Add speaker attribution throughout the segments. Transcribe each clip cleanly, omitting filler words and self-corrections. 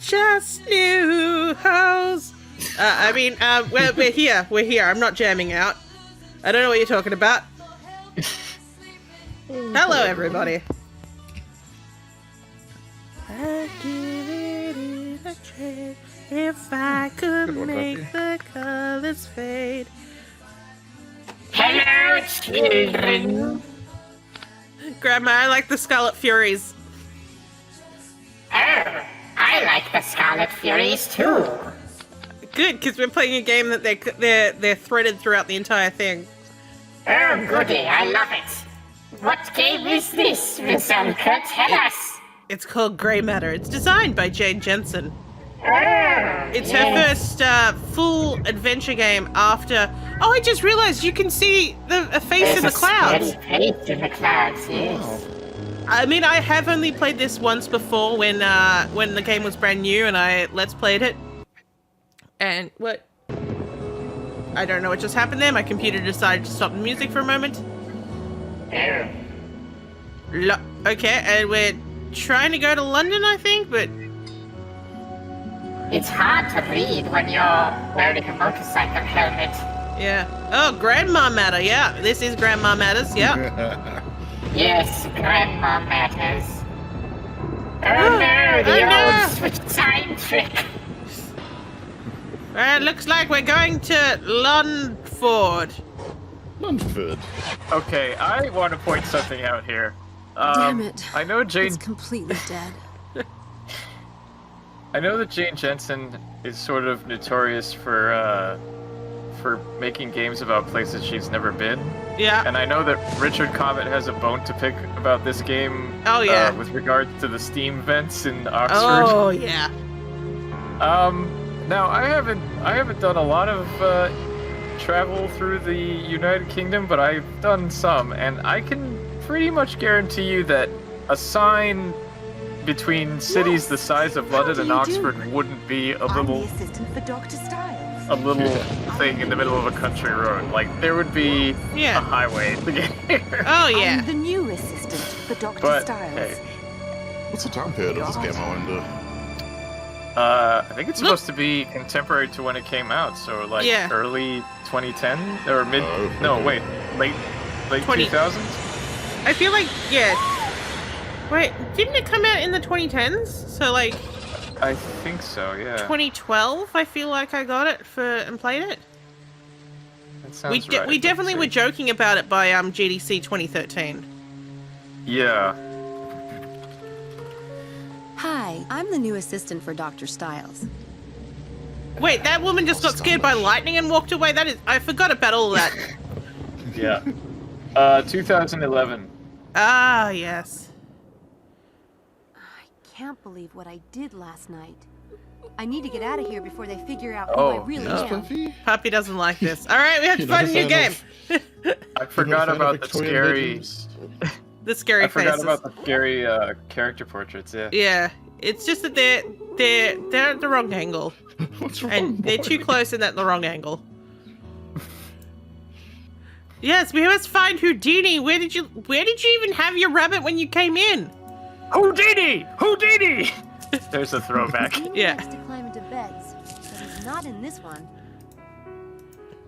Speaker 1: just new hoes. We're here. We're here. I'm not jamming out. I don't know what you're talking about. Hello, everybody. I'd give it in a trade if I could make the colors fade.
Speaker 2: Hello, children.
Speaker 1: Grandma, I like the Scarlet Furies.
Speaker 2: Oh, I like the Scarlet Furies too.
Speaker 1: Good, because we're playing a game that they're threaded throughout the entire thing.
Speaker 2: Oh, goody, I love it. What game is this, Resulka? Tell us.
Speaker 1: It's called Grey Matter. It's designed by Jane Jensen.
Speaker 2: Oh,
Speaker 1: It's her first full adventure game after... Oh, I just realized you can see a face in the clouds.
Speaker 2: Face in the clouds, yes.
Speaker 1: I mean, I have only played this once before when the game was brand new and I Let's Played it. And what? I don't know what just happened there. My computer decided to stop the music for a moment.
Speaker 2: Oh.
Speaker 1: Okay, and we're trying to go to London, I think, but...
Speaker 2: It's hard to read when you're wearing a motorcycle helmet.
Speaker 1: Yeah. Oh, Grandma Matter. Yeah, this is Grandma Matters. Yeah.
Speaker 2: Yes, Grandma matters. Oh no, the old switch time trick.
Speaker 1: Looks like we're going to Lundford.
Speaker 3: Lundford.
Speaker 4: Okay, I want to point something out here.
Speaker 5: Damn it.
Speaker 4: I know Jane.
Speaker 5: It's completely dead.
Speaker 4: I know that Jane Jensen is sort of notorious for making games about places she's never been.
Speaker 1: Yeah.
Speaker 4: And I know that Richard Comet has a bone to pick about this game.
Speaker 1: Oh, yeah.
Speaker 4: With regards to the Steam vents in Oxford.
Speaker 1: Oh, yeah.
Speaker 4: Now I haven't done a lot of travel through the United Kingdom, but I've done some, and I can pretty much guarantee you that a sign between cities the size of London and Oxford wouldn't be a little
Speaker 6: assistant for Dr. Styles.
Speaker 4: a little thing in the middle of a country road. Like there would be a highway to get here.
Speaker 1: Oh yeah.
Speaker 6: I'm the new assistant for Dr.
Speaker 4: But,
Speaker 6: Styles.
Speaker 4: hey.
Speaker 3: What's the time period of this game, I wonder?
Speaker 4: I think it's supposed to be contemporary to when it came out, so like early 2010 or mid. No, wait, late 2000s.
Speaker 1: I feel like Wait, didn't it come out in the 2010s? So like.
Speaker 4: I think so, yeah.
Speaker 1: 2012, I feel like I got it and played it.
Speaker 4: That sounds right.
Speaker 1: We definitely were joking about it by GDC 2013.
Speaker 4: Yeah.
Speaker 5: Hi, I'm the new assistant for Dr. Styles.
Speaker 1: Wait, that woman just got scared by lightning and walked away? I forgot about all that.
Speaker 4: Yeah. 2011.
Speaker 1: Ah, yes.
Speaker 6: I can't believe what I did last night. I need to get out of here before they figure out who I really am.
Speaker 1: Puppy doesn't like this. All right, we have to find a new game.
Speaker 4: I forgot about the scary...
Speaker 1: The scary faces.
Speaker 4: I forgot about the scary character portraits, yeah.
Speaker 1: Yeah, it's just that they're at the wrong angle.
Speaker 3: What's wrong?
Speaker 1: And they're too close and at the wrong angle. Yes, we must find Houdini. Where did you even have your rabbit when you came in?
Speaker 4: Houdini! Houdini! There's a throwback.
Speaker 6: He likes to climb into beds, but he's not in this one.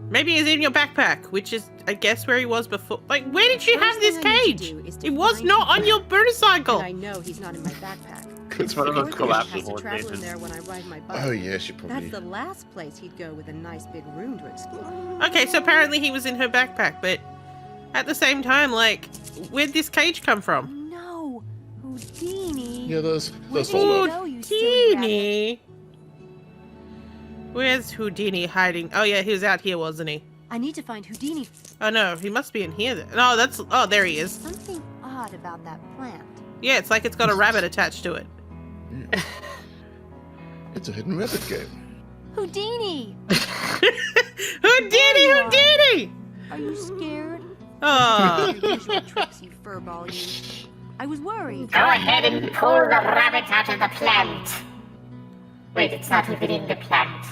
Speaker 1: Maybe he's in your backpack, which is, I guess, where he was before. Like, where did you have this cage? It was not on your motorcycle.
Speaker 6: I know he's not in my backpack.
Speaker 4: It's one of those collapsible cages.
Speaker 6: There when I ride my bike.
Speaker 3: Oh yeah, she probably.
Speaker 6: That's the last place he'd go with a nice big room to explore.
Speaker 1: Okay, so apparently he was in her backpack, but at the same time, like, where'd this cage come from?
Speaker 6: No, Houdini.
Speaker 3: Yeah, there's
Speaker 1: Houdini. Where's Houdini hiding? Oh yeah, he was out here, wasn't he?
Speaker 6: I need to find Houdini.
Speaker 1: Oh no, he must be in here then. No, there he is.
Speaker 6: Something odd about that plant.
Speaker 1: Yeah, it's like it's got a rabbit attached to it.
Speaker 3: Yeah. It's a hidden rabbit game.
Speaker 6: Houdini!
Speaker 1: Houdini!
Speaker 6: Are you scared?
Speaker 1: Oh.
Speaker 6: Your usual tricks, you furball, you. I was worried.
Speaker 2: Go ahead and pull the rabbit out of the plant. Wait, it's not even in the plant.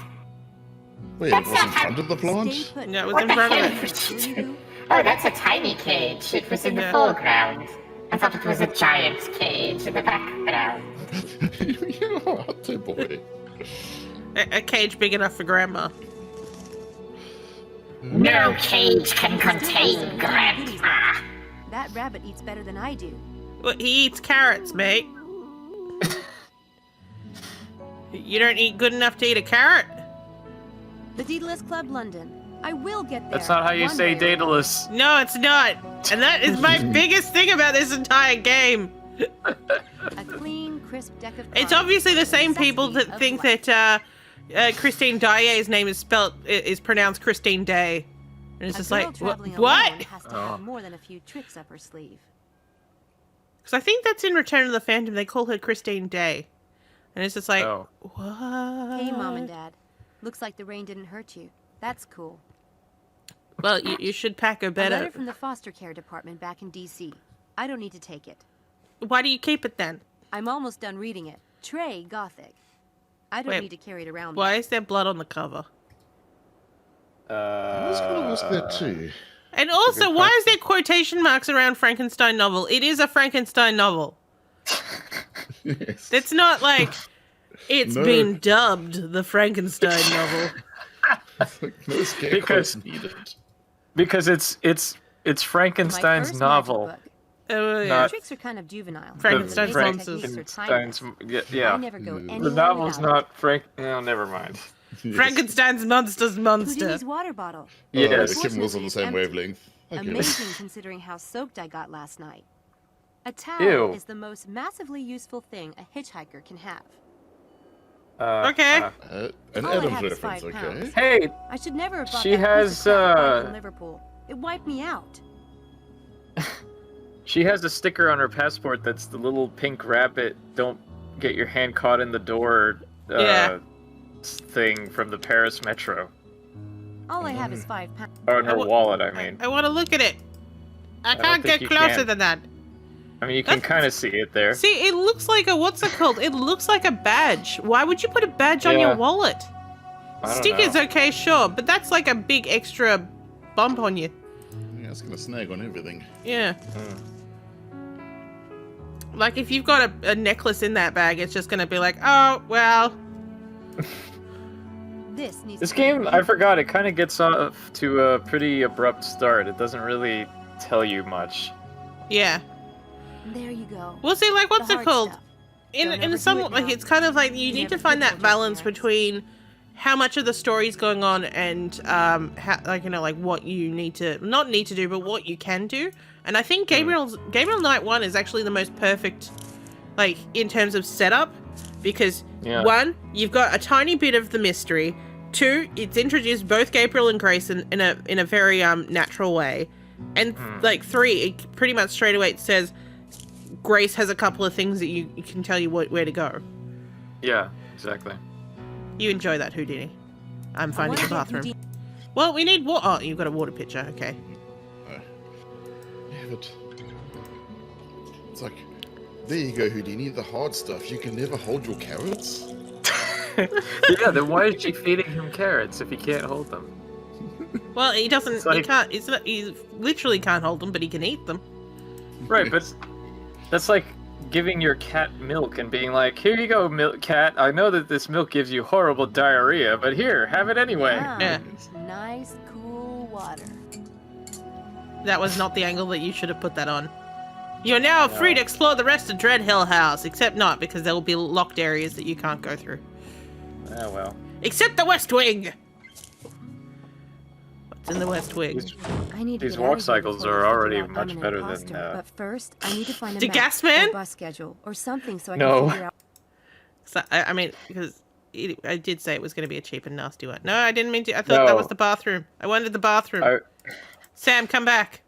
Speaker 3: Wait, it was in front of the plant?
Speaker 1: No, it was in front of it.
Speaker 2: Oh, that's a tiny cage. It was in the foreground. I thought it was a giant's cage in the background.
Speaker 3: You know what? Oh boy.
Speaker 1: A cage big enough for grandma.
Speaker 2: No cage can contain Grandpa.
Speaker 6: That rabbit eats better than I do.
Speaker 1: Well, he eats carrots, mate. You don't eat good enough to eat a carrot?
Speaker 6: The Daedalus Club London. I will get there.
Speaker 4: That's not how you
Speaker 6: one
Speaker 4: say
Speaker 6: day.
Speaker 4: Daedalus.
Speaker 1: No, it's not. And that is my biggest thing about this entire game.
Speaker 6: A clean, crisp deck of cards.
Speaker 1: It's obviously the same people
Speaker 6: Necessity
Speaker 1: that
Speaker 6: of
Speaker 1: think
Speaker 6: life.
Speaker 1: that Christine Daae's name is pronounced Christine Day. And it's
Speaker 6: A
Speaker 1: just
Speaker 6: girl
Speaker 1: like,
Speaker 6: traveling
Speaker 1: what?
Speaker 6: alone has to have more than a few tricks up her sleeve.
Speaker 1: Because I think that's in Return of the Phantom. They call her Christine Day. And it's just like,
Speaker 4: Oh.
Speaker 1: what?
Speaker 6: Hey, Mom and Dad. Looks like the rain didn't hurt you. That's cool.
Speaker 1: Well, you should pack a
Speaker 6: A letter
Speaker 1: better.
Speaker 6: from the foster care department back in D.C. I don't need to take it.
Speaker 1: Why do you keep it then?
Speaker 6: I'm almost done reading it. Trey Gothic. I don't
Speaker 1: Wait,
Speaker 6: need to carry it around.
Speaker 1: Why is there blood on the cover?
Speaker 3: I was going to ask that too.
Speaker 1: And also, why is there quotation marks around Frankenstein novel? It is a Frankenstein novel.
Speaker 3: Yes.
Speaker 1: It's not like it's
Speaker 3: No.
Speaker 1: been dubbed the Frankenstein novel.
Speaker 3: Like, no scarecrows
Speaker 4: Because-
Speaker 3: needed.
Speaker 4: Because it's
Speaker 6: My
Speaker 4: Frankenstein's
Speaker 6: first
Speaker 4: novel.
Speaker 6: magic book.
Speaker 1: Oh, yeah.
Speaker 6: The
Speaker 4: Not-
Speaker 6: tricks are kind of juvenile.
Speaker 1: Frankenstein's
Speaker 6: The basic
Speaker 1: monsters.
Speaker 6: techniques are
Speaker 4: Frankenstein's.
Speaker 6: timeless.
Speaker 4: Yeah.
Speaker 6: I never go anywhere
Speaker 4: The novel's
Speaker 6: without
Speaker 4: not Frank. No, never mind.
Speaker 3: Yes.
Speaker 1: Frankenstein's monster's
Speaker 6: it.
Speaker 1: monster.
Speaker 6: Houdini's water bottle.
Speaker 4: Yes.
Speaker 3: Kim was on the same
Speaker 6: Empty.
Speaker 3: wavelength. Okay.
Speaker 6: Amazing considering how soaked I got last night. A towel
Speaker 4: Ew.
Speaker 6: is the most massively useful thing a hitchhiker can have.
Speaker 1: Okay.
Speaker 3: An
Speaker 6: All I
Speaker 3: Adams
Speaker 6: have is
Speaker 3: reference,
Speaker 6: 5
Speaker 3: okay?
Speaker 6: pounds.
Speaker 4: Hey,
Speaker 6: I should never have bought
Speaker 4: She
Speaker 6: that
Speaker 4: has,
Speaker 6: piece of crap bike
Speaker 4: uh,
Speaker 6: in Liverpool. It wiped me out.
Speaker 4: she has a sticker on her passport that's the little pink rabbit. Don't get your hand caught in the door.
Speaker 1: Yeah.
Speaker 4: Thing from the Paris Metro.
Speaker 6: All I have is 5 pounds.
Speaker 4: Or in her
Speaker 1: wa-
Speaker 4: wallet, I mean.
Speaker 1: I want to look at it. I
Speaker 4: don't
Speaker 1: can't
Speaker 4: think
Speaker 1: get
Speaker 4: you
Speaker 1: closer
Speaker 4: can.
Speaker 1: than that.
Speaker 4: I mean, you can
Speaker 1: That's-
Speaker 4: kind of see it there.
Speaker 1: See, it looks like a, what's it called? It looks like a badge. Why would you put a badge on
Speaker 4: Yeah.
Speaker 1: your wallet?
Speaker 4: I don't
Speaker 1: Stickers,
Speaker 4: know.
Speaker 1: okay, sure, but that's like a big extra bump on you.
Speaker 3: Yeah, it's gonna snag on everything.
Speaker 1: Yeah. Like if you've got a necklace in that bag, it's just gonna be like, oh, well.
Speaker 6: This needs
Speaker 4: This
Speaker 6: to be
Speaker 4: game, I forgot, it kind of gets off to a pretty abrupt start. It doesn't really tell you much.
Speaker 1: Yeah.
Speaker 6: There you go.
Speaker 1: Well, see, like, what's
Speaker 6: The
Speaker 1: it
Speaker 6: hard
Speaker 1: called?
Speaker 6: stuff.
Speaker 1: In
Speaker 6: Don't
Speaker 1: in
Speaker 6: overdo
Speaker 1: some
Speaker 6: it
Speaker 1: like
Speaker 6: now.
Speaker 1: it's kind of like you
Speaker 6: You
Speaker 1: need
Speaker 6: never
Speaker 1: to find
Speaker 6: could
Speaker 1: that
Speaker 6: judge
Speaker 1: balance
Speaker 6: parents.
Speaker 1: between how much of the story's going on and how, like, you know, like what you need to not need to do, but what you can do. And I think Gabriel Knight 1 is actually the most perfect, like, in terms of setup, because
Speaker 4: Yeah.
Speaker 1: 1, you've got a tiny bit of the mystery. 2, it's introduced both Gabriel and Grace in a very natural way, and like 3, it pretty much straight away it says Grace has a couple of things that you can tell you where to go.
Speaker 4: Yeah, exactly.
Speaker 1: You enjoy that, Houdini. I'm finding the
Speaker 6: wonder if
Speaker 1: bathroom.
Speaker 6: Houdini-
Speaker 1: Well, we need water. Oh, you've got a water pitcher. Okay.
Speaker 3: Yeah, but it's like, there you go, Houdini. The hard stuff. You can never hold your carrots.
Speaker 4: Yeah, then why is she feeding him carrots if he can't hold them?
Speaker 1: Well, he doesn't.
Speaker 4: It's
Speaker 1: he
Speaker 4: like-
Speaker 1: can't. It's not. He literally can't hold them, but he can eat them.
Speaker 4: Right, but that's like giving your cat milk and being like, here you go, milk cat. I know that this milk gives you horrible diarrhea, but here, have it anyway.
Speaker 6: Ah,
Speaker 1: Yeah.
Speaker 6: Nice, cool water.
Speaker 1: That was not the angle that you should have put that on. You're now free to explore the rest of Dread Hill House, except not, because there will be locked areas that you can't go through.
Speaker 4: Oh well.
Speaker 1: Except the West Wing! What's in the West Wing?
Speaker 4: These-
Speaker 6: I need to
Speaker 4: These
Speaker 6: get
Speaker 4: walk
Speaker 6: out of here
Speaker 4: cycles
Speaker 6: before
Speaker 4: are
Speaker 6: they figure
Speaker 4: already
Speaker 6: out
Speaker 4: much
Speaker 6: I'm an
Speaker 4: better than,
Speaker 6: imposter. But first, I need to find a
Speaker 1: The
Speaker 6: map
Speaker 1: gas
Speaker 6: or
Speaker 1: man?
Speaker 6: bus schedule or something so I
Speaker 4: No.
Speaker 6: can figure out.
Speaker 1: So, I mean, because I did say it was going to be a cheap and nasty one. No, I didn't mean to. I thought that
Speaker 4: No.
Speaker 1: was the bathroom. I wanted the bathroom.
Speaker 4: I,
Speaker 1: Sam, come back.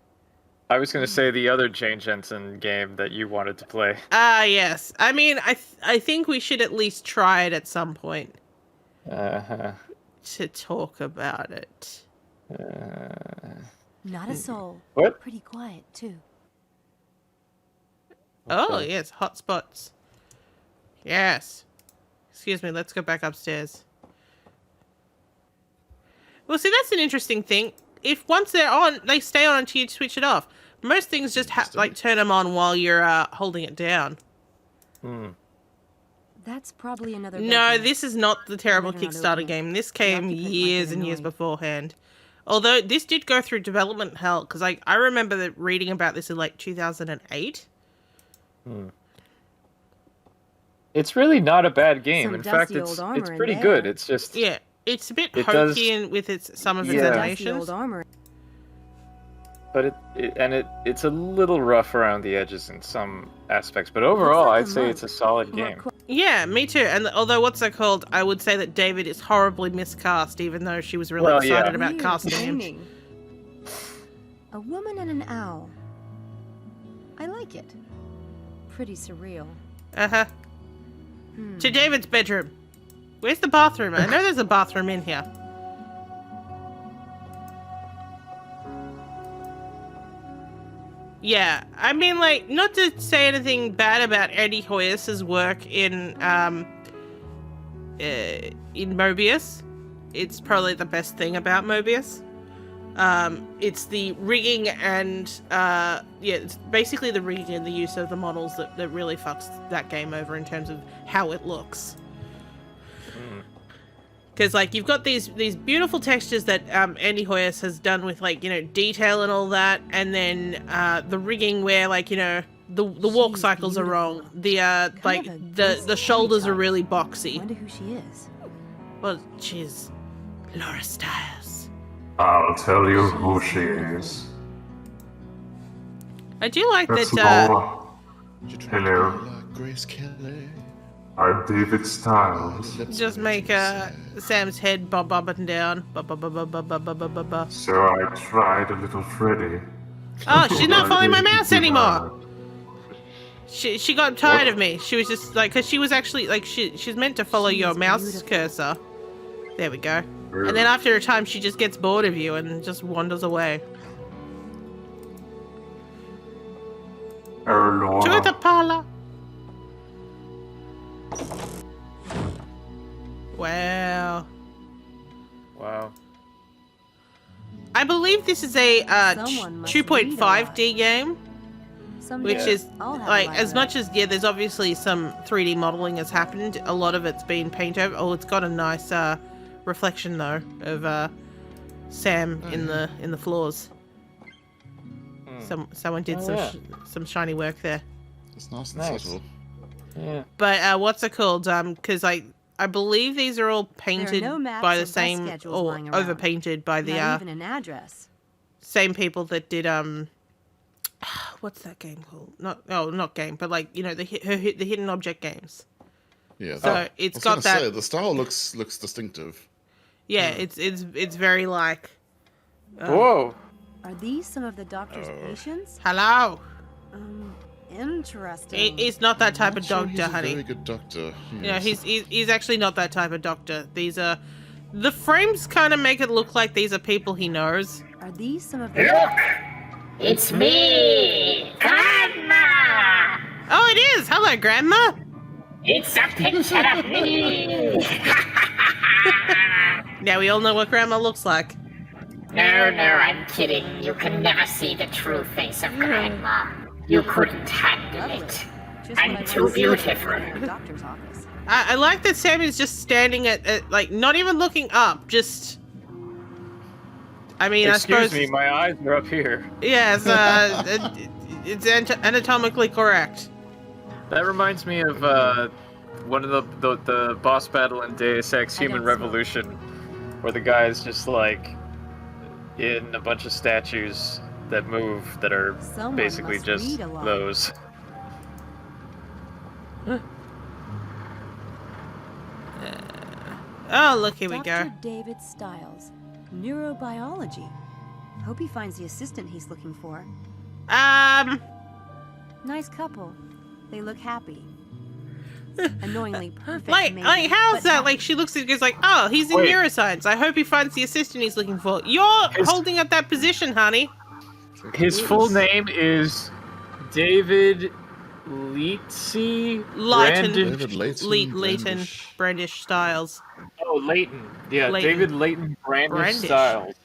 Speaker 4: I was gonna say the other Jane Jensen game that you wanted to play.
Speaker 1: Ah, yes. I mean, I think we should at least try it at some point
Speaker 4: Uh-huh.
Speaker 1: to talk about it.
Speaker 6: Not a soul.
Speaker 4: What?
Speaker 6: Pretty quiet too.
Speaker 1: Oh, yes, hotspots. Yes. Excuse me, let's go back upstairs. Well, see, that's an interesting thing. If once they're on, they stay on until you switch it off. Most things just like turn them on while you're holding it down.
Speaker 4: Hmm.
Speaker 6: That's probably another.
Speaker 1: No,
Speaker 6: bedroom.
Speaker 1: this is not the terrible
Speaker 6: Better not
Speaker 1: Kickstarter
Speaker 6: open it.
Speaker 1: game. This
Speaker 6: The
Speaker 1: came
Speaker 6: occupant might
Speaker 1: years
Speaker 6: get
Speaker 1: and years
Speaker 6: annoyed.
Speaker 1: beforehand. Although this did go through development hell, because I remember reading about this in like 2008.
Speaker 4: It's really not a bad game.
Speaker 6: Some
Speaker 4: In fact,
Speaker 6: dusty
Speaker 4: it's
Speaker 6: old armor in
Speaker 4: pretty
Speaker 6: there.
Speaker 4: good. It's just
Speaker 1: Yeah, it's a bit
Speaker 4: It
Speaker 1: hokey
Speaker 4: does-
Speaker 1: in with some of its
Speaker 4: Yeah.
Speaker 6: Dusty
Speaker 1: animations.
Speaker 6: old armor.
Speaker 4: but it's a little rough around the edges in some aspects. But overall,
Speaker 6: like a
Speaker 4: I'd say
Speaker 6: monk.
Speaker 4: it's a solid
Speaker 6: More
Speaker 4: game.
Speaker 1: Yeah, me too. And although what's it called, I would say that David is horribly miscast, even though she was really
Speaker 4: Well, yeah.
Speaker 1: excited about
Speaker 6: Weird
Speaker 1: casting him.
Speaker 6: painting. A woman and an owl. I like it. Pretty surreal.
Speaker 1: Uh-huh. To David's bedroom. Where's the bathroom? I know there's a bathroom in here. Yeah, I mean, like, not to say anything bad about Andy Hoyas's work in Mobius. It's probably the best thing about Mobius. It's the rigging and, it's basically the rigging and the use of the models that really fucks that game over in terms of how it looks. Because, like, you've got these beautiful textures that Andy Hoyas has done with, like, you know, detail and all that, and then the rigging where, like, you know, the walk
Speaker 6: She's
Speaker 1: cycles are wrong.
Speaker 6: beautiful.
Speaker 1: The like
Speaker 6: of a
Speaker 1: the
Speaker 6: Greek
Speaker 1: shoulders are
Speaker 6: type.
Speaker 1: really boxy.
Speaker 6: Wonder who she is.
Speaker 1: Well, she's Laura Stiles.
Speaker 7: I'll tell you who she is.
Speaker 1: I do like
Speaker 7: That's
Speaker 1: that.
Speaker 7: Laura.
Speaker 3: You try to
Speaker 7: Hello.
Speaker 3: be like Grace Kelly.
Speaker 7: I'm David Styles.
Speaker 1: Just make Sam's head bob up and down. Bob, bob, bob, bob, bob, bob, bob, bob, bob.
Speaker 7: So I tried a little Freddy.
Speaker 1: Oh, she's not
Speaker 7: I
Speaker 1: following my
Speaker 7: didn't
Speaker 1: mouse
Speaker 7: give
Speaker 1: anymore.
Speaker 7: up.
Speaker 1: She got tired of me. She was just like, because she was actually like she's meant to follow your
Speaker 6: She's
Speaker 1: mouse
Speaker 6: beautiful.
Speaker 1: cursor. There we go. And then after a time, she just gets bored of you and just wanders away.
Speaker 7: Oh, Laura.
Speaker 1: To the parlor. Wow.
Speaker 4: Wow.
Speaker 1: I believe this is a
Speaker 6: Someone must read a
Speaker 1: 2.5D game,
Speaker 6: Someday
Speaker 1: which is
Speaker 6: I'll have a
Speaker 1: like as
Speaker 6: library.
Speaker 1: much as there's obviously some 3D modeling has happened. A lot of it's been paint over. Oh, it's got a nice reflection though of Sam in the floors. Someone did some shiny work there.
Speaker 3: It's nice and
Speaker 4: Nice.
Speaker 3: subtle.
Speaker 4: Yeah.
Speaker 1: But what's it called? Because I believe these are all painted
Speaker 6: no maps
Speaker 1: by
Speaker 6: or
Speaker 1: the
Speaker 6: bus
Speaker 1: same
Speaker 6: schedules
Speaker 1: or
Speaker 6: lying around.
Speaker 1: overpainted by the
Speaker 6: Not even an address.
Speaker 1: same people that did what's that game called? Not game, but like you know the hidden object games.
Speaker 3: Yeah.
Speaker 1: So it's
Speaker 3: I was
Speaker 1: got
Speaker 3: gonna
Speaker 1: that.
Speaker 3: say, the style looks distinctive.
Speaker 1: Yeah, it's very like.
Speaker 4: Whoa.
Speaker 6: Are these some of the doctor's patients?
Speaker 1: Hello.
Speaker 6: Interesting.
Speaker 1: He's not that type of
Speaker 3: Sure,
Speaker 1: doctor,
Speaker 3: he's a
Speaker 1: honey.
Speaker 3: very good doctor.
Speaker 1: Yeah,
Speaker 3: Yes.
Speaker 1: he's actually not that type of doctor. These are the frames kind of make it look like these are people he knows.
Speaker 6: Are these some of the
Speaker 2: Look! It's me! Grandma!
Speaker 1: Oh, it is. Hello, Grandma.
Speaker 2: It's a picture of me!
Speaker 1: Now we all know what Grandma looks like.
Speaker 2: No, I'm kidding. You can never see the true face of Grandma. You couldn't handle it.
Speaker 6: Just what I
Speaker 2: I'm
Speaker 6: want
Speaker 2: too
Speaker 6: to see
Speaker 2: beautiful.
Speaker 6: in a doctor's office.
Speaker 1: I like that Sam is just standing at like not even looking up, just. I mean, I
Speaker 4: Excuse
Speaker 1: suppose.
Speaker 4: me, my eyes are up here.
Speaker 1: Yes, it's anatomically correct.
Speaker 4: That reminds me of one of the boss battle in Deus Ex Human
Speaker 6: don't smoke.
Speaker 4: Revolution, where the guy is just like in a bunch of statues that move that are
Speaker 6: Someone
Speaker 4: basically
Speaker 6: must
Speaker 4: just
Speaker 6: read a lot.
Speaker 4: those.
Speaker 1: Oh, look, here we go.
Speaker 6: Dr. David Stiles, neurobiology. Hope he finds the assistant he's looking for. Nice couple. They look happy. Annoyingly perfect.
Speaker 1: Like
Speaker 6: maybe,
Speaker 1: how's
Speaker 6: but
Speaker 1: that?
Speaker 6: not-
Speaker 1: Like, she looks at it, goes like, oh, he's in
Speaker 4: Wait.
Speaker 1: neuroscience. I hope he finds the assistant he's looking for. You're
Speaker 4: His-
Speaker 1: holding up that position, honey.
Speaker 4: His full name is David Leetsy
Speaker 1: Leighton.
Speaker 3: David Leighton.
Speaker 1: Leighton Brandish Styles.
Speaker 4: Oh, Leighton. Yeah,
Speaker 1: Leighton.
Speaker 4: David Leighton Brandish
Speaker 1: Brandish.
Speaker 4: Styles.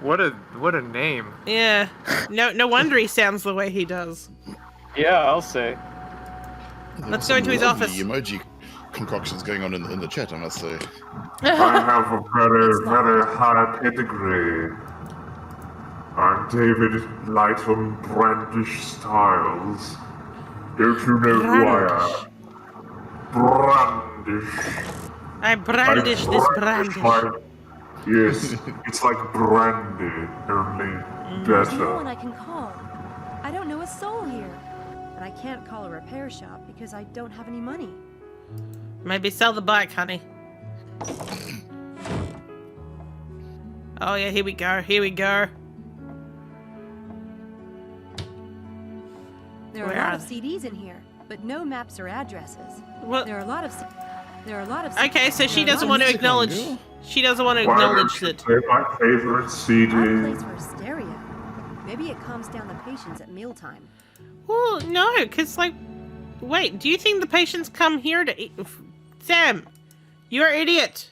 Speaker 4: What a name.
Speaker 1: Yeah. No wonder he sounds the way he does.
Speaker 4: Yeah, I'll say.
Speaker 1: Let's go into his
Speaker 3: Lovely
Speaker 1: office.
Speaker 3: emoji concoctions going on in the chat, I must say.
Speaker 7: I have a very, very high pedigree. I'm David Lightham Brandish Styles. Don't you know who I am? Brandish.
Speaker 1: I brandish this brandish.
Speaker 7: Yes, it's like brandy, only
Speaker 6: There's no
Speaker 7: better.
Speaker 6: one I can call. I don't know a soul here. And I can't call a repair shop because I don't have any money.
Speaker 1: Maybe sell the bike, honey. Oh yeah, here we go. Here we go.
Speaker 6: There are
Speaker 1: Where
Speaker 6: a lot
Speaker 1: are
Speaker 6: of CDs in here, but no maps or addresses.
Speaker 1: What?
Speaker 6: There are a lot of.
Speaker 1: Okay, so she
Speaker 6: there are a
Speaker 1: doesn't
Speaker 6: lot
Speaker 1: want to
Speaker 3: music on,
Speaker 1: acknowledge.
Speaker 3: girl.
Speaker 1: She doesn't want to
Speaker 7: Why don't
Speaker 1: acknowledge
Speaker 7: you
Speaker 1: that.
Speaker 7: play my favorite CD?
Speaker 6: Odd place for a stereo. Maybe it calms down the patients at mealtime.
Speaker 1: Well, no, because like, wait. Do you think the patients come here to eat? Sam, you're an idiot.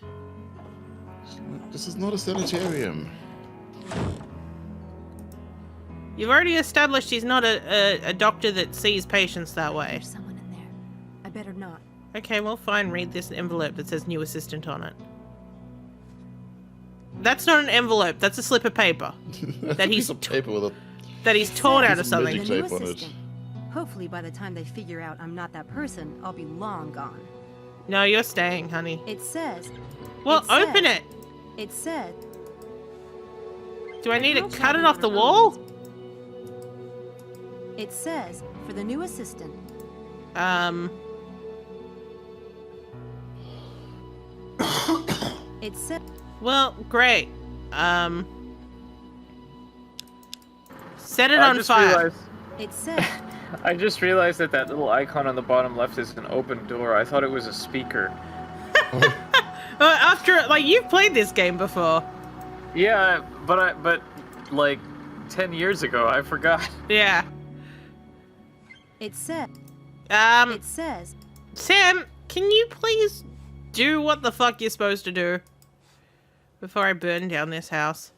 Speaker 3: This is not a sanitarium.
Speaker 1: You've already established he's not a doctor that sees patients that way.
Speaker 6: There's someone in there. I better not.
Speaker 1: Okay, well, fine. Read this envelope that says new assistant on it. That's not an envelope. That's a slip of paper
Speaker 3: That's a piece of paper with a
Speaker 1: that he's torn out of
Speaker 3: Piece of
Speaker 1: something.
Speaker 3: magic
Speaker 6: The new
Speaker 3: tape on it.
Speaker 6: assistant. Hopefully, by the time they figure out I'm not that person, I'll be long gone.
Speaker 1: No, you're staying, honey.
Speaker 6: It says.
Speaker 1: Well,
Speaker 6: it says-
Speaker 1: open it.
Speaker 6: It said.
Speaker 1: Do I need to
Speaker 6: How
Speaker 1: cut it
Speaker 6: shall
Speaker 1: off
Speaker 6: we
Speaker 1: the
Speaker 6: remember
Speaker 1: wall?
Speaker 6: this? It says for the new assistant. It said.
Speaker 1: Well, great. Set it
Speaker 4: I
Speaker 1: on
Speaker 4: just
Speaker 1: fire.
Speaker 4: realized.
Speaker 6: It said.
Speaker 4: I just realized that that little icon on the bottom left is an open door. I thought it was a speaker.
Speaker 1: After, like, you've played this game before.
Speaker 4: Yeah, but like 10 years ago, I forgot.
Speaker 1: Yeah.
Speaker 6: It said.
Speaker 1: Um,
Speaker 6: It says.
Speaker 1: Sam, can you please do what the fuck you're supposed to do before I burn down this house?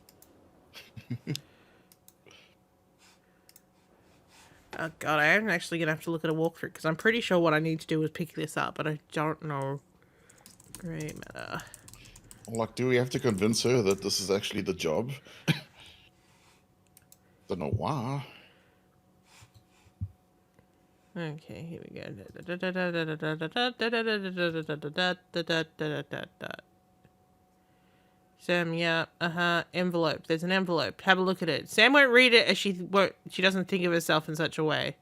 Speaker 1: Oh god, I am actually gonna have to look at a walkthrough because I'm pretty sure what I need to do is pick this up, but I don't know. Great matter.
Speaker 3: Like, do we have to convince her that this is actually the job? Don't know why.
Speaker 1: Okay, here we go. Sam, yeah, envelope. There's an envelope. Have a look at it. Sam won't read it as she doesn't think of herself in such a way.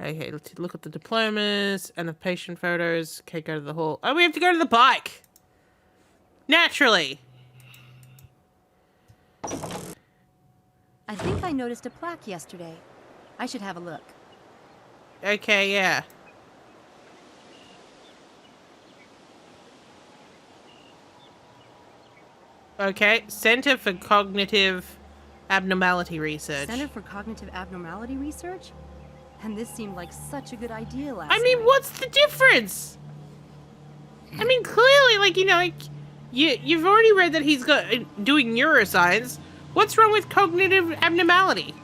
Speaker 1: Okay, let's look at the diplomas and the patient photos. Okay, go to the hall. Oh, we have to go to the bike! Naturally!
Speaker 6: I think I noticed a plaque yesterday. I should have a look.
Speaker 1: Okay, yeah. Okay, Center for Cognitive Abnormality Research.
Speaker 6: Center for Cognitive Abnormality Research? And this seemed like such a good idea last
Speaker 1: I mean,
Speaker 6: night.
Speaker 1: what's the difference? I mean, clearly, like, you know, like, you've already read that he's doing neuroscience. What's wrong with cognitive abnormality?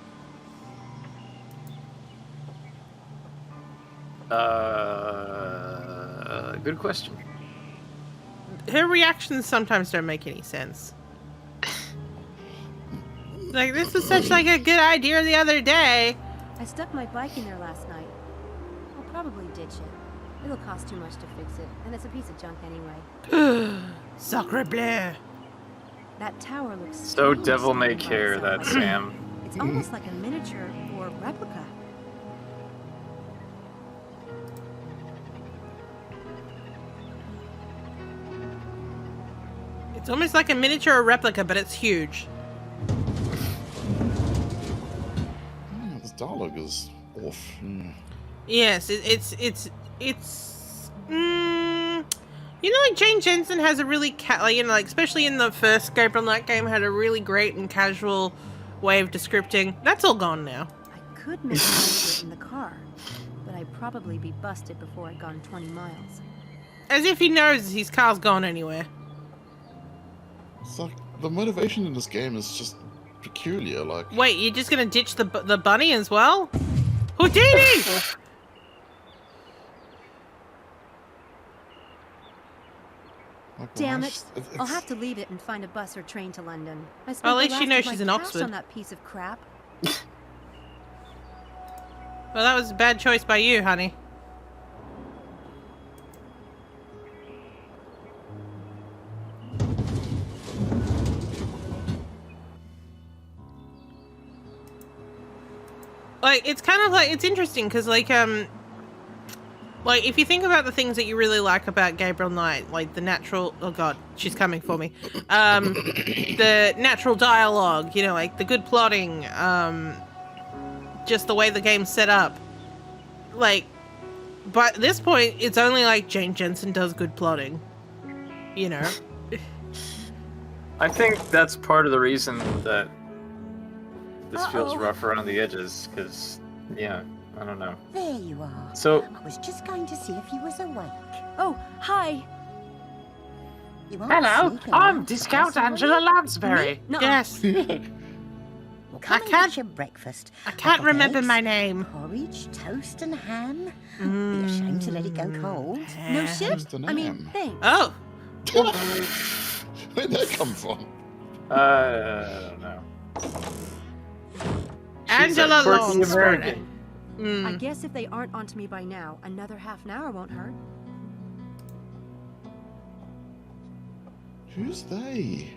Speaker 4: Good question.
Speaker 1: Her reactions sometimes don't make any sense. Like, this was such, like, a good idea the other day.
Speaker 6: I stuck my bike in there last night. I'll probably ditch it. It'll cost too much to fix it, and it's a piece of junk anyway.
Speaker 1: Sacre bleu.
Speaker 6: That tower looks
Speaker 4: So
Speaker 6: strange
Speaker 4: devil may
Speaker 6: standing by
Speaker 4: care,
Speaker 6: itself
Speaker 4: that
Speaker 6: like
Speaker 4: Sam.
Speaker 6: It's almost like a miniature or replica.
Speaker 1: It's almost like a miniature or replica, but it's huge.
Speaker 3: This dialogue is off.
Speaker 1: Yes, you know, like Jane Jensen has a really like especially in the first scope on that game, had a really great and casual way of descripting. That's all gone now.
Speaker 6: I could make it in the car, but I'd probably be busted before I'd gone 20 miles.
Speaker 1: As if he knows his car's gone anywhere.
Speaker 3: It's like the motivation in this game is just peculiar. Like,
Speaker 1: Wait, you're just gonna ditch the bunny as well? Houdini!
Speaker 6: Damn
Speaker 3: why
Speaker 6: it!
Speaker 3: it's-
Speaker 6: I'll have to leave it and find a bus or train to London. I spent
Speaker 1: Well, at
Speaker 6: the
Speaker 1: least you
Speaker 6: last
Speaker 1: know
Speaker 6: of my
Speaker 1: she's in
Speaker 6: cash
Speaker 1: Oxford.
Speaker 6: on that piece of crap.
Speaker 1: Well, that was a bad choice by you, honey. Like, it's kind of like, it's interesting because, like, if you think about the things that you really like about Gabriel Knight, like the natural, oh god, she's coming for me, the natural dialogue, you know, like the good plotting, just the way the game's set up, like, but at this point, it's only like Jane Jensen does good plotting, you know?
Speaker 4: I think that's part of the reason that this feels
Speaker 6: Uh-oh.
Speaker 4: rough around the edges, because, yeah, I don't know.
Speaker 8: There you are.
Speaker 4: So,
Speaker 8: I was just going to see if you was awake.
Speaker 6: Oh, hi.
Speaker 8: You aren't
Speaker 9: Hello,
Speaker 8: sneaking
Speaker 9: I'm
Speaker 8: around
Speaker 9: Discount
Speaker 8: the house, are
Speaker 9: Angela
Speaker 8: you?
Speaker 9: Lansbury.
Speaker 6: Nuh-uh.
Speaker 1: Yes.
Speaker 8: Well, come
Speaker 1: I
Speaker 8: and
Speaker 1: can't-
Speaker 8: get your breakfast.
Speaker 1: I
Speaker 8: I've
Speaker 1: can't
Speaker 8: got
Speaker 1: remember
Speaker 8: eggs,
Speaker 1: my name.
Speaker 8: Porridge, toast, and ham. Be ashamed to let it go cold.
Speaker 6: No shit?
Speaker 3: Just an
Speaker 6: I mean,
Speaker 3: am.
Speaker 6: thanks.
Speaker 1: Oh,
Speaker 3: Where'd that come from?
Speaker 4: I don't know. She's a
Speaker 1: Angela
Speaker 4: quirky
Speaker 1: Lansbury.
Speaker 4: American.
Speaker 6: I guess if they aren't onto me by now, another half an hour won't hurt.
Speaker 3: Who's they?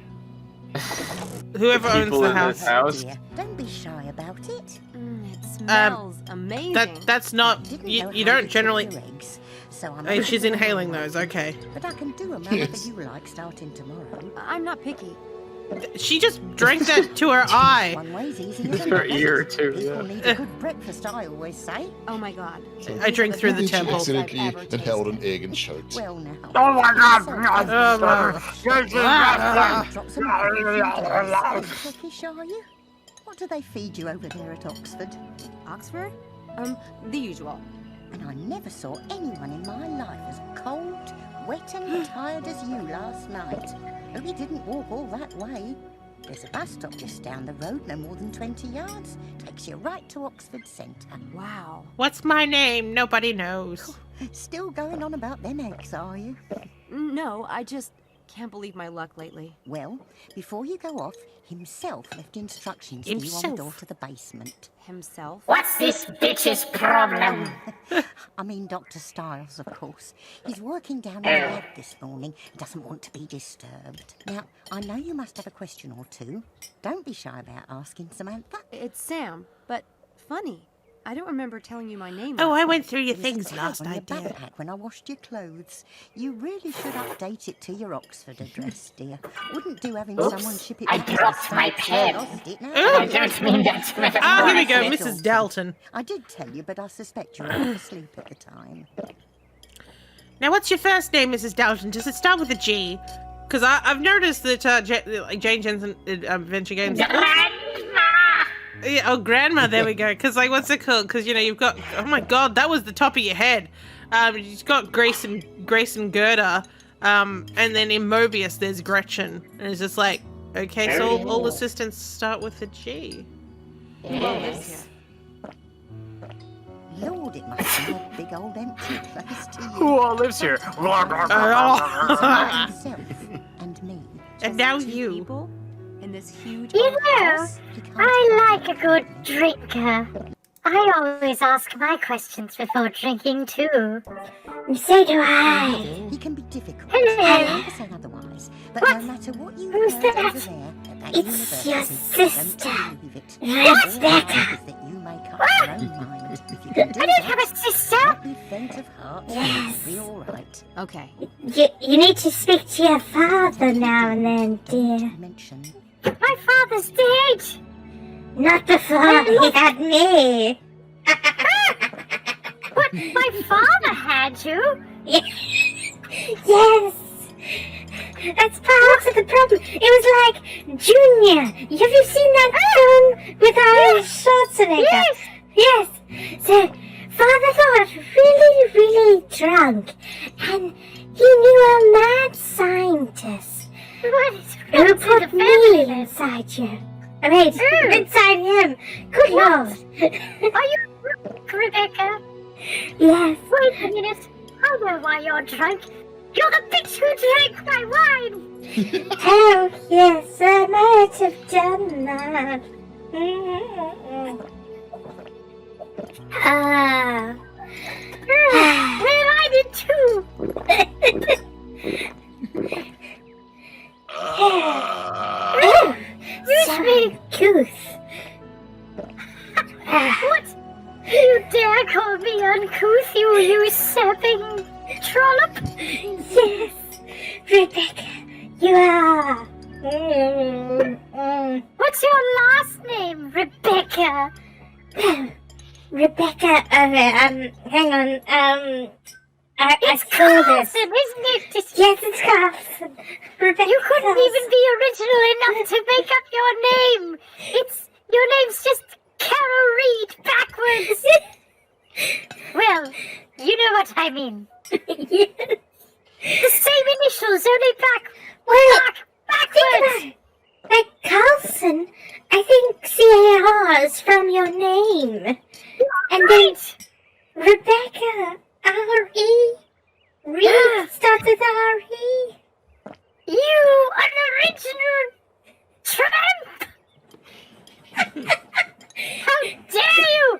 Speaker 1: Whoever owns
Speaker 4: People
Speaker 1: the
Speaker 4: in
Speaker 1: house.
Speaker 4: this house.
Speaker 8: Dear, don't be shy about it.
Speaker 6: It smells amazing.
Speaker 1: That's not,
Speaker 8: Didn't
Speaker 1: you
Speaker 8: know
Speaker 1: you
Speaker 8: how
Speaker 1: don't
Speaker 8: you
Speaker 1: generally,
Speaker 8: cook your eggs, so I'm
Speaker 1: oh,
Speaker 8: not
Speaker 1: she's
Speaker 8: gonna
Speaker 1: inhaling
Speaker 8: worry.
Speaker 1: those, okay.
Speaker 8: But I can do them
Speaker 3: Yes.
Speaker 8: however you like starting tomorrow.
Speaker 6: I'm not picky.
Speaker 1: She just drank that to her eye.
Speaker 8: One way's easy
Speaker 4: With
Speaker 8: as
Speaker 4: her
Speaker 8: another.
Speaker 4: ear, too,
Speaker 8: People
Speaker 4: yeah.
Speaker 8: need a good breakfast, I always say.
Speaker 6: Oh my god.
Speaker 1: I drink through the
Speaker 3: She
Speaker 1: temple.
Speaker 3: accidentally
Speaker 6: I've ever
Speaker 3: inhaled an
Speaker 6: tasted.
Speaker 3: egg and choked.
Speaker 8: Well now.
Speaker 9: Oh my god!
Speaker 8: Drop some cookish, are you? What do they feed you over there at Oxford?
Speaker 6: Oxford? The usual.
Speaker 8: And I never saw anyone in my life as cold, wet and tired as you last night. Hope you didn't walk all that way. There's a bus stop just down the road, no more than 20 yards. Takes you right to Oxford Centre.
Speaker 6: Wow.
Speaker 1: What's my name? Nobody knows.
Speaker 8: Still going on about them eggs, are you?
Speaker 6: No, I just can't believe my luck lately.
Speaker 8: Well, before you go off, himself left instructions for you on the
Speaker 1: Himself?
Speaker 8: door to the basement.
Speaker 6: Himself?
Speaker 2: What's this bitch's problem?
Speaker 8: I mean Dr. Styles, of course. He's working down in the lab this morning and doesn't want to be disturbed. Now, I know you must have a question or two. Don't be shy about asking, Samantha.
Speaker 6: It's Sam, but funny. I don't remember telling you my name.
Speaker 1: Oh,
Speaker 6: last
Speaker 1: I
Speaker 6: night.
Speaker 1: went through your
Speaker 8: It was
Speaker 1: things
Speaker 8: the
Speaker 1: last
Speaker 8: tab on
Speaker 1: night,
Speaker 8: your
Speaker 1: dear.
Speaker 8: backpack when I washed your clothes. You really should update it to your Oxford address, dear. Wouldn't do having someone ship it
Speaker 2: I
Speaker 8: back to the
Speaker 2: dropped my
Speaker 8: States.
Speaker 2: pen.
Speaker 8: Lost it now.
Speaker 2: I don't mean that
Speaker 1: Ah, here we go,
Speaker 2: metaphorically.
Speaker 1: Mrs. Dalton.
Speaker 8: I did tell you, but I suspect you were asleep at the time.
Speaker 1: Now, what's your first name, Mrs. Dalton? Does it start with a G? Because I've noticed that like Jane Jensen Adventure Games.
Speaker 2: Grandma!
Speaker 1: Yeah, oh, Grandma. There we go. Because like, what's it called? Because you know you've got. Oh my God, that was the top of your head. You've got Grace and Gerda. And then in Mobius, there's Gretchen, and it's just like, okay, so all assistants start with a G.
Speaker 6: Who all lives here?
Speaker 8: Lord, it must be a big old empty place to
Speaker 9: Who
Speaker 8: you.
Speaker 9: all lives here?
Speaker 8: Himself and me.
Speaker 1: And now
Speaker 6: Two
Speaker 1: you.
Speaker 6: people in this huge
Speaker 10: You
Speaker 6: old
Speaker 10: know,
Speaker 6: house?
Speaker 8: He can't
Speaker 10: I
Speaker 8: help
Speaker 10: like a good drinker. I always ask my questions before drinking too. And so do I.
Speaker 8: He can be difficult.
Speaker 10: Hello.
Speaker 8: I never say otherwise. But
Speaker 10: What?
Speaker 8: no matter what you
Speaker 10: Who's
Speaker 8: heard
Speaker 10: that?
Speaker 8: over there at that
Speaker 10: It's your
Speaker 8: university,
Speaker 10: sister.
Speaker 8: don't believe it.
Speaker 10: What's
Speaker 8: All
Speaker 10: that?
Speaker 8: I ask is that you make up your own mind. If you can do
Speaker 10: I don't have
Speaker 8: that,
Speaker 10: a sister.
Speaker 8: not be faint of heart,
Speaker 10: Yes.
Speaker 8: you'll be all right.
Speaker 6: Okay.
Speaker 10: You need to speak to your father now and then,
Speaker 8: Don't
Speaker 10: dear.
Speaker 8: mention.
Speaker 10: My father's dead. Not before he had me. What? My father had you? Yes. That's part of the problem. It was like Junior. Have you seen that film with Arnold Schwarzenegger? Yes. So father got really, really drunk, and he knew a mad scientist who put me inside you. Wait, God! Are you drunk, Rebecca? Yes. Wait a minute. I know why you're drunk. You're the bitch who drank my wine! Oh, yes, I might have done that. Well, I did too. Sorry, Goose. What? You dare call me uncouth, you usurping trollop? Yes, Rebecca, you are. What's your last name, Rebecca? Rebecca, hang on, it's Carlson, isn't it? Yes, it's Carlson. Rebecca, you couldn't even be original enough to make up your name. Your name's just Carol Reed backwards. Well, you know what I mean. Yes. The same initials, only backwards. Like Carlson, I think C-A-R is from your name. And then Rebecca, R-E. Reed starts with R-E. You unoriginal tramp! How dare you!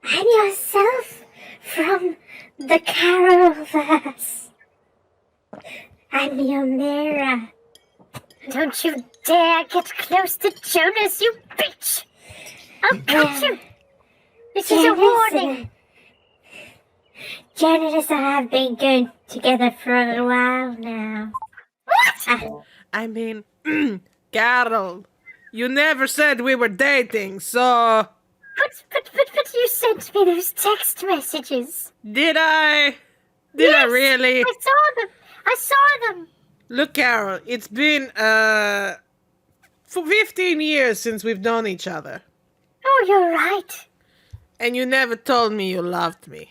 Speaker 10: I'm yourself from the Carolverse. I'm your mirror. Don't you dare get close to Jonas, you bitch! I'll cut you! This is a warning! Jonas and I have been going together for a while now. What?
Speaker 1: I mean, Carol, you never said we were dating, so...
Speaker 10: But you sent me those text messages.
Speaker 1: Did I? Did I really?
Speaker 10: I saw them.
Speaker 1: Look, Carol, it's been, for 15 years since we've known each other.
Speaker 10: Oh, you're right.
Speaker 1: And you never told me you loved me.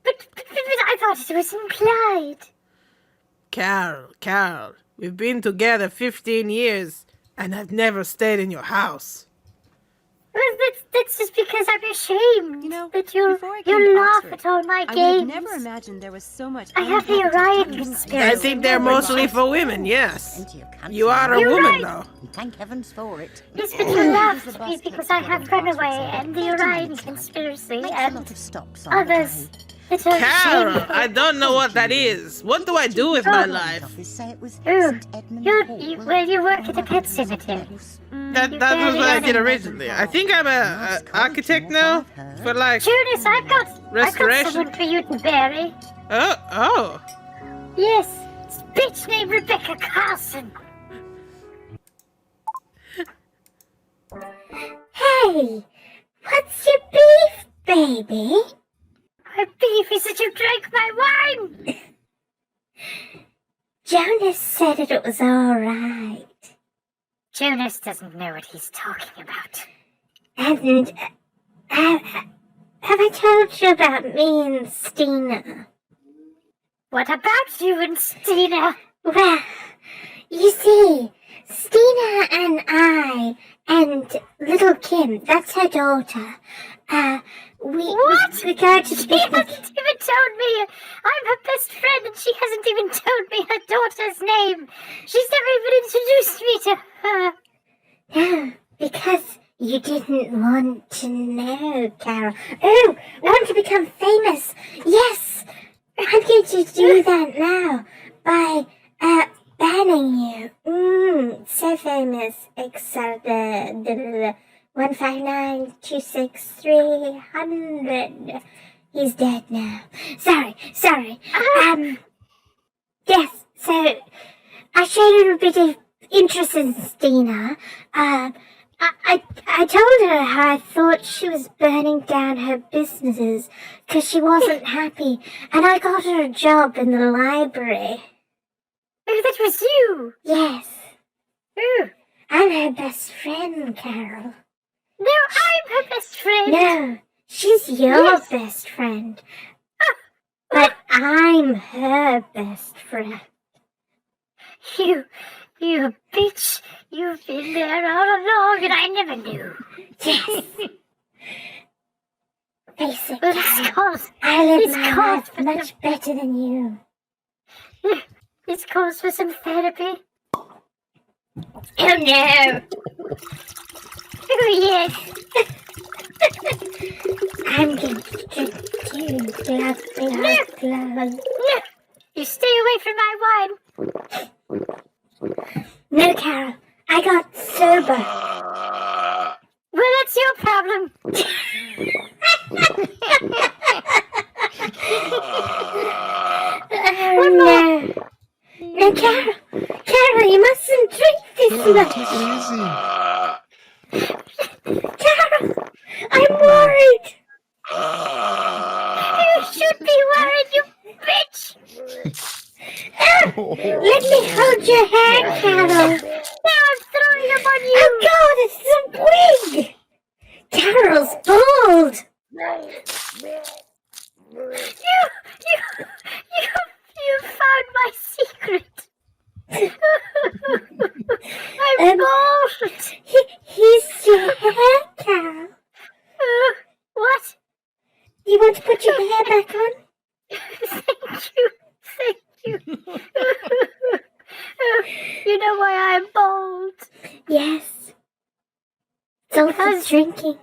Speaker 10: But I thought it was implied.
Speaker 1: Carol, we've been together 15 years, and I've never stayed in your house.
Speaker 10: Well, that's just because I'm ashamed.
Speaker 6: You know,
Speaker 10: that you
Speaker 6: before I came to
Speaker 10: laugh
Speaker 6: Oxford,
Speaker 10: at all my
Speaker 6: I
Speaker 10: games.
Speaker 6: would have never imagined there was so much.
Speaker 10: I have the Orion conspiracy.
Speaker 1: I think they're mostly for women, yes.
Speaker 8: Into your country.
Speaker 1: You are a
Speaker 10: You're
Speaker 1: woman,
Speaker 10: right.
Speaker 1: though.
Speaker 8: And thank heavens for it.
Speaker 10: Yes, but you laughed at me because I have Runaway and the Orion conspircy
Speaker 8: Makes a
Speaker 10: and
Speaker 8: lot of stops on the
Speaker 10: others
Speaker 8: way.
Speaker 10: that are
Speaker 1: Carol,
Speaker 10: shameful.
Speaker 1: I don't know what that is. What do I do with my life?
Speaker 8: Office say it was
Speaker 10: Oh,
Speaker 8: St. Edmund Hall.
Speaker 10: you work at a pet cemetery.
Speaker 1: That was what I did originally. I think I'm a architect now for like
Speaker 10: Jonas, I've got
Speaker 1: restoration.
Speaker 10: someone for you to bury.
Speaker 1: Oh.
Speaker 10: Yes, it's a bitch named Rebecca Carlson. Hey, what's your beef, baby? My beef is that you drank my wine. Jonas said it was all right. Jonas doesn't know what he's talking about. And have I told you about me and Stina? What about you and Stina? Well, you see, Stina and I and little Kim, that's her daughter, we go to... She hasn't even told me. I'm her best friend and she hasn't even told me her daughter's name. She's never even introduced me to her. No, because you didn't want to know, Carol. Oh, want to become famous. Yes, I'm going to do that now by banning you. So famous. Excel 1592630. He's dead now. Sorry. Yes, so I showed her a bit of interest in Stina. I told her how I thought she was burning down her businesses because she wasn't happy, and I got her a job in the library. Oh, that was you? Yes. Oh. I'm her best friend, Carol. No, I'm her best friend. No, she's your best friend. But I'm her best friend. You You bitch! You've been there all along and I never knew. Yes. Face it, I live my life much better than you. This calls for some therapy. Oh no! Oh yes! I'm going to drink too. Glug, glug, glug. No! You stay away from my wine! No, Carol. I got sober. Well, that's your problem. Oh no! No, Carol. Carol, you mustn't drink this much.
Speaker 3: Take it easy.
Speaker 10: Carol, I'm worried. You should be worried, you bitch. Let me hold your hand, Carol. Now I'm throwing them on you. Oh God, it's a wig. Carol's bald. You found my secret. I'm bald. Here's your hair, Carol. What? You want to put your hair back on? Thank you. Thank you. You know why I'm bald? Yes. It's all for drinking.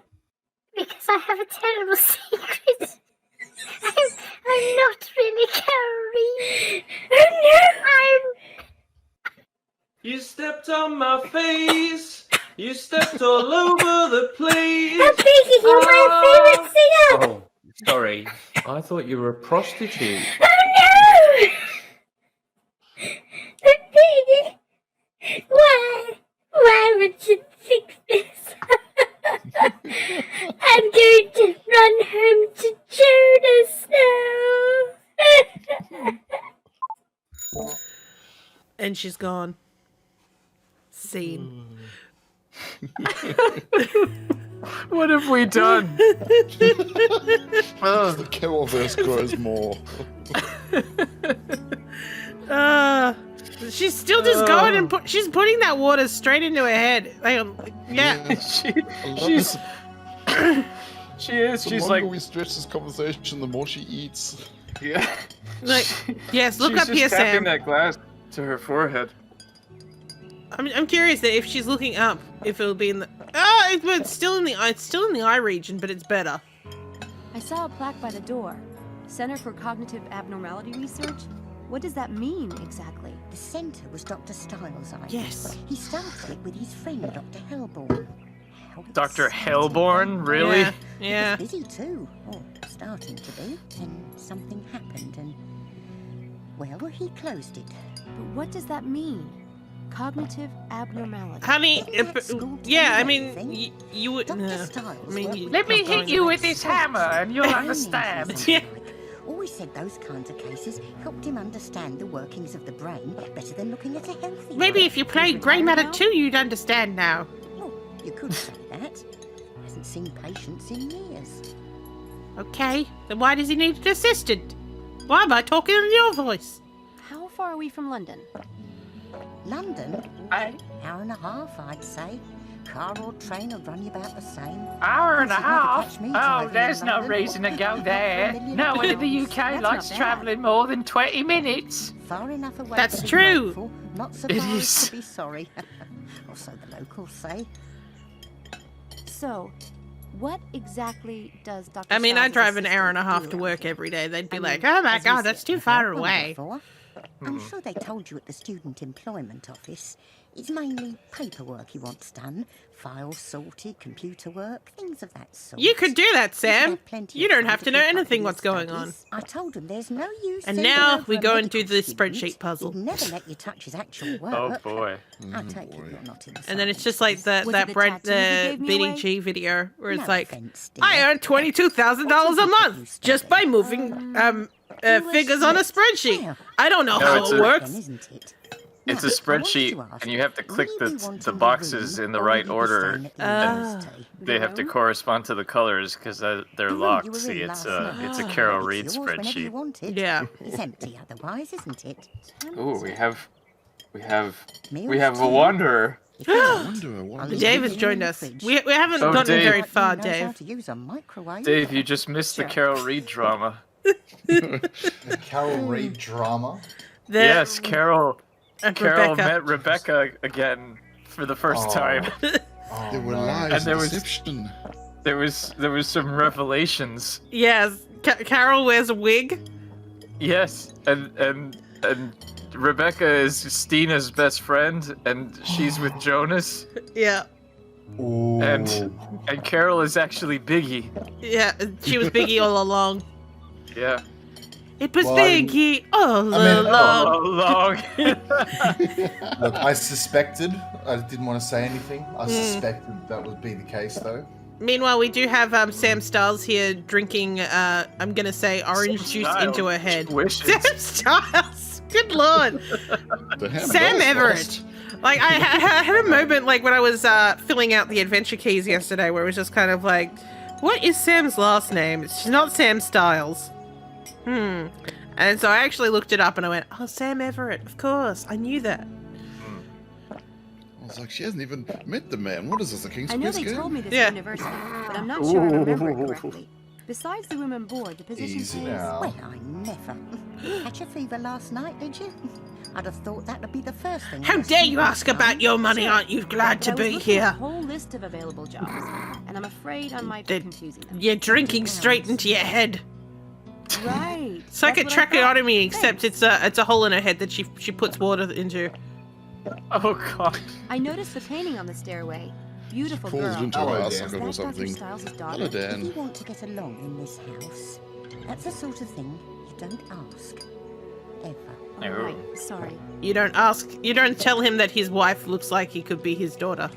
Speaker 10: Because I have a terrible secret. I'm not really Carrie. Oh no!
Speaker 9: You stepped on my face. You stepped all over the place.
Speaker 10: I'm thinking you're my favorite singer.
Speaker 9: Oh, sorry. I thought you were a prostitute.
Speaker 10: Oh no! But Piggy, why would you think this? I'm going to run home to Jonas now.
Speaker 1: And she's gone. Scene.
Speaker 4: What have we done?
Speaker 3: The Carolverse grows more.
Speaker 1: She's still just going and she's putting that water straight into her head. Yeah.
Speaker 4: She's she is.
Speaker 3: The
Speaker 4: She's
Speaker 3: longer
Speaker 4: like
Speaker 3: we stretch this conversation, the more she eats.
Speaker 4: yeah.
Speaker 1: Like yes, look
Speaker 4: She's
Speaker 1: up
Speaker 4: just
Speaker 1: here,
Speaker 4: tapping
Speaker 1: Sam.
Speaker 4: that glass to her forehead.
Speaker 1: I'm curious that if she's looking up, if it'll be in the it's still in the eye region, but it's better.
Speaker 5: I saw a plaque by the door. Center for Cognitive Abnormality Research? What does that mean exactly?
Speaker 8: The centre was Dr. Styles' idea.
Speaker 1: Yes.
Speaker 8: He started it with his friend, Dr. Hellborn. How
Speaker 4: Dr.
Speaker 8: exciting.
Speaker 4: Hellborn, really?
Speaker 1: Yeah.
Speaker 8: He was busy too, or starting to be. Then something happened and, well, he closed it.
Speaker 5: But what does that mean? Cognitive abnormality.
Speaker 1: Honey,
Speaker 8: Wasn't that school
Speaker 1: yeah, I
Speaker 8: TV
Speaker 1: mean,
Speaker 8: thing?
Speaker 1: you would.
Speaker 8: Dr. Styles
Speaker 1: I mean,
Speaker 8: worked
Speaker 1: you-
Speaker 8: with
Speaker 4: Let me
Speaker 8: Dr.
Speaker 4: hit you with this hammer and you'll understand.
Speaker 1: Yeah.
Speaker 8: Always said those kinds of cases helped him understand the workings of the brain better than looking at a healthy
Speaker 1: Maybe
Speaker 8: brain.
Speaker 1: if you played Grey Matter 2, you'd understand now.
Speaker 8: Well, you could say that. Hasn't seen patients in years.
Speaker 1: Okay, then why does he need an assistant? Why am I talking in your voice?
Speaker 5: How far are we from London?
Speaker 8: London? Hour and a half, I'd say. Car or train will run you about the same.
Speaker 4: Hour and a
Speaker 8: You'd never
Speaker 4: half?
Speaker 8: catch me
Speaker 4: Oh,
Speaker 8: driving
Speaker 4: there's
Speaker 8: in
Speaker 4: no
Speaker 8: London.
Speaker 4: reason to go
Speaker 8: For
Speaker 4: there.
Speaker 8: a million
Speaker 4: No one in the
Speaker 8: pounds.
Speaker 4: UK
Speaker 8: That's
Speaker 4: likes
Speaker 8: not bad.
Speaker 4: travelling more than 20 minutes.
Speaker 8: Far enough away
Speaker 1: That's
Speaker 8: to be
Speaker 1: true.
Speaker 8: grateful, not so
Speaker 4: It
Speaker 8: far as
Speaker 4: is.
Speaker 8: to be sorry. Or so the locals say.
Speaker 5: So, what exactly does Dr.
Speaker 1: I mean, I
Speaker 5: Styles'
Speaker 1: drive an hour and a
Speaker 5: assistant
Speaker 1: half
Speaker 5: do
Speaker 1: to
Speaker 5: around
Speaker 1: work
Speaker 5: here?
Speaker 1: every day. They'd be
Speaker 5: I
Speaker 1: like,
Speaker 5: mean,
Speaker 1: oh my
Speaker 5: as you
Speaker 1: god,
Speaker 5: said,
Speaker 1: that's too
Speaker 8: I've
Speaker 1: far
Speaker 8: heard one
Speaker 1: away.
Speaker 8: before. I'm sure they told you at the Student Employment Office. It's mainly paperwork he wants done. Files sorted, computer work, things of that sort.
Speaker 1: You could do that,
Speaker 8: He's
Speaker 1: Sam.
Speaker 8: had plenty
Speaker 1: You
Speaker 8: of
Speaker 1: don't
Speaker 8: time
Speaker 1: have to know
Speaker 8: keep up with
Speaker 1: anything
Speaker 8: his
Speaker 1: what's going on.
Speaker 8: studies. I told him there's no use.
Speaker 1: And
Speaker 8: sending
Speaker 1: now
Speaker 8: over
Speaker 1: we
Speaker 8: a
Speaker 1: go and do
Speaker 8: medical
Speaker 1: the
Speaker 8: student.
Speaker 1: spreadsheet puzzle.
Speaker 8: He'd never let you touch his actual work.
Speaker 4: Oh boy.
Speaker 8: I take it you're not in the
Speaker 1: And then it's just like
Speaker 8: sciences.
Speaker 5: Was it the tattoos he gave me away?
Speaker 1: BDG video where it's
Speaker 8: No
Speaker 1: like,
Speaker 8: offence, dear.
Speaker 1: I earned $22,000 a month just by moving figures on a spreadsheet. I don't know
Speaker 4: No,
Speaker 1: how
Speaker 4: it's
Speaker 1: it
Speaker 4: a-
Speaker 1: works.
Speaker 8: Isn't it?
Speaker 4: It's a
Speaker 8: Now, I wanted
Speaker 4: spreadsheet,
Speaker 8: to ask
Speaker 4: and you have to click
Speaker 8: will you be
Speaker 4: the
Speaker 8: wanting
Speaker 4: boxes
Speaker 8: room
Speaker 4: in the
Speaker 8: or
Speaker 4: right
Speaker 8: will you be
Speaker 4: order.
Speaker 8: staying at the
Speaker 1: Ah.
Speaker 8: university?
Speaker 4: They have to
Speaker 5: room?
Speaker 4: correspond to the colors because they're
Speaker 8: The room
Speaker 4: locked.
Speaker 8: you were
Speaker 4: See,
Speaker 8: in
Speaker 4: it's
Speaker 8: last night.
Speaker 4: it's a Carol
Speaker 8: It's
Speaker 4: Reed
Speaker 8: yours whenever you
Speaker 4: spreadsheet.
Speaker 8: want it.
Speaker 1: Yeah.
Speaker 8: It's empty otherwise, isn't it?
Speaker 4: Ooh, we have We have
Speaker 8: Meals
Speaker 4: a
Speaker 8: too.
Speaker 4: wanderer.
Speaker 8: If you want,
Speaker 3: Wonder,
Speaker 8: I'll
Speaker 3: wonder.
Speaker 8: leave
Speaker 1: Dave
Speaker 8: it
Speaker 1: has
Speaker 8: in
Speaker 1: joined
Speaker 8: the
Speaker 1: us.
Speaker 8: fridge.
Speaker 1: We haven't
Speaker 4: So
Speaker 1: gotten
Speaker 4: Dave-
Speaker 1: very
Speaker 8: Like
Speaker 1: far,
Speaker 8: you knows how
Speaker 1: Dave.
Speaker 8: to use a microwave.
Speaker 4: Dave, you just missed the
Speaker 8: Sure.
Speaker 4: Carol Reed drama.
Speaker 11: The Carol Reed drama.
Speaker 1: The-
Speaker 4: Yes, Carol
Speaker 1: Rebecca.
Speaker 4: met Rebecca again for the first
Speaker 11: Oh.
Speaker 4: time.
Speaker 11: Oh,
Speaker 3: There were
Speaker 11: no.
Speaker 3: lies
Speaker 4: And
Speaker 3: and
Speaker 4: there was-
Speaker 3: deception.
Speaker 4: There was some revelations.
Speaker 1: Yes, Carol wears a wig.
Speaker 4: Yes, and Rebecca is Stina's best friend, and she's with Jonas,
Speaker 1: Yeah,
Speaker 11: Ooh.
Speaker 4: and Carol is actually Biggie.
Speaker 1: yeah. She was Biggie all along.
Speaker 4: Yeah.
Speaker 1: It was
Speaker 11: Well, I mean-
Speaker 1: Biggie all
Speaker 11: I mean-
Speaker 1: along.
Speaker 4: All along.
Speaker 11: Look, I suspected. I didn't want to say anything. I
Speaker 1: Hmm.
Speaker 11: suspected that would be the case, though.
Speaker 1: Meanwhile, we do have Sam Styles here drinking, I'm gonna say, orange juice
Speaker 4: Styles.
Speaker 1: into her head.
Speaker 4: Wishes.
Speaker 1: Sam Styles! Good lord!
Speaker 3: The ham
Speaker 1: Sam
Speaker 3: does
Speaker 1: Everett!
Speaker 3: cost.
Speaker 1: Like, I had a moment, like, when I was filling out the adventure keys yesterday, where it was just kind of like, what is Sam's last name? She's not Sam Styles. And so I actually looked it up and I went, oh, Sam Everett, of course, I knew that.
Speaker 3: I was like, she hasn't even met the man. What is this, a King's
Speaker 6: I know
Speaker 3: Quest
Speaker 6: they
Speaker 3: game?
Speaker 6: told me this
Speaker 1: Yeah.
Speaker 6: at university, but I'm not sure I remember it correctly. Besides the room and board, the position
Speaker 11: Easy
Speaker 6: pays...
Speaker 11: now.
Speaker 8: Well, I never. Catch a fever last night, did you? I'd have thought that would be the first thing.
Speaker 1: How
Speaker 8: you'd
Speaker 1: dare
Speaker 8: see
Speaker 1: you
Speaker 8: next
Speaker 1: ask about
Speaker 8: time.
Speaker 1: your money? Aren't you glad
Speaker 6: But
Speaker 1: to
Speaker 6: I was
Speaker 1: be
Speaker 6: looking at
Speaker 1: here?
Speaker 6: a whole list of available jobs, and I'm afraid I might be
Speaker 1: Then
Speaker 6: confusing them.
Speaker 1: You're drinking straight into your head.
Speaker 6: Right.
Speaker 1: It's like a
Speaker 6: that's what I thought.
Speaker 1: tracheotomy, except
Speaker 6: Thanks.
Speaker 1: it's a hole in her head that she puts water into.
Speaker 4: Oh god.
Speaker 6: I noticed the painting on the stairway. Beautiful
Speaker 3: Falls
Speaker 6: girl.
Speaker 3: into
Speaker 11: Hello,
Speaker 3: her
Speaker 11: Dan.
Speaker 3: ass
Speaker 8: Is
Speaker 3: or
Speaker 8: that Dr.
Speaker 3: something.
Speaker 8: Styles'
Speaker 3: Hello,
Speaker 8: daughter? If you
Speaker 3: Dan.
Speaker 8: want to get along in this house, that's the sort of thing you don't ask. Ever.
Speaker 6: Oh, right. Sorry.
Speaker 1: You don't ask. You don't tell him that his wife looks like he could be his daughter.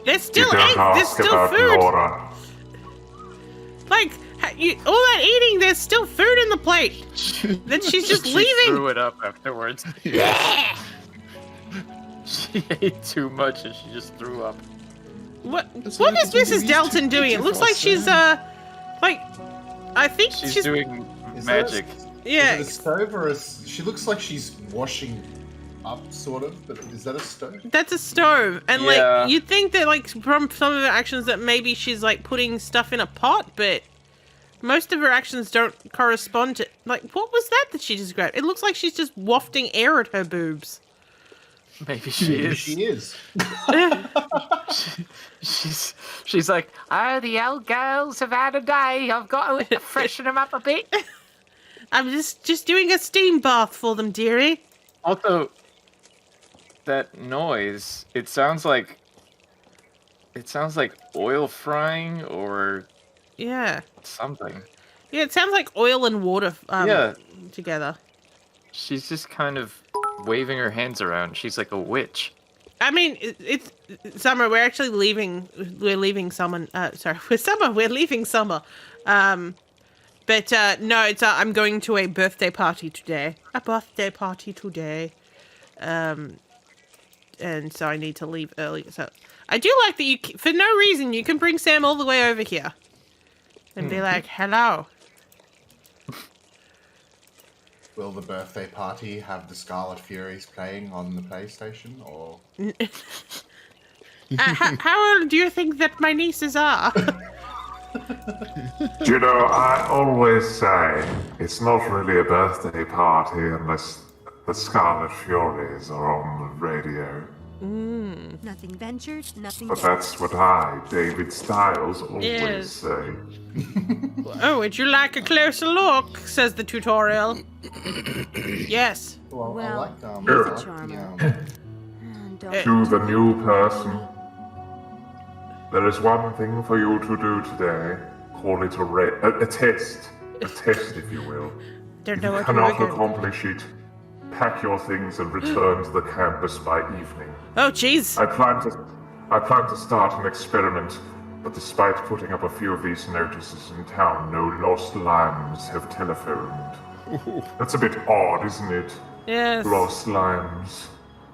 Speaker 1: There's
Speaker 7: You
Speaker 1: still
Speaker 7: don't
Speaker 1: there's
Speaker 7: ask
Speaker 1: still
Speaker 7: about
Speaker 1: food.
Speaker 7: Laura.
Speaker 1: Like all that eating, there's still food in the plate. Then she's just
Speaker 4: She
Speaker 1: leaving.
Speaker 4: threw it up afterwards. She ate too much and she just threw up.
Speaker 1: What
Speaker 3: That's
Speaker 1: what
Speaker 3: what
Speaker 1: is
Speaker 3: happens when
Speaker 1: Mrs.
Speaker 3: you
Speaker 1: Dalton
Speaker 3: eat
Speaker 1: doing? It
Speaker 3: too
Speaker 1: looks like
Speaker 3: fast,
Speaker 1: she's like I think
Speaker 4: She's doing
Speaker 11: Is that a-
Speaker 4: magic.
Speaker 1: yeah.
Speaker 11: Is it a stove or a... She looks like she's washing up, sort of, but is that a stove?
Speaker 1: That's a stove, and
Speaker 4: Yeah.
Speaker 1: like you'd think that like from some of her actions that maybe she's like putting stuff in a pot, but most of her actions don't correspond to like what was that she just grabbed? It looks like she's just wafting air at her boobs.
Speaker 4: Maybe she is.
Speaker 11: She is.
Speaker 4: She's like, oh, the old girls have had a day. I've got to freshen them up a bit.
Speaker 1: I'm just doing a steam bath for them, dearie.
Speaker 4: Also, that noise, it sounds like oil frying or
Speaker 1: Yeah,
Speaker 4: something.
Speaker 1: yeah. It sounds like oil and water
Speaker 4: Yeah.
Speaker 1: together.
Speaker 4: She's just kind of waving her hands around. She's like a witch.
Speaker 1: I mean, it's summer. We're actually leaving. We're leaving summer. Sorry, we're leaving summer. But no, it's I'm going to a birthday party today. And so I need to leave early. So I do like that you, for no reason, you can bring Sam all the way over here and be like, "Hello."
Speaker 11: Will the birthday party have the Scarlet Furies playing on the PlayStation, or...
Speaker 1: How old do you think that my nieces are?
Speaker 7: You know, I always say it's not really a birthday party unless the Scarlet Furies are on the radio.
Speaker 6: Nothing ventured, nothing
Speaker 7: But
Speaker 6: gained.
Speaker 7: that's what I, David Styles, always
Speaker 1: Yes.
Speaker 7: say.
Speaker 1: Oh, would you like a closer look? Says the tutorial. Yes.
Speaker 11: Well, I
Speaker 6: Well,
Speaker 11: like,
Speaker 6: he's
Speaker 11: I
Speaker 6: a
Speaker 11: like
Speaker 6: charmer.
Speaker 11: the,
Speaker 7: To the new person, there is one thing for you to do today. Call it a test. A test, if you will.
Speaker 1: Don't
Speaker 7: If
Speaker 1: know
Speaker 7: you
Speaker 1: what
Speaker 7: cannot
Speaker 1: we're going.
Speaker 7: accomplish it, pack your things and return to the campus by evening.
Speaker 1: Oh, jeez.
Speaker 7: I plan to start an experiment, but despite putting up a few of these notices in town, no lost lambs have telephoned. That's a bit odd, isn't it?
Speaker 1: Yes.
Speaker 7: Lost lambs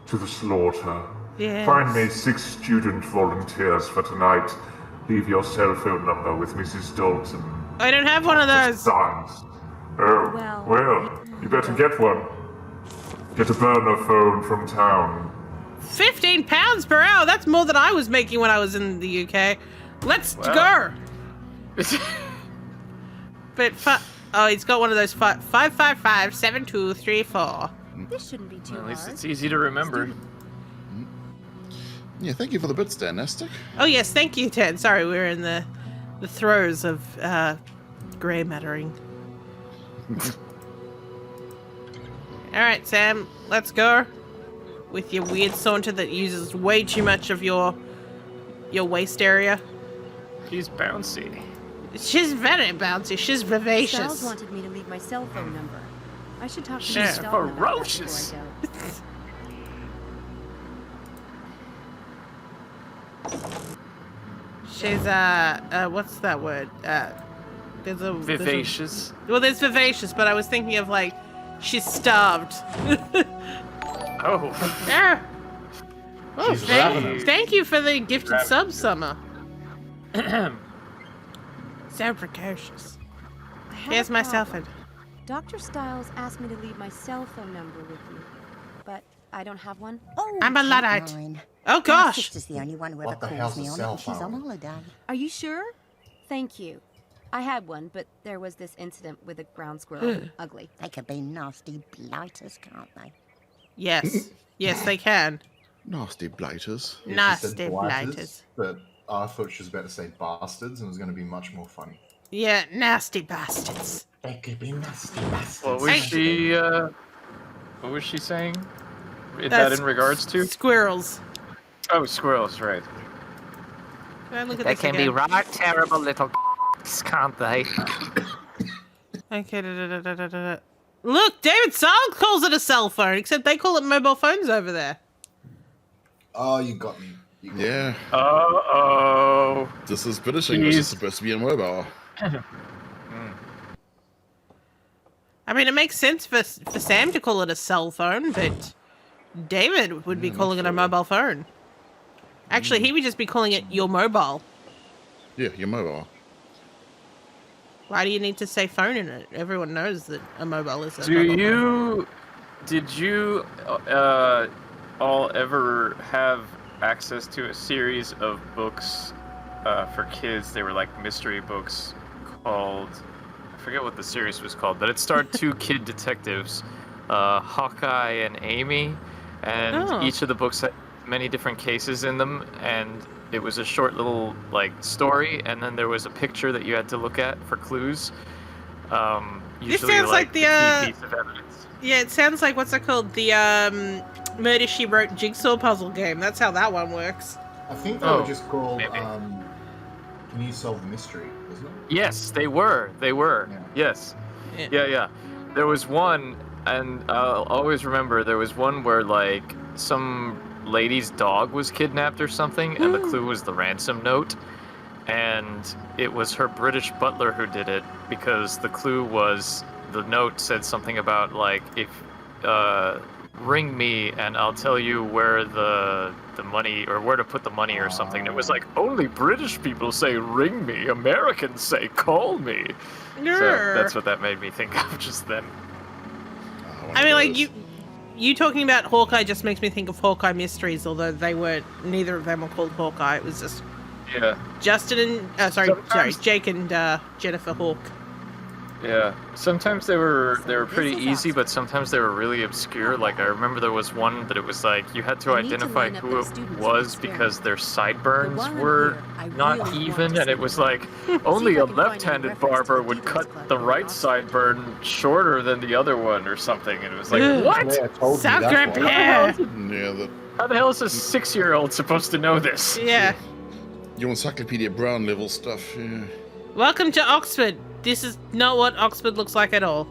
Speaker 7: to the slaughter.
Speaker 1: Yes.
Speaker 7: Find me 6 student volunteers for tonight. Leave your cell phone number with Mrs. Dalton.
Speaker 1: I don't have one of those.
Speaker 7: Science. Oh,
Speaker 6: Well,
Speaker 7: well, you better get one. Get a burner phone from town.
Speaker 1: £15 per hour. That's more than I was making when I was in the UK. Let's go. But oh, he's got one of those 555-7234.
Speaker 6: This shouldn't be too
Speaker 4: At
Speaker 6: hard.
Speaker 4: least it's easy to remember.
Speaker 3: Yeah, thank you for the bits, Dan Nastic.
Speaker 1: Oh yes, thank you, Ted. Sorry, we were in the throes of grey mattering. All right, Sam, let's go. With your weird saunter that uses way too much of your waist area.
Speaker 4: She's bouncy.
Speaker 1: She's very bouncy. She's
Speaker 6: Styles
Speaker 1: vivacious.
Speaker 6: wanted me to leave my cell phone number. I should talk to
Speaker 4: She's
Speaker 6: Miss Dalton about that
Speaker 4: ferocious.
Speaker 6: before I go.
Speaker 1: She's what's that word? There's a
Speaker 4: Vivacious.
Speaker 1: There's vivacious, but I was thinking of like she's starved.
Speaker 4: Oh.
Speaker 1: Yeah. Oh,
Speaker 11: She's ravenous.
Speaker 1: thank you for the gifted sub, Summer. So precocious.
Speaker 6: I have
Speaker 1: Here's
Speaker 6: a
Speaker 1: my cell phone.
Speaker 6: problem. Dr. Styles asked me to leave my cell phone number with you, but I don't have one.
Speaker 8: Oh,
Speaker 1: I'm a Luddite.
Speaker 8: Caroline.
Speaker 1: Oh
Speaker 8: My
Speaker 1: gosh.
Speaker 8: sister's the only one who ever
Speaker 11: What the
Speaker 8: calls
Speaker 11: hell's
Speaker 8: me
Speaker 11: a
Speaker 8: on it
Speaker 11: cell
Speaker 8: when she's on
Speaker 11: phone?
Speaker 8: holiday.
Speaker 6: Are you sure? Thank you. I had one, but there was this incident with a ground squirrel. Ugly.
Speaker 8: They could be nasty blighters, can't they?
Speaker 1: Yes. Yes, they can.
Speaker 3: Nasty blighters.
Speaker 11: Yeah, she said
Speaker 1: Nasty blighters.
Speaker 11: But I thought she was about to say bastards and it was going to be much more funny.
Speaker 1: Yeah, nasty bastards.
Speaker 11: They could be nasty bastards.
Speaker 4: What was she? What was she saying? Is that in regards to?
Speaker 1: Squirrels.
Speaker 4: Oh, squirrels, right.
Speaker 1: Look at
Speaker 9: They
Speaker 1: this
Speaker 9: can be
Speaker 1: again.
Speaker 9: right terrible little can't they?
Speaker 1: Okay. Look, David Silk calls it a cell phone, except they call it mobile phones over there.
Speaker 11: Oh, you got me.
Speaker 3: Yeah.
Speaker 4: Uh-oh.
Speaker 3: This is British English.
Speaker 4: Jeez.
Speaker 3: It's supposed to be a mobile.
Speaker 1: I mean, it makes sense for Sam to call it a cell phone, but David would be calling it a mobile phone. Actually, he would just be calling it your mobile.
Speaker 3: Yeah, your mobile.
Speaker 1: Why do you need to say phone in it? Everyone knows that a mobile is a
Speaker 4: Did you all ever have access to a series of books for kids? They were like mystery books called, I forget what the series was called, but it starred two kid detectives, Hawkeye and Amy, and each of the books had many different cases in them, and it was a short little like story, and then there was a picture that you had to look at for clues. Usually,
Speaker 1: sounds like the,
Speaker 4: key piece of evidence.
Speaker 1: Yeah, it sounds like, what's it called? The Murder, She Wrote jigsaw puzzle game. That's how that one works.
Speaker 11: I think they were just called Can You Solve the Mystery, wasn't it?
Speaker 4: Yes, they were. They were.
Speaker 11: Yeah.
Speaker 4: Yes. Yeah. There was one, and I'll always remember, there was one where, like, some lady's dog was kidnapped or something, and the clue was the ransom note. And it was her British butler who did it, because the clue was, the note said something about, like, if, ring me and I'll tell you where the money, or where to put the money or something. It was like, only British people say ring me, Americans say call me. So that's what that made me think of just then.
Speaker 1: I mean, like, you talking about Hawkeye just makes me think of Hawkeye Mysteries, although they weren't, neither of them were called Hawkeye. It was just Justin and, Jake and Jennifer Hawke.
Speaker 4: Yeah, sometimes they were pretty easy, but sometimes they were really obscure. Like, I remember there was one that it was like you had to identify who it was because their sideburns were not even, and it was like only a left-handed barber would cut the right sideburn shorter than the other one or something. And it was like, what?
Speaker 1: Sounds great, yeah.
Speaker 4: How the hell is a 6-year-old supposed to know this?
Speaker 1: Yeah.
Speaker 3: Your Encyclopedia Brown level stuff, yeah.
Speaker 1: Welcome to Oxford. This is not what Oxford looks like at all.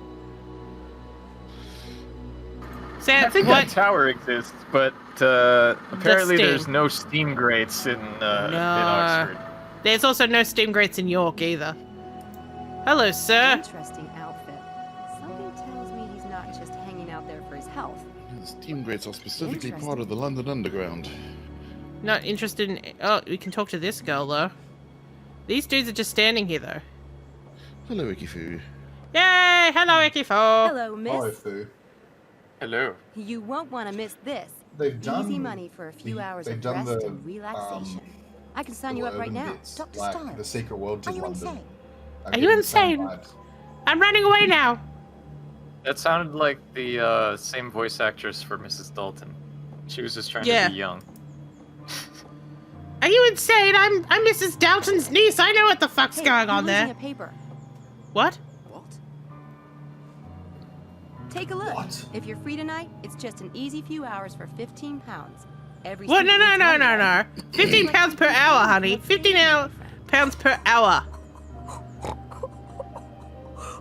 Speaker 1: Sam,
Speaker 4: I think that tower exists, but apparently
Speaker 1: steam.
Speaker 4: there's no steam grates in Oxford.
Speaker 1: There's also no steam grates in York either. Hello, sir.
Speaker 6: Interesting outfit. Something tells me he's not just hanging out there for his health.
Speaker 3: The steam grates are specifically part of the London Underground.
Speaker 1: Not interested in... Oh, we can talk to this girl, though. These dudes are just standing here, though.
Speaker 3: Hello, Ikifu.
Speaker 1: Yay! Hello, Ikifo.
Speaker 6: Hello, miss.
Speaker 11: Hello, Fu.
Speaker 4: Hello.
Speaker 6: You won't want to miss this.
Speaker 11: They've done
Speaker 6: Easy money for a few hours
Speaker 11: they've
Speaker 6: of
Speaker 11: done
Speaker 6: rest
Speaker 11: the,
Speaker 6: and relaxation. I can sign
Speaker 11: the
Speaker 6: you up right
Speaker 11: urban
Speaker 6: now.
Speaker 11: bits,
Speaker 8: Dr.
Speaker 11: like
Speaker 8: Stiles,
Speaker 11: the secret worlds
Speaker 8: are
Speaker 11: of
Speaker 8: you
Speaker 11: London.
Speaker 8: insane?
Speaker 11: I'm
Speaker 1: Are you
Speaker 11: getting the same
Speaker 1: insane?
Speaker 11: vibes.
Speaker 1: I'm running away now.
Speaker 4: That sounded like the same voice actress for Mrs. Dalton. She was just trying
Speaker 1: Yeah.
Speaker 4: to be young.
Speaker 1: Are you insane? I'm Mrs. Dalton's niece. I know what the fuck's
Speaker 6: Hey,
Speaker 1: going
Speaker 6: you're
Speaker 1: on
Speaker 6: losing
Speaker 1: there.
Speaker 6: a paper.
Speaker 1: What?
Speaker 12: What?
Speaker 6: Take a look.
Speaker 11: What?
Speaker 6: If you're free tonight, it's just an easy few hours for 15 pounds. Every
Speaker 1: What? No,
Speaker 6: student
Speaker 1: no,
Speaker 6: needs
Speaker 1: no,
Speaker 6: money,
Speaker 1: no,
Speaker 6: right?
Speaker 1: no. 15 pounds per hour, honey. 15 pounds per hour.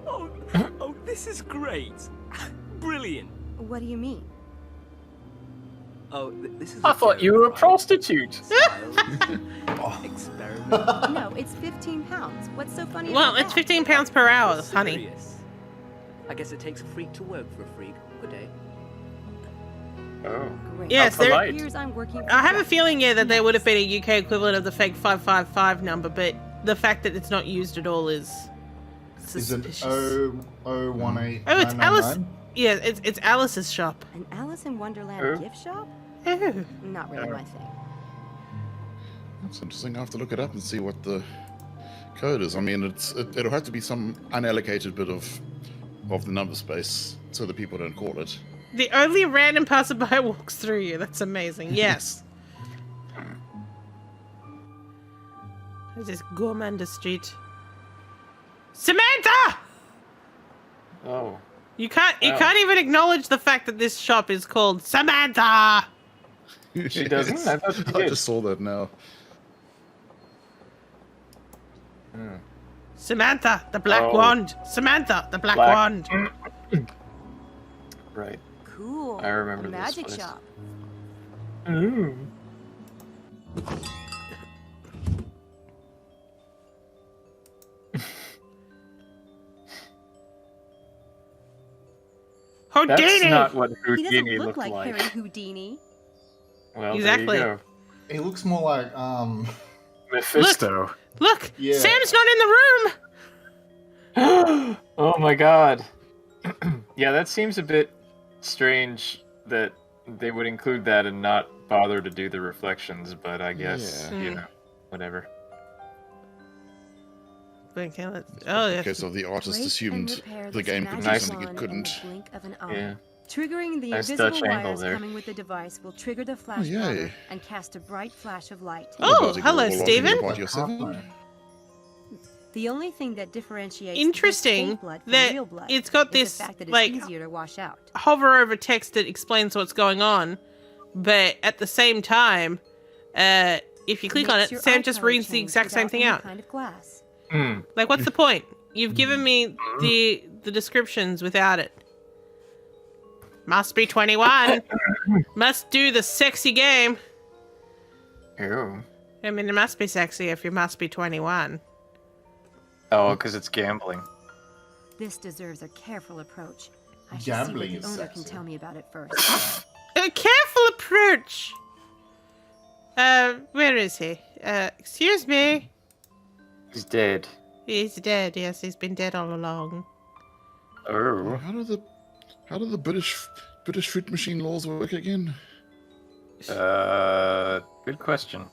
Speaker 12: Oh, this is great. Brilliant.
Speaker 6: What do you mean?
Speaker 12: Oh, this is.
Speaker 4: I thought you were a prostitute.
Speaker 12: Experiment.
Speaker 6: No, it's 15 pounds. What's so funny
Speaker 1: Well,
Speaker 6: about
Speaker 1: it's
Speaker 6: that?
Speaker 1: 15 pounds per hour, honey.
Speaker 12: Serious. I guess it takes a freak to work for a freak. Good day.
Speaker 4: Oh.
Speaker 6: Great.
Speaker 1: Yes,
Speaker 4: How
Speaker 1: there.
Speaker 4: polite.
Speaker 6: Here's I'm working for
Speaker 1: I have a
Speaker 6: Jack.
Speaker 1: feeling, yeah, that there would have been a UK equivalent of the fake 555 number, but the fact that it's not used at all is
Speaker 11: Is it
Speaker 1: suspicious.
Speaker 11: 0018?
Speaker 1: Oh, it's Alice. Yeah, it's Alice's shop.
Speaker 6: An Alice in Wonderland
Speaker 4: Oh.
Speaker 6: gift shop?
Speaker 1: Oh.
Speaker 6: Not really my thing.
Speaker 3: That's interesting. I have to look it up and see what the code is. I mean, it'll have to be some unallocated bit of the number space so that people don't call it.
Speaker 1: The only random passerby walks through you. That's amazing. Yes. There's this Gormander Street. Samantha!
Speaker 4: Oh.
Speaker 1: You can't
Speaker 4: Wow.
Speaker 1: even acknowledge the fact that this shop is called Samantha.
Speaker 4: She doesn't? I thought she
Speaker 3: I
Speaker 4: did.
Speaker 3: just saw that now.
Speaker 4: Hmm.
Speaker 1: Samantha, the Black
Speaker 4: Oh.
Speaker 1: Wand. Samantha, the Black
Speaker 4: Black-
Speaker 1: Wand.
Speaker 4: Right.
Speaker 6: Cool.
Speaker 4: I remember
Speaker 6: a
Speaker 4: this
Speaker 6: magic
Speaker 4: place.
Speaker 6: shop.
Speaker 4: Ooh. That's
Speaker 1: Houdini.
Speaker 4: not what
Speaker 6: He doesn't
Speaker 4: Houdini
Speaker 6: look
Speaker 4: looked
Speaker 6: like
Speaker 4: like.
Speaker 6: Harry Houdini.
Speaker 4: Well,
Speaker 1: Exactly.
Speaker 4: there
Speaker 11: He looks more like
Speaker 4: you go. Mephisto.
Speaker 1: Look,
Speaker 11: Yeah.
Speaker 1: Sam's not in the room.
Speaker 4: Oh my god. Yeah, that seems a bit strange that they would include that and not bother to do the reflections, but I guess,
Speaker 3: Yeah.
Speaker 4: you know, whatever.
Speaker 1: Okay, oh, yeah.
Speaker 3: Okay, so the artist
Speaker 6: Break
Speaker 3: assumed
Speaker 6: and repair
Speaker 3: the
Speaker 6: this
Speaker 3: game could do
Speaker 6: magic
Speaker 3: something it
Speaker 6: wand
Speaker 3: couldn't.
Speaker 6: in the blink of an eye.
Speaker 4: Yeah.
Speaker 6: Triggering the
Speaker 4: Nice
Speaker 6: invisible
Speaker 4: Dutch angle
Speaker 6: wires
Speaker 4: there.
Speaker 6: coming with the device will trigger the flash
Speaker 3: yay.
Speaker 6: powder and cast a bright flash of light.
Speaker 1: Oh,
Speaker 3: About to
Speaker 1: hello,
Speaker 3: go all
Speaker 1: Stephen.
Speaker 3: over Party of Seven.
Speaker 11: Half-Life.
Speaker 6: The only thing that differentiates
Speaker 1: Interesting
Speaker 6: this fake blood from
Speaker 1: that
Speaker 6: real blood
Speaker 1: it's got
Speaker 6: is
Speaker 1: this,
Speaker 6: the fact that it's
Speaker 1: like,
Speaker 6: easier to wash out.
Speaker 1: Hover over text that explains what's going on, but at the same time, if you click on
Speaker 6: Makes
Speaker 1: it,
Speaker 6: your
Speaker 1: Sam
Speaker 6: eye
Speaker 1: just
Speaker 6: color
Speaker 1: reads the
Speaker 6: change
Speaker 1: exact same
Speaker 6: without
Speaker 1: thing
Speaker 6: any
Speaker 1: out.
Speaker 6: kind of glass.
Speaker 4: Hmm.
Speaker 1: Like, what's the point? You've given me the descriptions without it. Must be 21. Must do the sexy game.
Speaker 4: Ew.
Speaker 1: I mean, it must be sexy if you must be 21.
Speaker 4: Oh, because it's gambling.
Speaker 6: This deserves a careful approach. I should
Speaker 11: Gambling
Speaker 6: see
Speaker 11: is
Speaker 6: what the owner can
Speaker 11: sexy.
Speaker 6: tell me about it first.
Speaker 1: A careful approach. Where is he? Excuse me.
Speaker 4: He's dead.
Speaker 1: He's dead. Yes, he's been dead all along.
Speaker 4: Oh.
Speaker 3: How do the British fruit machine laws work again?
Speaker 4: Good question.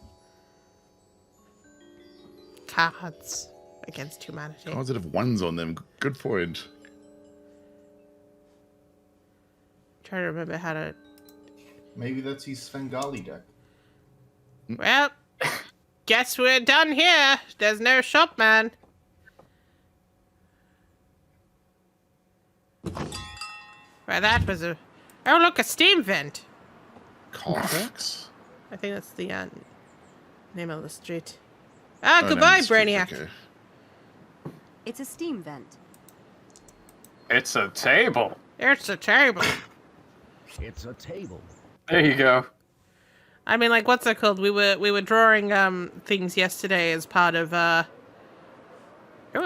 Speaker 1: Cards against humanity.
Speaker 3: Cards that have ones on them. Good point.
Speaker 1: Trying to remember how to.
Speaker 11: Maybe that's his Svengali deck.
Speaker 1: Well, guess we're done here. There's no shop, man. Well, that was a. Oh, look, a steam vent.
Speaker 3: Carfax?
Speaker 1: I think that's the name of the street. Ah,
Speaker 3: Oh, no,
Speaker 1: goodbye,
Speaker 3: it's street,
Speaker 1: Brainiac.
Speaker 3: okay.
Speaker 6: It's a steam vent.
Speaker 4: It's a table.
Speaker 1: It's a table.
Speaker 12: It's a table.
Speaker 4: There you go.
Speaker 1: I mean, like, what's that called? We were drawing things yesterday as part of a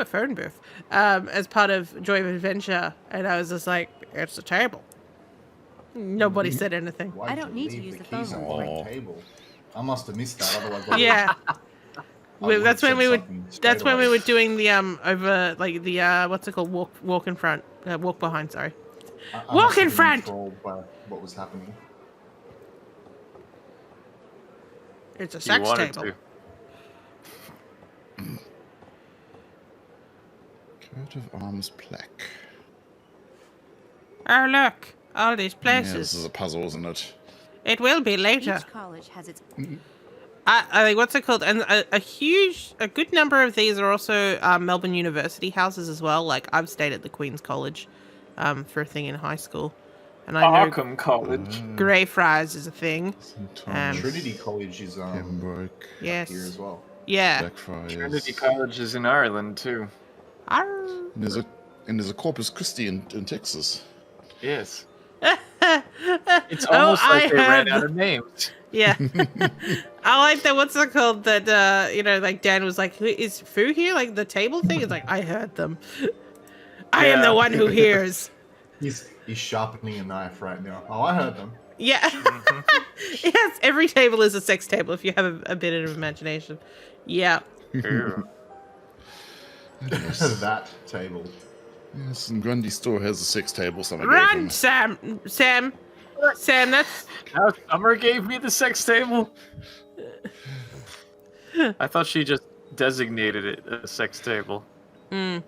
Speaker 1: phone booth. As part of Joy of Adventure, and I was just like, it's a table. Nobody said anything.
Speaker 11: Why'd
Speaker 6: I don't
Speaker 11: you
Speaker 6: need to
Speaker 11: leave
Speaker 6: use
Speaker 11: the
Speaker 6: the phone
Speaker 11: keys on
Speaker 3: booth.
Speaker 11: the
Speaker 3: Oh.
Speaker 11: table. I must have missed that. Otherwise,
Speaker 1: Yeah.
Speaker 11: I would've
Speaker 1: That's when
Speaker 11: said
Speaker 1: we were.
Speaker 11: something straight
Speaker 1: That's when we
Speaker 11: away.
Speaker 1: were doing the over like the what's it called? Walk in front, walk behind. Sorry.
Speaker 11: I
Speaker 1: Walk
Speaker 11: must have
Speaker 1: in
Speaker 11: been
Speaker 1: front.
Speaker 11: enthralled by what was happening.
Speaker 1: It's a
Speaker 4: You
Speaker 1: sex
Speaker 4: wanted
Speaker 1: table.
Speaker 4: to.
Speaker 3: Coat of arms plaque.
Speaker 1: Oh, look. All these
Speaker 3: Yeah, this
Speaker 1: places.
Speaker 3: is a puzzle, isn't it?
Speaker 1: It will be later.
Speaker 6: Each college has its
Speaker 1: I think, what's it called? And a good number of these are also Melbourne University houses as well. Like, I've stayed at the Queen's College for a thing in high school. And I know
Speaker 4: Arkham College.
Speaker 1: Greyfriars is a thing.
Speaker 11: Trinity College is
Speaker 3: Pembroke.
Speaker 1: Yes.
Speaker 11: here as well.
Speaker 1: Yeah.
Speaker 3: Blackfriars.
Speaker 4: Trinity College is in Ireland too.
Speaker 3: And there's a Corpus Christi in Texas.
Speaker 4: Yes. It's almost like they ran out of names.
Speaker 1: Yeah. I like that. What's it called? That, like Dan was like, is Fu here? Like the table thing? It's like, I heard them. I am the one who hears.
Speaker 11: He's sharpening a knife right now. Oh, I heard them.
Speaker 1: Yeah. Yes, every table is a sex table if you have a bit of imagination. Yeah.
Speaker 11: That table.
Speaker 3: Yes, and Grundy's store has a sex table. Something.
Speaker 1: Run, Sam! Sam, that's...
Speaker 4: Now Summer gave me the sex table? I thought she just designated it a sex table.
Speaker 1: Mm.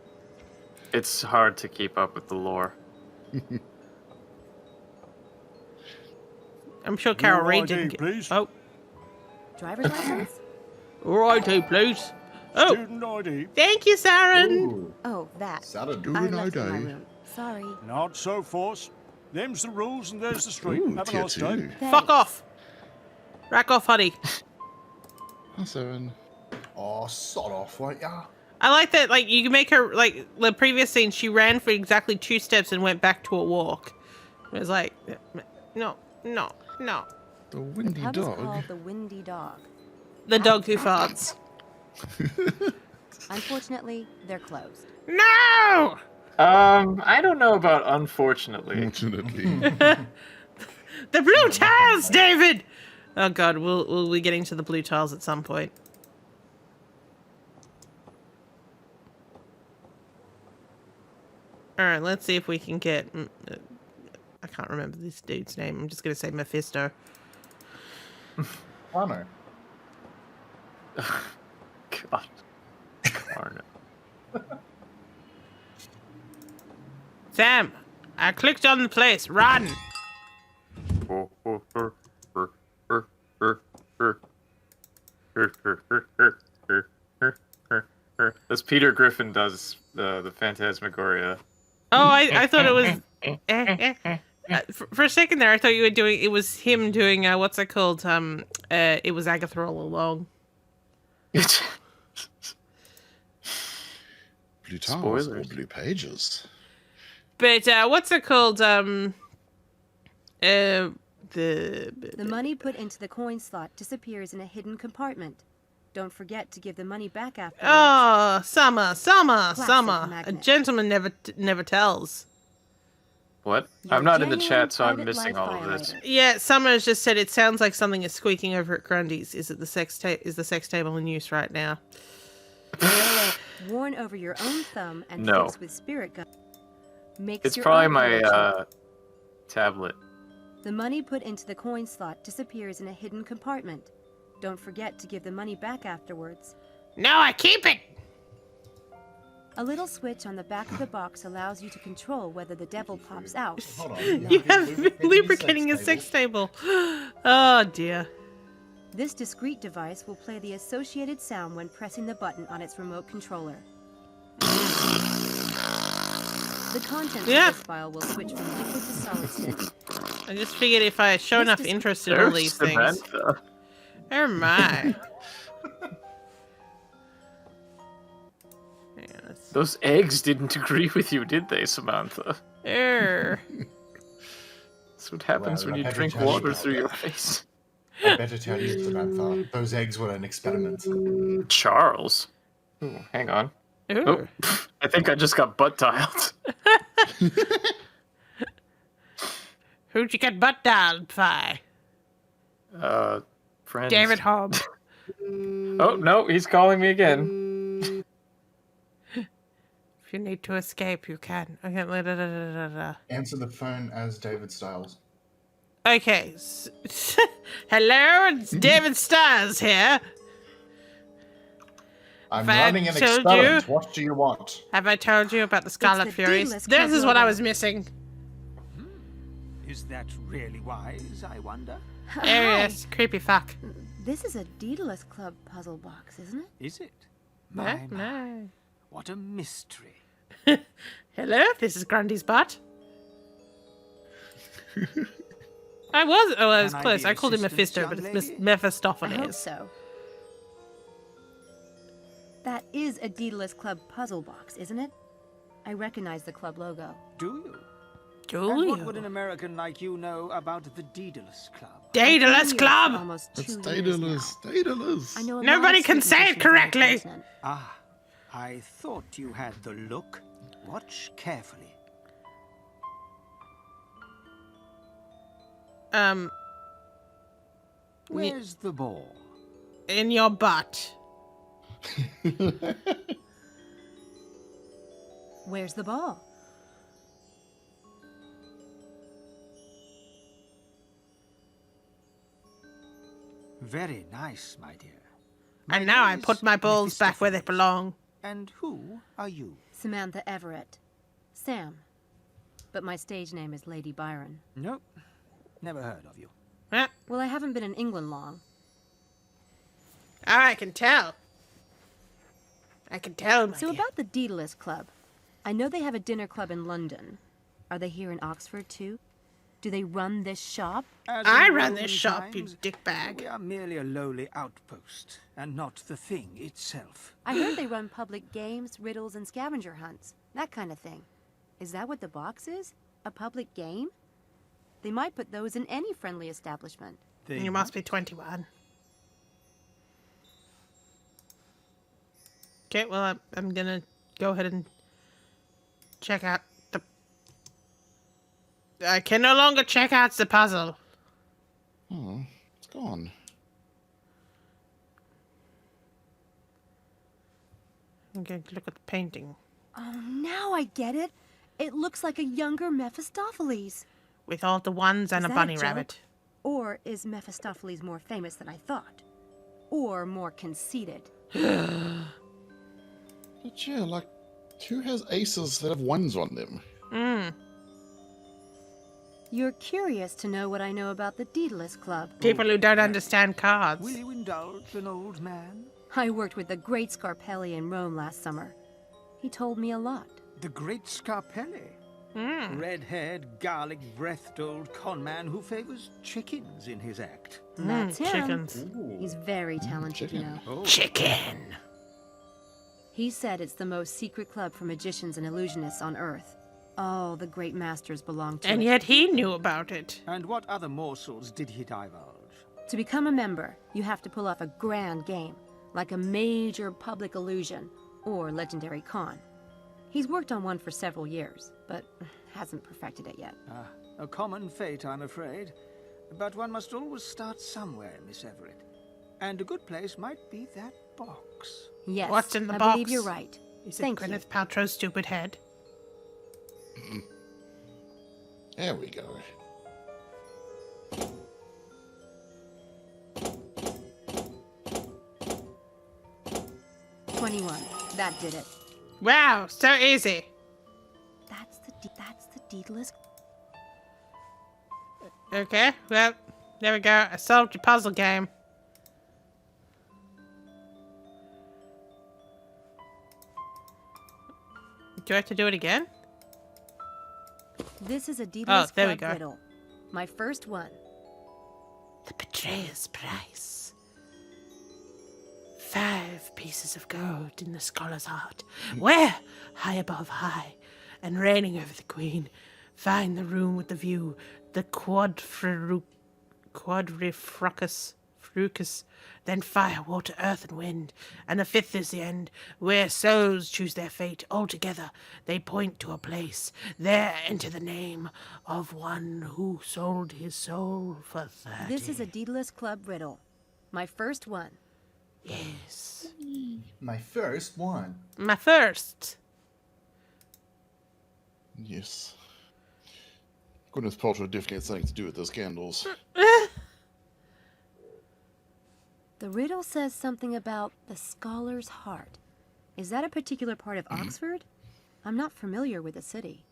Speaker 4: It's hard to keep up with the lore.
Speaker 1: I'm sure Carol Reed didn't get...
Speaker 13: please.
Speaker 1: Oh.
Speaker 6: driver's license.
Speaker 1: Righty, please. Oh,
Speaker 13: Student ID.
Speaker 1: thank you, Saren.
Speaker 11: Ooh,
Speaker 6: Oh, that.
Speaker 11: Saturday.
Speaker 6: I left it in my room. Sorry.
Speaker 13: Not so force. Them's the rules and there's the street.
Speaker 3: Ooh,
Speaker 13: Have a
Speaker 3: tier
Speaker 13: nice
Speaker 3: 2.
Speaker 13: day.
Speaker 1: Fuck off. Rack off, honey.
Speaker 3: Hi, Seven.
Speaker 11: Oh, sod off, won't ya?
Speaker 1: I like that, like, you can make her, like, the previous scene, she ran for exactly 2 steps and went back to a walk. It was like, no.
Speaker 3: The windy
Speaker 6: The pub
Speaker 3: dog.
Speaker 6: is called the Windy Dog.
Speaker 1: The dog who farts.
Speaker 6: Unfortunately, they're closed.
Speaker 1: No!
Speaker 4: I don't know about unfortunately.
Speaker 3: Fortunately.
Speaker 1: The blue tiles, David! Oh god, we'll be getting to the blue tiles at some point. Alright, let's see if we can get... I can't remember this dude's name. I'm just gonna say Mephisto.
Speaker 11: Connor.
Speaker 4: God. Darn it.
Speaker 1: Sam, I clicked on the place. Run!
Speaker 4: As Peter Griffin does the Phantasmagoria.
Speaker 1: Oh, I thought it was... For a second there, I thought you were doing... It was him doing... what's it called? It was Agatha all along.
Speaker 3: Blue tiles or
Speaker 4: Spoilers.
Speaker 3: blue pages.
Speaker 1: But what's it called? The
Speaker 6: The money put into the coin slot disappears in a hidden compartment. Don't forget to give the money back afterwards.
Speaker 1: Oh, Summer. A
Speaker 6: magnet.
Speaker 1: gentleman never tells.
Speaker 4: What?
Speaker 6: Your
Speaker 4: I'm not in the
Speaker 6: genuine
Speaker 4: chat, so I'm
Speaker 6: private
Speaker 4: missing
Speaker 6: life
Speaker 4: all of this.
Speaker 6: violator.
Speaker 1: Yeah, Summer has just said it sounds like something is squeaking over at Grundy's. Is it the sex table in use right now?
Speaker 6: Worn over your own thumb and
Speaker 4: No.
Speaker 6: fixed with spirit gum. Makes
Speaker 4: It's
Speaker 6: your
Speaker 4: probably
Speaker 6: own
Speaker 4: my
Speaker 6: collection.
Speaker 4: tablet.
Speaker 6: The money put into the coin slot disappears in a hidden compartment. Don't forget to give the money back afterwards.
Speaker 1: No, I keep it.
Speaker 6: A little switch on the back of the box allows you to control whether the devil pops out.
Speaker 11: Hold on.
Speaker 1: You have been lubricating a sex table. Oh dear.
Speaker 6: This discreet device will play the associated sound when pressing the button on its remote controller. The contents
Speaker 1: Yeah.
Speaker 6: of this file will switch from liquid to solid state.
Speaker 1: I just figured if I show enough interest in all
Speaker 4: There's
Speaker 1: these things.
Speaker 4: Samantha.
Speaker 1: Oh my. Yeah, that's...
Speaker 4: Those eggs didn't agree with you, did they, Samantha?
Speaker 1: Err.
Speaker 4: That's what happens
Speaker 11: Well,
Speaker 4: when you
Speaker 11: I better
Speaker 4: drink
Speaker 11: tell you
Speaker 4: water
Speaker 11: about
Speaker 4: through your
Speaker 11: that.
Speaker 4: face.
Speaker 11: I better tell you, Samantha, those eggs were an experiment.
Speaker 4: Charles. Ooh, hang on.
Speaker 1: Ooh.
Speaker 4: Oh, I think I just got butt dialed.
Speaker 1: Who'd you get butt dialed by?
Speaker 4: Friends.
Speaker 1: David Hobbs.
Speaker 4: Oh, no, he's calling me again.
Speaker 1: If you need to escape, you can. Okay.
Speaker 11: Answer the phone as David Styles.
Speaker 1: Okay. Hello, it's David Stars here.
Speaker 11: I'm
Speaker 1: Have I
Speaker 11: running an
Speaker 1: told
Speaker 11: experiment.
Speaker 1: you?
Speaker 11: What do you want?
Speaker 1: Have I told you about the Scarlet
Speaker 6: the
Speaker 1: Furies?
Speaker 6: Daedalus
Speaker 1: This
Speaker 6: Club
Speaker 1: is what I
Speaker 6: logo.
Speaker 1: was missing.
Speaker 13: Is that really wise, I wonder?
Speaker 1: Yes, creepy fuck.
Speaker 6: This is a Daedalus Club puzzle box, isn't it?
Speaker 13: Is it?
Speaker 1: No,
Speaker 13: My, my.
Speaker 1: no.
Speaker 13: What a mystery.
Speaker 1: Hello, this is Grundy's butt. I was
Speaker 13: Can I
Speaker 1: close.
Speaker 13: be
Speaker 1: I called him
Speaker 13: assistance,
Speaker 1: Mephisto,
Speaker 13: young
Speaker 1: but it's
Speaker 13: lady?
Speaker 6: I hope
Speaker 1: Mephistopheles.
Speaker 6: so. That is a Daedalus Club puzzle box, isn't it? I recognize the club logo.
Speaker 13: Do you?
Speaker 1: Do
Speaker 13: And what
Speaker 1: you?
Speaker 13: would an American like you know about the Daedalus Club?
Speaker 1: Daedalus
Speaker 6: I've been here for
Speaker 1: Club!
Speaker 6: almost 2
Speaker 3: It's
Speaker 6: years
Speaker 3: Daedalus.
Speaker 6: now.
Speaker 3: Daedalus.
Speaker 6: I know a lot
Speaker 1: Nobody
Speaker 6: of
Speaker 1: can
Speaker 6: student
Speaker 1: say it
Speaker 6: issues on the
Speaker 1: correctly.
Speaker 6: continent.
Speaker 13: Ah, I thought you had the look. Watch carefully. Where's the ball?
Speaker 1: In your butt.
Speaker 6: Where's the ball?
Speaker 13: Very nice, my dear.
Speaker 1: And now I
Speaker 13: name
Speaker 1: put
Speaker 13: is
Speaker 1: my balls back where they
Speaker 13: Mephistopheles.
Speaker 1: belong.
Speaker 13: And who are you?
Speaker 6: Samantha Everett. Sam. But my stage name is Lady Byron.
Speaker 13: Nope. Never heard of you.
Speaker 6: Well, I haven't been in England long.
Speaker 1: I can tell. I can tell, my
Speaker 6: So
Speaker 1: dear.
Speaker 6: about the Daedalus Club. I know they have a dinner club in London. Are they here in Oxford, too? Do they run this shop?
Speaker 13: As
Speaker 1: I
Speaker 13: in
Speaker 1: run
Speaker 13: Roman
Speaker 1: this shop, you
Speaker 13: times,
Speaker 1: dickbag.
Speaker 13: We are merely a lowly outpost, and not the thing itself.
Speaker 6: I heard they run public games, riddles, and scavenger hunts. That kind of thing. Is that what the box is? A public game? They might put those in any friendly establishment.
Speaker 1: You must be 21. Okay, well, I'm gonna go ahead and check out the... I can no longer check out the puzzle.
Speaker 3: Oh, it's gone.
Speaker 1: I'm going to look at the painting.
Speaker 6: Oh, now I get it. It looks like a younger Mephistopheles.
Speaker 1: With all the ones and
Speaker 6: Is
Speaker 1: a
Speaker 6: that
Speaker 1: bunny
Speaker 6: joke?
Speaker 1: rabbit.
Speaker 6: Or is Mephistopheles more famous than I thought? Or more conceited?
Speaker 3: But yeah, like, who has aces that have ones on them?
Speaker 6: You're curious to know what I know about the Daedalus Club.
Speaker 1: People who don't understand cards.
Speaker 13: Will you indulge an old man?
Speaker 6: I worked with the great Scarpelli in Rome last summer. He told me a lot.
Speaker 13: The great Scarpelli? Red-haired, garlic-breathed old conman who favors chickens in his act.
Speaker 6: That's him.
Speaker 1: Chickens.
Speaker 6: He's very talented, you know.
Speaker 13: Oh.
Speaker 1: Chicken.
Speaker 6: He said it's the most secret club for magicians and illusionists on Earth. All the great masters belong to
Speaker 1: And
Speaker 6: it.
Speaker 1: yet he knew about it.
Speaker 13: And what other morsels did he divulge?
Speaker 6: To become a member, you have to pull off a grand game, like a major public illusion or legendary con. He's worked on one for several years, but hasn't perfected it yet.
Speaker 13: A common fate, I'm afraid. But one must always start somewhere, Miss Everett. And a good place might be that box.
Speaker 6: Yes,
Speaker 1: What's in the
Speaker 6: I
Speaker 1: box?
Speaker 6: believe you're right.
Speaker 1: Is it
Speaker 6: Thank you.
Speaker 1: Gwyneth Paltrow's stupid head?
Speaker 3: There we go.
Speaker 6: That did it.
Speaker 1: Wow, so easy.
Speaker 6: That's the Daedalus.
Speaker 1: Okay, well, there we go. I solved your puzzle game. Do I have to do it again?
Speaker 6: This is a Daedalus
Speaker 1: there we
Speaker 6: Club
Speaker 1: go.
Speaker 6: riddle. My first one.
Speaker 1: The betrayer's price. 5 pieces of gold in the scholar's heart. Where, high above high, and reigning over the queen, find the room with the view, the quadrifrucus, then fire, water, earth, and wind. And the 5th is the end, where souls choose their fate altogether. They point to a place. There enter the name of one who sold his soul for 30.
Speaker 6: This is a Daedalus Club riddle. My first one.
Speaker 1: Yes.
Speaker 11: My first one.
Speaker 1: My first.
Speaker 3: Yes. Gwyneth Paltrow definitely had something to do with those candles.
Speaker 6: The riddle says something about the scholar's heart. Is that a particular part of Oxford? I'm not familiar with the city.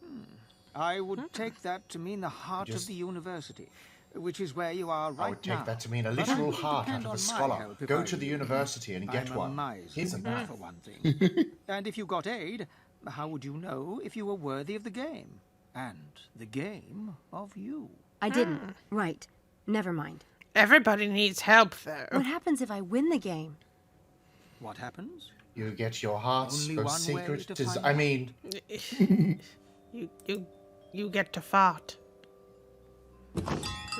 Speaker 13: I would take that to mean the heart of the university, which is where you are right now.
Speaker 11: I would take that to mean a literal heart out of a scholar. Go to the university and get one. Isn't that
Speaker 13: for one thing? And if you got aid, how would you know if you were worthy of the game? And the game of you.
Speaker 6: I didn't. Right. Never mind.
Speaker 1: Everybody needs help, though.
Speaker 6: What happens if I win the game?
Speaker 13: What happens?
Speaker 11: You get your heart's
Speaker 13: Only
Speaker 11: most
Speaker 13: one
Speaker 11: secret.
Speaker 13: way to find
Speaker 11: I
Speaker 13: out.
Speaker 11: mean,
Speaker 1: you get to fart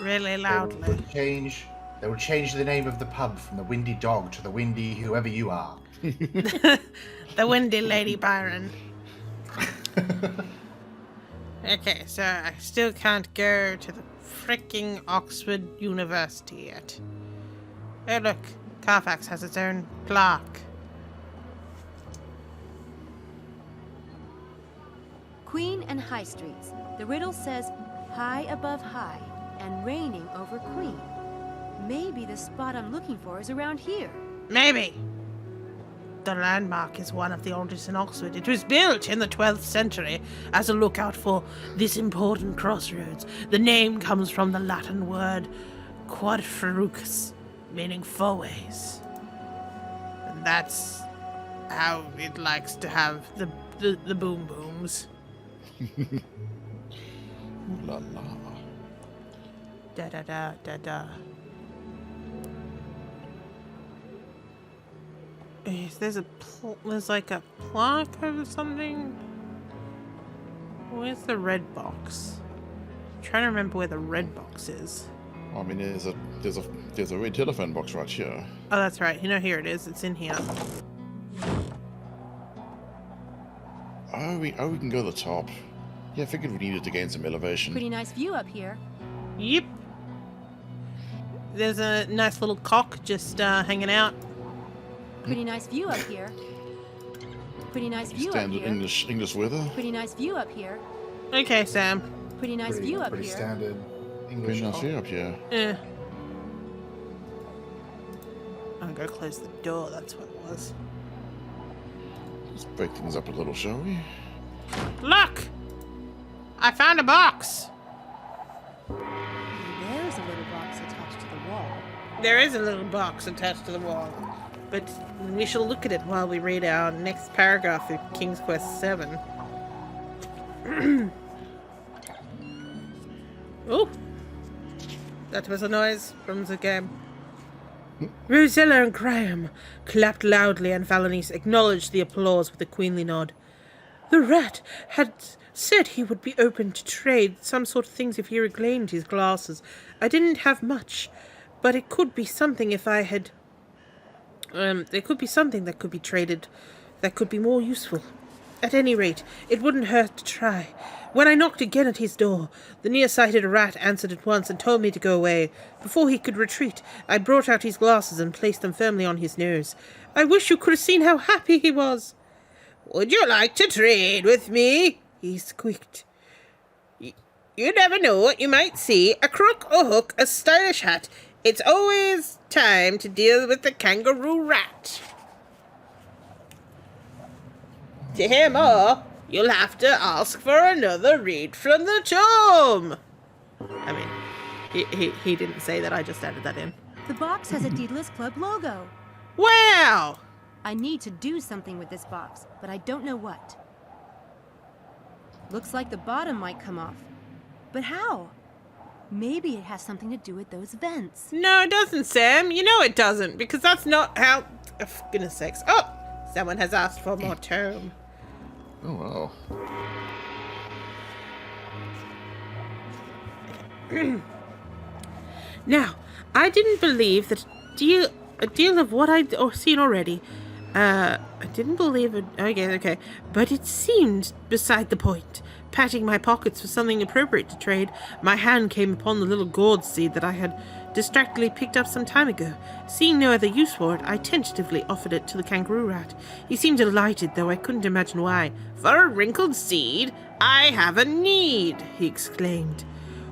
Speaker 1: really loudly.
Speaker 11: They will change the name of the pub from the Windy Dog to the Windy whoever you are.
Speaker 1: The Windy Lady Byron. Okay, so I still can't go to the fricking Oxford University yet. Oh look, Carfax has its own plaque.
Speaker 6: Queen and High Streets. The riddle says high above high and reigning over Queen. Maybe the spot I'm looking for is around here.
Speaker 1: Maybe. The landmark is one of the oldest in Oxford. It was built in the 12th century as a lookout for this important crossroads. The name comes from the Latin word quadrifugus, meaning four ways. And that's how it likes to have the boom booms.
Speaker 3: Ooh la la.
Speaker 1: Da da da da da. There's like a plaque or something. Where's the red box? I'm trying to remember where the red box is.
Speaker 3: I mean, there's a red telephone box right here.
Speaker 1: Oh, that's right. You know, here it is. It's in here.
Speaker 3: Oh, we can go to the top. Yeah, I figured we needed to gain some elevation.
Speaker 6: Pretty nice view up here.
Speaker 1: Yep. There's a nice little cock just hanging out.
Speaker 6: Pretty nice view up here. Pretty nice view up
Speaker 3: Standard
Speaker 6: here.
Speaker 3: English weather.
Speaker 6: Pretty nice view up here.
Speaker 1: Okay, Sam.
Speaker 6: Pretty nice view up
Speaker 11: pretty
Speaker 6: here.
Speaker 11: standard English.
Speaker 3: Pretty nice view up here.
Speaker 1: I'm gonna close the door. That's what it was.
Speaker 3: Let's break things up a little, shall we?
Speaker 1: Look! I found a box.
Speaker 6: There's a little box attached to the wall.
Speaker 1: There is a little box attached to the wall. But we shall look at it while we read our next paragraph of King's Quest VII. Oh! That was a noise from the game. Rosella and Graham clapped loudly, and Valenice acknowledged the applause with a queenly nod. The rat had said he would be open to trade some sort of things if he reclaimed his glasses. I didn't have much, but it could be something if I had... there could be something that could be traded that could be more useful. At any rate, it wouldn't hurt to try. When I knocked again at his door, the nearsighted rat answered at once and told me to go away. Before he could retreat, I brought out his glasses and placed them firmly on his nose. I wish you could have seen how happy he was. Would you like to trade with me? He squeaked. You never know what you might see. A crook, a hook, a stylish hat. It's always time to deal with the kangaroo rat. To hear more, you'll have to ask for another read from the tome. I mean, he didn't say that. I just added that in.
Speaker 6: The box has a Deedless Club logo.
Speaker 1: Wow!
Speaker 6: I need to do something with this box, but I don't know what. Looks like the bottom might come off. But how? Maybe it has something to do with those vents.
Speaker 1: No, it doesn't, Sam. You know it doesn't, because that's not how... Oh, for goodness sakes. Oh! Someone has asked for more tome.
Speaker 3: Oh, wow.
Speaker 1: Now, I didn't believe that a deal of what I'd seen already. I didn't believe it. Okay. But it seemed beside the point. Patting my pockets for something appropriate to trade, my hand came upon the little gourd seed that I had distractedly picked up some time ago. Seeing no other use for it, I tentatively offered it to the kangaroo rat. He seemed delighted, though I couldn't imagine why. For a wrinkled seed, I have a need, he exclaimed.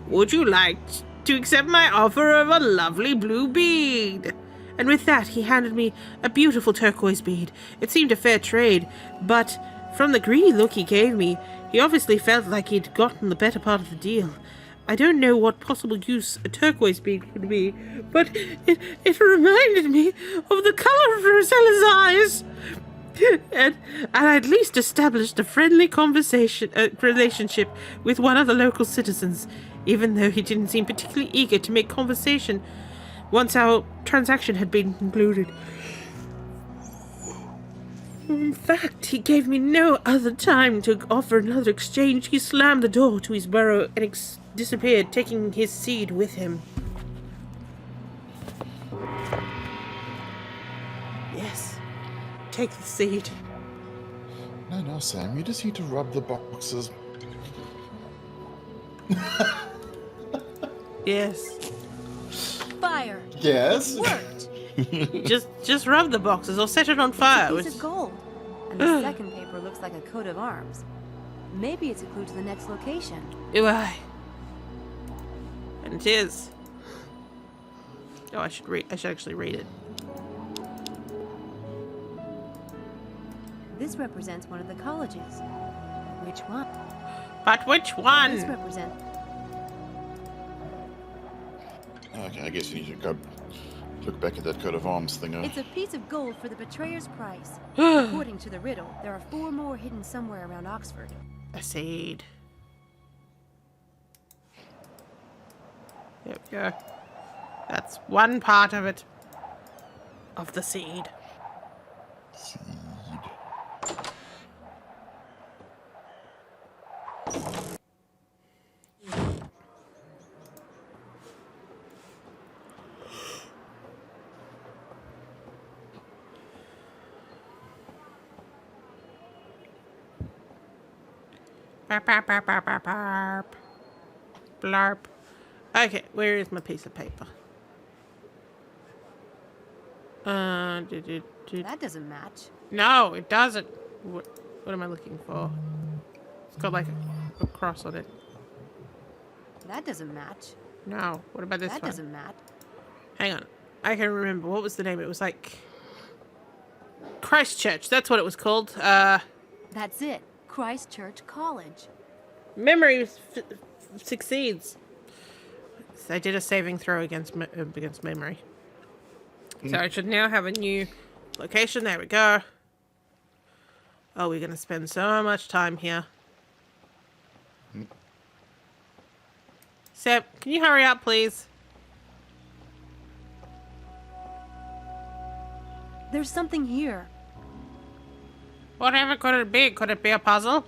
Speaker 1: Would you like to accept my offer of a lovely blue bead? And with that, he handed me a beautiful turquoise bead. It seemed a fair trade, but from the greedy look he gave me, he obviously felt like he'd gotten the better part of the deal. I don't know what possible use a turquoise bead could be, but it reminded me of the color of Rosella's eyes. And I at least established a friendly relationship with one of the local citizens, even though he didn't seem particularly eager to make conversation once our transaction had been concluded. In fact, he gave me no other time to offer another exchange. He slammed the door to his burrow and disappeared, taking his seed with him. Yes, take the seed.
Speaker 3: No, Sam, you just need to rub the boxes.
Speaker 1: Yes.
Speaker 6: Fire.
Speaker 11: Yes.
Speaker 6: It worked.
Speaker 1: just rub the boxes or set it on fire.
Speaker 6: It's a piece of gold. And the second paper looks like a coat of arms. Maybe it's a clue to the next location.
Speaker 1: Why? And it is. Oh, I should actually read it.
Speaker 6: This represents one of the colleges. Which one?
Speaker 1: But which one?
Speaker 6: This represents...
Speaker 3: Okay, I guess you need to go look back at that coat of arms thing.
Speaker 6: It's a piece of gold for the betrayer's price. According to the riddle, there are 4 more hidden somewhere around Oxford.
Speaker 1: A seed. There we go. That's one part of it. Of the seed. Blarp. Okay, where is my piece of paper?
Speaker 6: That doesn't match.
Speaker 1: No, it doesn't. What am I looking for? It's got like a cross on it.
Speaker 6: That doesn't match.
Speaker 1: No. What about this one?
Speaker 6: That doesn't match.
Speaker 1: Hang on. I can remember. What was the name? It was like Christchurch. That's what it was called.
Speaker 6: That's it. Christchurch College.
Speaker 1: Memory succeeds. So I did a saving throw against memory. So I should now have a new location. There we go. Oh, we're going to spend so much time here. Seb, can you hurry up, please?
Speaker 6: There's something here.
Speaker 1: Whatever could it be? Could it be a puzzle?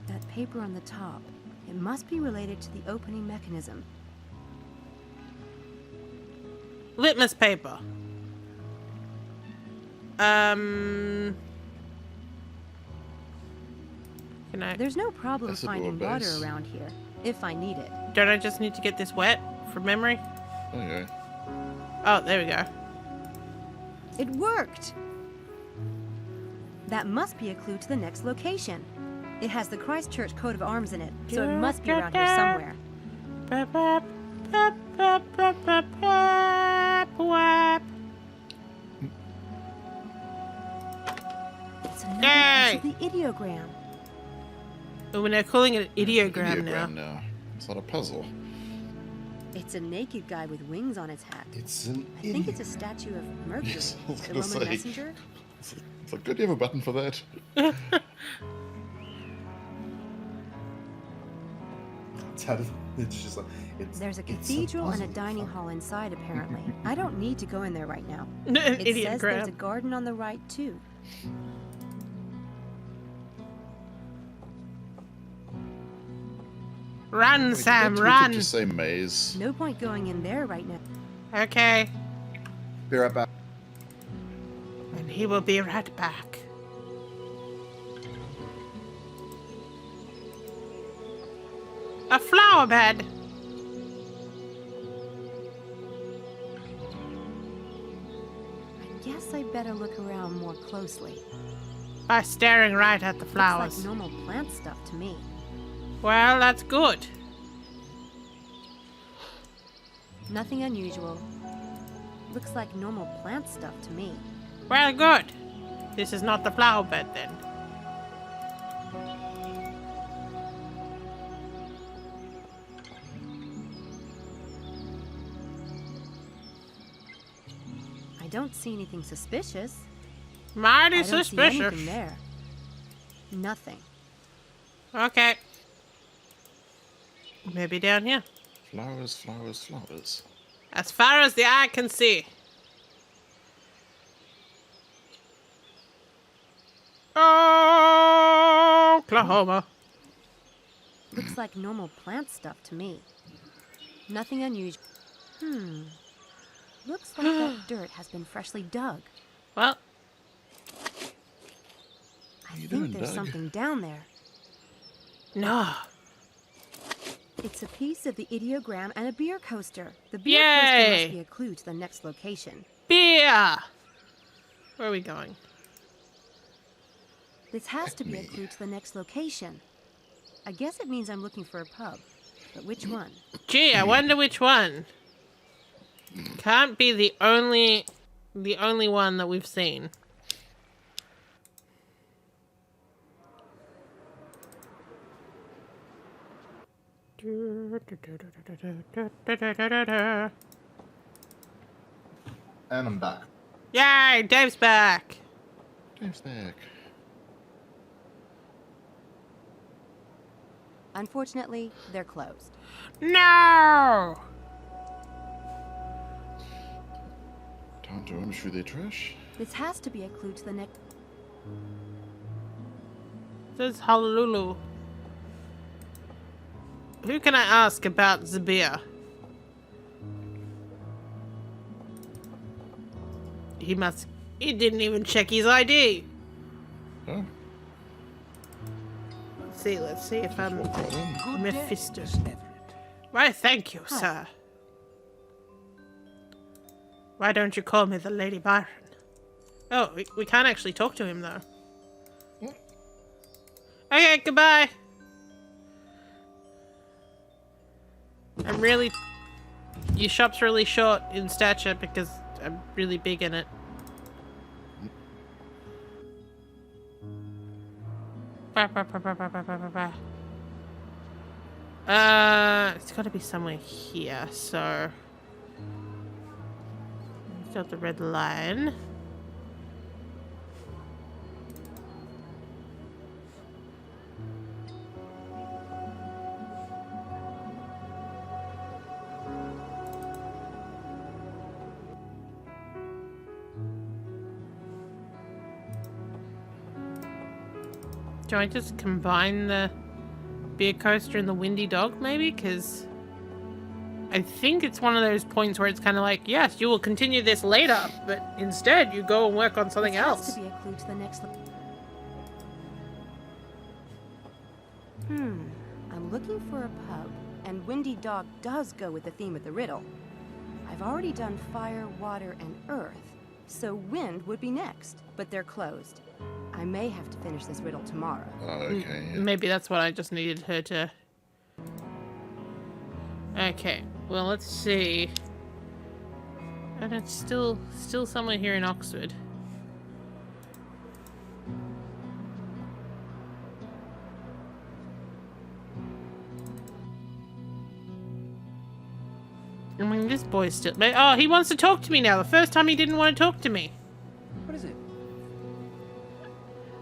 Speaker 6: That paper on the top. It must be related to the opening mechanism.
Speaker 1: Litmus paper. Can I...
Speaker 6: There's no problem
Speaker 3: That's a
Speaker 6: finding
Speaker 3: door
Speaker 6: water
Speaker 3: base.
Speaker 6: around here, if I need it.
Speaker 1: Don't I just need to get this wet from memory?
Speaker 3: Okay.
Speaker 1: Oh, there we go.
Speaker 6: It worked! That must be a clue to the next location. It has the Christchurch coat of arms in it, so it must be around here somewhere. It's another piece of the ideogram.
Speaker 1: Oh, we're now calling it an ideogram now.
Speaker 3: now. It's not a puzzle.
Speaker 6: It's a naked guy with wings on his hat.
Speaker 11: It's an
Speaker 6: I think it's a statue of Mercury,
Speaker 3: Yes, I was
Speaker 6: the
Speaker 3: gonna
Speaker 6: Roman
Speaker 3: say.
Speaker 6: messenger.
Speaker 3: It's like, don't you have a button for that?
Speaker 11: It's just like
Speaker 6: There's a
Speaker 11: it's
Speaker 6: cathedral and a
Speaker 11: puzzle.
Speaker 6: dining hall inside, apparently. I don't need to go in there right now.
Speaker 1: An
Speaker 6: It says there's a
Speaker 1: ideogram.
Speaker 6: garden on the right, too.
Speaker 1: Run, Sam,
Speaker 3: We could
Speaker 1: run.
Speaker 3: just say maze.
Speaker 6: No point going in there right now.
Speaker 1: Okay.
Speaker 11: Be right back.
Speaker 1: And he will be right back. A flower bed.
Speaker 6: guess I better look around more closely.
Speaker 1: By staring right at the flowers.
Speaker 6: Looks like normal plant stuff to me.
Speaker 1: Well, that's good.
Speaker 6: Nothing unusual. Looks like normal plant stuff to me.
Speaker 1: Well, good. This is not the flower bed then.
Speaker 6: I don't see anything suspicious.
Speaker 1: Mighty
Speaker 6: I don't
Speaker 1: suspicious.
Speaker 6: see anything there. Nothing.
Speaker 1: Okay. Maybe down here.
Speaker 3: Flowers, flowers, flowers.
Speaker 1: As far as the eye can see. Oklahoma.
Speaker 6: Looks like normal plant stuff to me. Nothing unusual. Looks like that dirt has been freshly dug.
Speaker 1: Well,
Speaker 6: I think there's something down there.
Speaker 1: no.
Speaker 6: It's a piece of the ideogram and a beer coaster. The beer
Speaker 1: Yay!
Speaker 6: coaster must be a clue to the next location.
Speaker 1: Beer! Where are we going?
Speaker 6: This has to be a clue to the next location. I guess it means I'm looking for a pub. But which one?
Speaker 1: Gee, I wonder which one. Can't be the only one that we've seen.
Speaker 11: And I'm back.
Speaker 1: Yay, Dave's back.
Speaker 3: Dave's back.
Speaker 6: Unfortunately, they're closed.
Speaker 1: No!
Speaker 3: Time to rummage through their trash.
Speaker 6: This has to be a clue to the next...
Speaker 1: This is Honolulu. Who can I ask about the beer? He didn't even check his ID.
Speaker 3: Oh.
Speaker 1: Let's see if I'm Mephisto.
Speaker 13: Miss Everett.
Speaker 1: Why, thank you, sir. Why don't you call me the Lady Byron? Oh, we can't actually talk to him, though. Okay, goodbye. Your shop's really short in stature because I'm really big in it. It's gotta be somewhere here, so... Got the red line. Do I just combine the beer coaster and the windy dog, maybe? Because I think it's one of those points where it's kind of like, yes, you will continue this later, but instead you go and work on something else.
Speaker 6: Has to be a clue to the next... I'm looking for a pub, and Windy Dog does go with the theme of the riddle. I've already done fire, water, and earth, so wind would be next, but they're closed. I may have to finish this riddle tomorrow.
Speaker 3: Okay. Yeah.
Speaker 1: Maybe that's what I just needed her to... Okay, well, let's see. And it's still somewhere here in Oxford. I mean, this boy's still... Oh, he wants to talk to me now. The first time he didn't want to talk to me.
Speaker 12: What is it?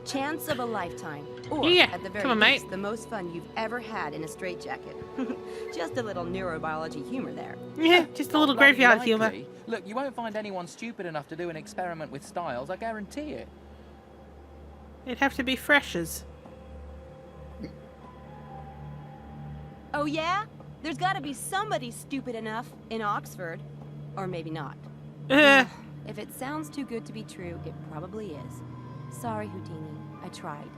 Speaker 6: Chance of a lifetime. Or,
Speaker 1: Yeah,
Speaker 6: at the very
Speaker 1: come on,
Speaker 6: least,
Speaker 1: mate.
Speaker 6: the most fun you've ever had in a straitjacket. Just a little neurobiology humor there.
Speaker 1: Yeah, just a little
Speaker 12: Bloody
Speaker 1: graveyard
Speaker 12: likely.
Speaker 1: humor.
Speaker 12: Look, you won't find anyone stupid enough to do an experiment with styles, I guarantee it.
Speaker 1: It'd have to be freshers.
Speaker 6: Oh yeah? There's gotta be somebody stupid enough in Oxford. Or maybe not. If it sounds too good to be true, it probably is. Sorry, Houdini. I tried.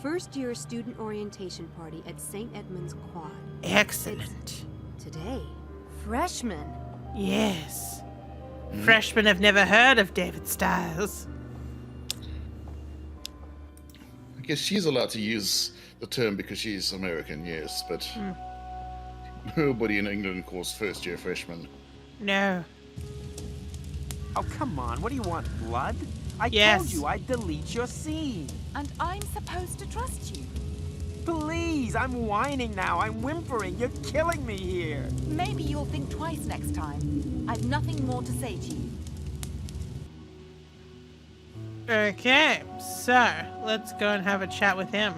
Speaker 6: First year student orientation party at St. Edmund's Quad.
Speaker 1: Excellent.
Speaker 6: It's today. Freshmen.
Speaker 1: Yes. Freshmen have never heard of David Styles.
Speaker 3: I guess she's allowed to use the term because she's American, yes, but nobody in England calls first-year freshmen.
Speaker 1: No.
Speaker 14: Oh, come on. What do you want, blood? I
Speaker 1: Yes.
Speaker 14: told you I'd delete your scene.
Speaker 15: And I'm supposed to trust you.
Speaker 14: Please, I'm whining now. I'm whimpering. You're killing me here.
Speaker 15: Maybe you'll think twice next time. I've nothing more to say to you.
Speaker 1: Okay, so let's go and have a chat with him.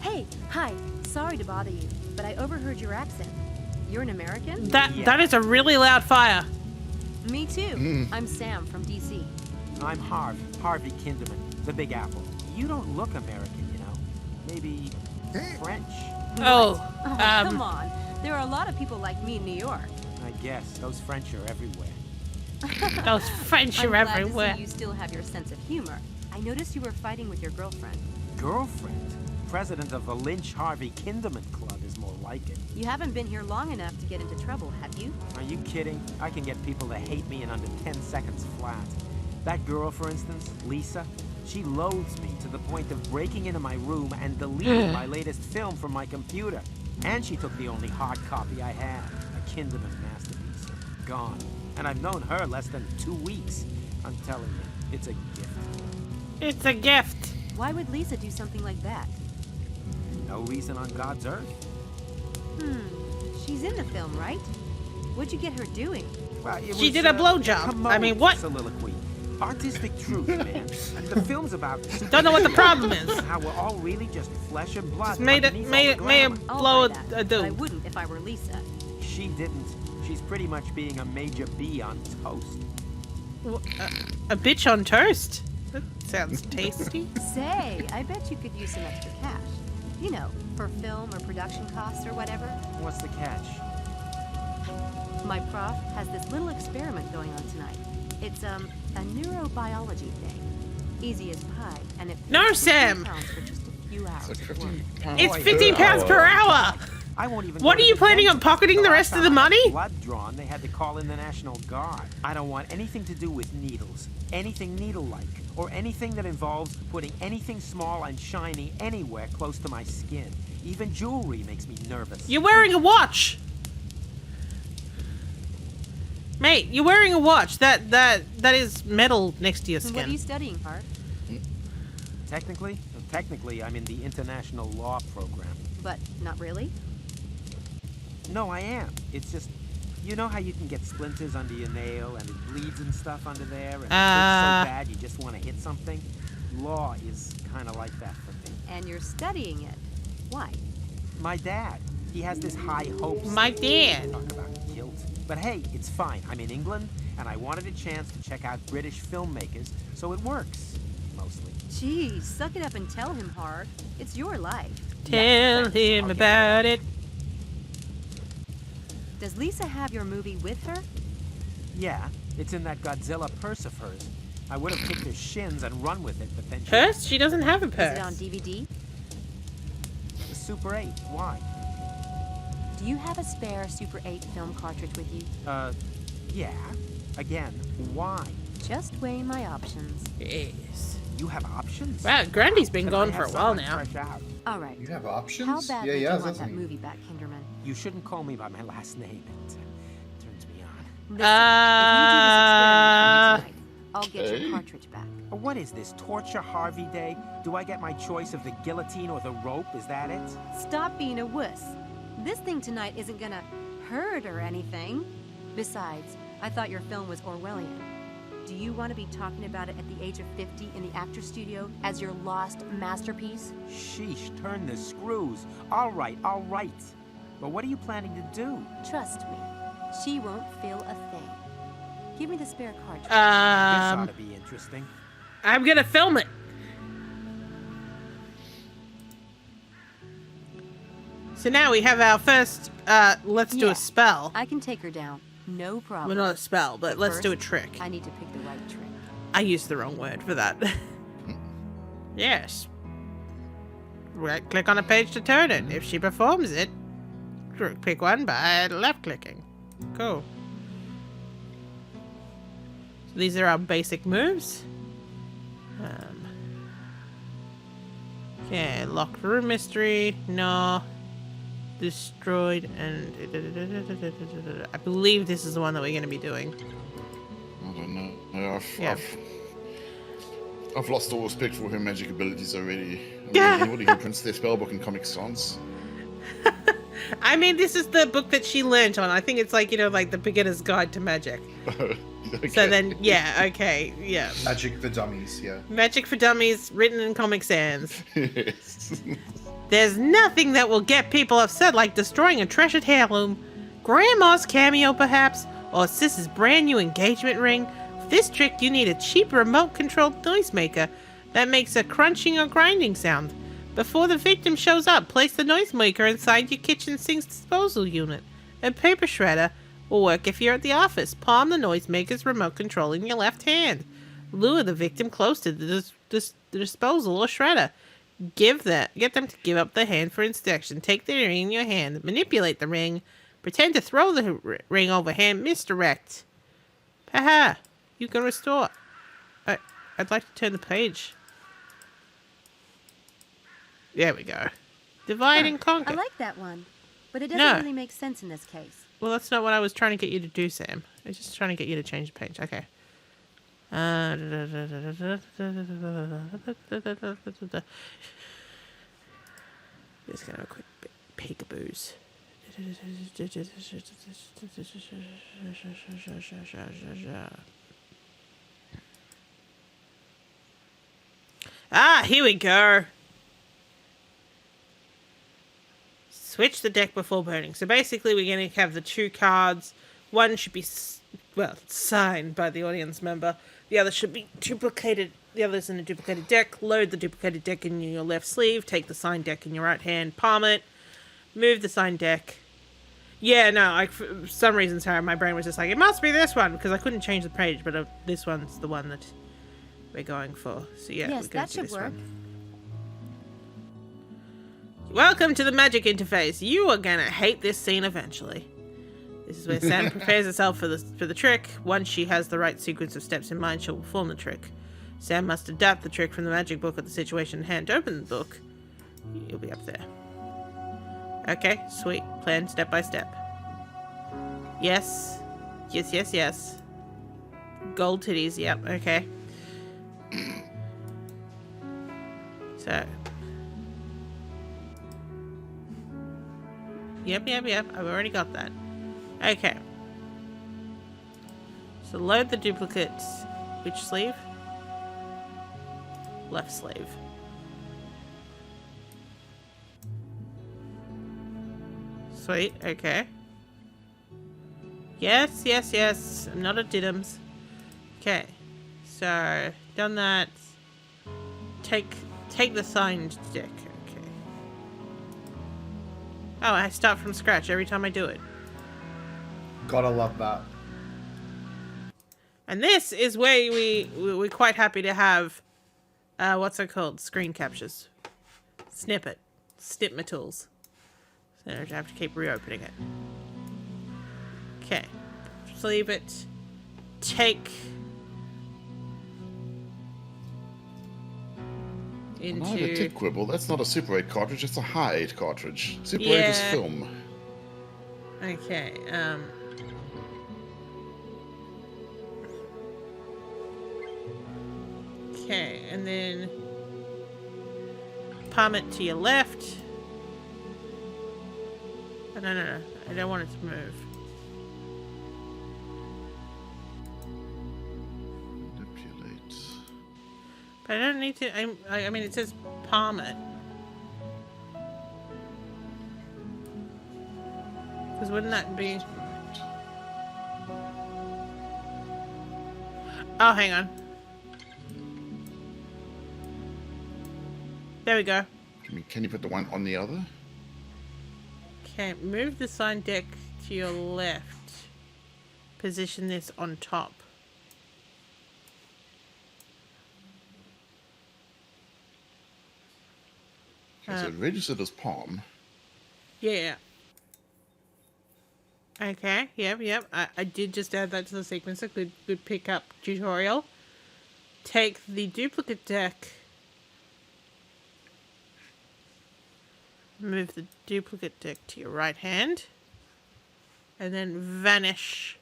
Speaker 6: Hey, hi. Sorry to bother you, but I overheard your accent. You're an American?
Speaker 1: That is a really loud fire.
Speaker 6: Me too. I'm Sam from DC.
Speaker 14: I'm Harvey Kinderman, the Big Apple. You don't look American, you know. Maybe French.
Speaker 1: Oh,
Speaker 6: come on. There are a lot of people like me in New York.
Speaker 14: I guess those French are everywhere.
Speaker 1: Those French
Speaker 6: I'm
Speaker 1: are
Speaker 6: glad
Speaker 1: everywhere.
Speaker 6: to see you still have your sense of humor. I noticed you were fighting with your girlfriend.
Speaker 14: Girlfriend? President of the Lynch Harvey Kinderman Club is more like it.
Speaker 6: You haven't been here long enough to get into trouble, have you?
Speaker 14: Are you kidding? I can get people to hate me in under 10 seconds flat. That girl, for instance, Lisa, she loathes me to the point of breaking into my room and deleting my latest film from my computer. And she took the only hard copy I had, a Kinderman masterpiece. Gone. And I've known her less than 2 weeks. I'm telling you, it's a gift.
Speaker 1: It's a gift.
Speaker 6: Why would Lisa do something like that?
Speaker 14: No reason on God's earth.
Speaker 6: She's in the film, right? What'd you get her doing?
Speaker 14: Well, it
Speaker 1: She
Speaker 14: was,
Speaker 1: did a blowjob. I mean, what?
Speaker 14: Soliloquy. Artistic truth, man. The film's about
Speaker 1: Don't know what the problem is.
Speaker 14: how we're all really just flesh and blood.
Speaker 1: Just made
Speaker 14: underneath all the glamour.
Speaker 6: I'll
Speaker 1: blow
Speaker 6: buy that,
Speaker 1: a
Speaker 6: but
Speaker 1: dude.
Speaker 6: I wouldn't if I were Lisa.
Speaker 14: She didn't. She's pretty much being a major bee on toast.
Speaker 1: A bitch on toast? That sounds tasty.
Speaker 6: Say, I bet you could use some extra cash. You know, for film or production costs or whatever.
Speaker 14: What's the catch?
Speaker 6: My prof has this little experiment going on tonight. It's a neurobiology thing. Easy as pie, and it
Speaker 1: No,
Speaker 6: pays
Speaker 1: Sam.
Speaker 6: £15 for just a few hours
Speaker 3: It's like
Speaker 6: of work.
Speaker 3: 15
Speaker 1: It's 15 pounds per hour.
Speaker 14: I won't even
Speaker 1: What
Speaker 14: go
Speaker 1: are
Speaker 14: to
Speaker 1: you
Speaker 14: the
Speaker 1: planning on
Speaker 14: dentist.
Speaker 1: pocketing the rest of the
Speaker 14: last time I
Speaker 1: money?
Speaker 14: had blood drawn, they had to call in the National Guard. I don't want anything to do with needles, anything needle-like, or anything that involves putting anything small and shiny anywhere close to my skin. Even jewelry makes me nervous.
Speaker 1: You're wearing a watch. Mate, you're wearing a watch. That is metal next to your
Speaker 6: What are
Speaker 1: skin.
Speaker 6: you studying, Hart?
Speaker 14: Technically, I'm in the international law program.
Speaker 6: But not really?
Speaker 14: No, I am. It's just, you know how you can get splinters under your nail and it bleeds and stuff under there and it hurts so bad you just want to hit something? Law is kind of like that for me.
Speaker 6: And you're studying it. Why?
Speaker 14: My dad, he has this high hopes.
Speaker 1: My dad.
Speaker 14: Talk about guilt. But hey, it's fine. I'm in England and I wanted a chance to check out British filmmakers, so it works, mostly.
Speaker 6: Geez, suck it up and tell him, Hart. It's your life.
Speaker 1: Tell him about it.
Speaker 6: Does Lisa have your movie with her?
Speaker 14: Yeah, it's in that Godzilla purse of hers. I would have kicked her shins and run with it, but then she...
Speaker 1: Purse? She doesn't have a
Speaker 6: Is
Speaker 1: purse.
Speaker 6: it on DVD?
Speaker 14: The Super 8, why?
Speaker 6: Do you have a spare Super 8 film cartridge with you?
Speaker 14: Yeah. Again, why?
Speaker 6: Just weigh my options.
Speaker 1: Yes.
Speaker 14: You have options?
Speaker 1: Wow, Grandy's been
Speaker 14: Can
Speaker 1: gone
Speaker 14: I
Speaker 1: for
Speaker 14: have
Speaker 1: a while
Speaker 14: someone
Speaker 1: now.
Speaker 14: fresh out?
Speaker 6: All right.
Speaker 11: You have options?
Speaker 6: How badly do you want
Speaker 11: doesn't
Speaker 6: that
Speaker 11: he?
Speaker 6: movie back, Kinderman?
Speaker 14: You shouldn't call me by my last name. It turns me on.
Speaker 6: Listen, if you do this experiment for me tonight, I'll get your cartridge back.
Speaker 14: What is this, Torture Harvey Day? Do I get my choice of the guillotine or the rope? Is that it?
Speaker 6: Stop being a wuss. This thing tonight isn't gonna hurt or anything. Besides, I thought your film was Orwellian. Do you want to be talking about it at the age of 50 in the actor studio as your lost masterpiece?
Speaker 14: Sheesh, turn the screws. All right. But what are you planning to do?
Speaker 6: Trust me, she won't feel a thing. Give me the spare cartridge.
Speaker 14: This ought to be interesting.
Speaker 1: I'm gonna film it. So now we have our first, let's do
Speaker 6: Yeah,
Speaker 1: a spell.
Speaker 6: I can take her down. No problem.
Speaker 1: Well, not a spell, but let's do a
Speaker 6: first,
Speaker 1: trick.
Speaker 6: I need to pick the right trick.
Speaker 1: I used the wrong word for that. Yes. Right click on a page to turn it. If she performs it, pick one by left clicking. Cool. So these are our basic moves. Okay, locked room mystery. No. Destroyed and I believe this is the one that we're going to be doing.
Speaker 3: I don't know. I've lost all respect for her magic abilities already. I mean, anybody who prints their spellbook in Comic Sans.
Speaker 1: I mean, this is the book that she learned on. I think it's like, you know, like the beginner's guide to magic.
Speaker 3: Okay.
Speaker 1: So then, yeah, okay, yeah.
Speaker 11: Magic for Dummies, yeah.
Speaker 1: Magic for Dummies, written in Comic Sans.
Speaker 3: Yes.
Speaker 1: There's nothing that will get people upset like destroying a treasured heirloom. Grandma's cameo, perhaps? Or Sis's brand new engagement ring? For this trick, you need a cheap remote-controlled noisemaker that makes a crunching or grinding sound. Before the victim shows up, place the noisemaker inside your kitchen sink's disposal unit. A paper shredder will work if you're at the office. Palm the noisemaker's remote control in your left hand. Lure the victim close to the disposal or shredder. Get them to give up the hand for inspection. Take the ring in your hand. Manipulate the ring. Pretend to throw the ring overhand. Misdirect. Haha. You can restore. I'd like to turn the page. There we go. Divide and conquer.
Speaker 6: I like that one, but it doesn't
Speaker 1: No.
Speaker 6: really make sense in this case.
Speaker 1: Well, that's not what I was trying to get you to do, Sam. I was just trying to get you to change the page. Okay. Just gonna have a quick peekaboos. Ah, here we go. Switch the deck before burning. So basically we're going to have the two cards. One should be, signed by the audience member. The other should be duplicated. The other's in a duplicated deck. Load the duplicated deck in your left sleeve. Take the signed deck in your right hand. Palm it. Move the signed deck. Yeah, no, for some reason, sorry, my brain was just like, it must be this one, because I couldn't change the page, but this one's the one that we're going for. So yeah,
Speaker 6: yes,
Speaker 1: we're going
Speaker 6: that
Speaker 1: to do
Speaker 6: should
Speaker 1: this
Speaker 6: work.
Speaker 1: one. Welcome to the magic interface. You are gonna hate this scene eventually. This is where Sam prepares herself for the trick. Once she has the right sequence of steps in mind, she'll perform the trick. Sam must adapt the trick from the magic book at the situation in hand. Open the book. You'll be up there. Okay, sweet. Plan step by step. Yes. Yes, yes, yes. Gold titties, yep, okay. So. Yep, I've already got that. Okay. So load the duplicates. Which sleeve? Left sleeve. Sweet, okay. Yes, yes, yes. I'm not a diddums. Okay. So, done that. Take the signed deck. Okay. Oh, I start from scratch every time I do it.
Speaker 11: Gotta love that.
Speaker 1: And this is where we're quite happy to have, what's it called? Screen captures. Snip my tools. So I have to keep reopening it. Okay. Sleeve it. Take. Into.
Speaker 3: I have a tip quibble. That's not a Super 8 cartridge, it's a High 8 cartridge. Super 8 is film.
Speaker 1: Okay, okay, and then palm it to your left. Oh, no. I don't want it to move.
Speaker 3: Manipulate.
Speaker 1: But I don't need to. I mean, it says palm it. Because wouldn't that be? Oh, hang on. There we go.
Speaker 3: Can you put the one on the other?
Speaker 1: Okay, move the sign deck to your left. Position this on top.
Speaker 3: Okay, so it registered as Palm.
Speaker 1: Yeah. Okay, yep. I did just add that to the sequencer. Good pickup tutorial. Take the duplicate deck. Move the duplicate deck to your right hand. And then vanish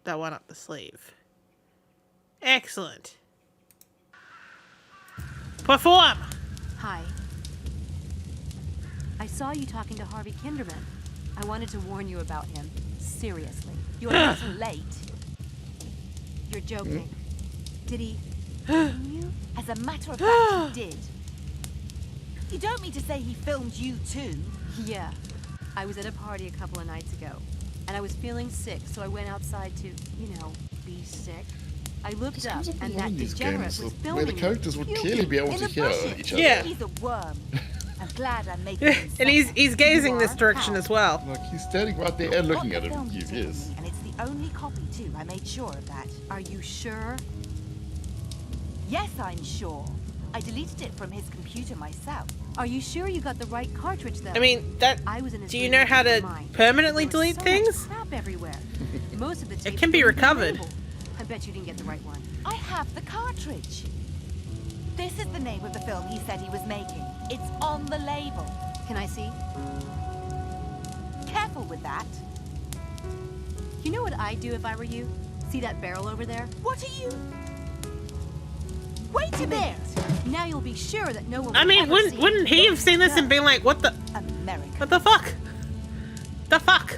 Speaker 1: that one up the sleeve. Excellent. Perform!
Speaker 6: Hi. I saw you talking to Harvey Kinderman. I wanted to warn you about him. Seriously.
Speaker 15: You're not late.
Speaker 6: You're joking. Did he...
Speaker 15: You? As a matter of fact, he did. You don't mean to say he filmed you too?
Speaker 6: Yeah. I was at a party a couple of nights ago, and I was feeling sick, so I went outside to, you know, be sick. I looked up, and that degenerate was filming
Speaker 3: where the characters would clearly be able to hear each other.
Speaker 1: Yeah.
Speaker 15: He's a worm. I'm glad I'm making him
Speaker 1: And he's gazing this direction as well.
Speaker 3: Like, he's standing right there and looking at him. Yes.
Speaker 15: And it's the only copy too. I made sure of that.
Speaker 6: Are you sure?
Speaker 15: Yes, I'm sure. I deleted it from his computer myself.
Speaker 6: Are you sure you got the right cartridge, though?
Speaker 1: I mean, that.
Speaker 6: I was in
Speaker 1: Do you know how to permanently delete things?
Speaker 6: Crap everywhere. Most of the
Speaker 1: It can be recovered.
Speaker 6: I bet you didn't get the right one.
Speaker 15: I have the cartridge. This is the name of the film he said he was making. It's on the label.
Speaker 6: Can I see?
Speaker 15: Careful with that.
Speaker 6: You know what I'd do if I were you? See that barrel over there?
Speaker 15: What are you? Wait a minute!
Speaker 6: Now you'll be sure that no one.
Speaker 1: I mean, wouldn't he have seen this and been like, what the?
Speaker 15: America.
Speaker 1: What the fuck? The fuck?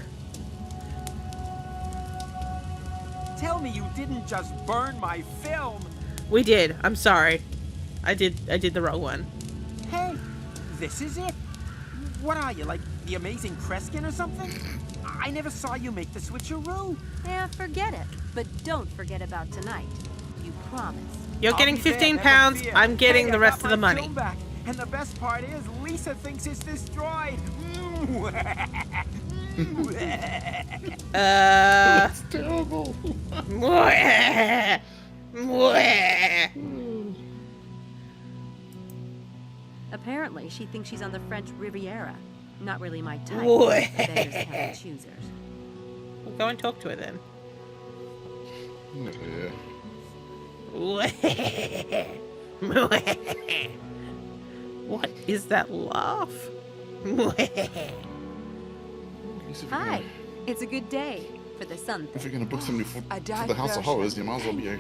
Speaker 14: Tell me you didn't just burn my film.
Speaker 1: We did. I'm sorry. I did the wrong one.
Speaker 14: Hey, this is it. What are you, like the amazing Kreskin or something? I never saw you make the switcheroo.
Speaker 6: Yeah, forget it. But don't forget about tonight. You promised.
Speaker 1: You're getting 15 pounds. I'm getting the rest of the money.
Speaker 14: Back. And the best part is, Lisa thinks it's destroyed.
Speaker 3: That's terrible.
Speaker 6: Apparently, she thinks she's on the French Riviera. Not really my type.
Speaker 1: Boy.
Speaker 6: Beggars can't choosers.
Speaker 1: We'll go and talk to her then.
Speaker 3: Yeah.
Speaker 1: What is that laugh?
Speaker 6: Hi. It's a good day for the sun
Speaker 3: If
Speaker 6: thing.
Speaker 3: you're gonna book somebody for the House of Horrors, you might as well be a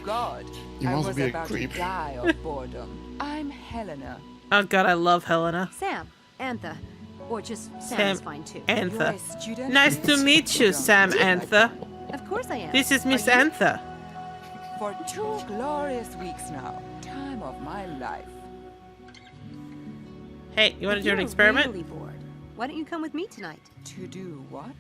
Speaker 3: creep.
Speaker 16: To die of boredom. I'm Helena.
Speaker 1: Oh god, I love Helena.
Speaker 6: Sam. Antha. Or just Sam,
Speaker 1: Sam
Speaker 6: is fine too.
Speaker 1: Antha.
Speaker 16: You're a student?
Speaker 1: Nice to meet you, Sam Antha.
Speaker 6: Of course I am.
Speaker 1: This is Miss Antha.
Speaker 16: For 2 glorious weeks now. Time of my life.
Speaker 1: Hey, you want to
Speaker 6: If
Speaker 1: do an
Speaker 6: you're
Speaker 1: experiment?
Speaker 6: really bored, why don't you come with me tonight?
Speaker 16: To do what?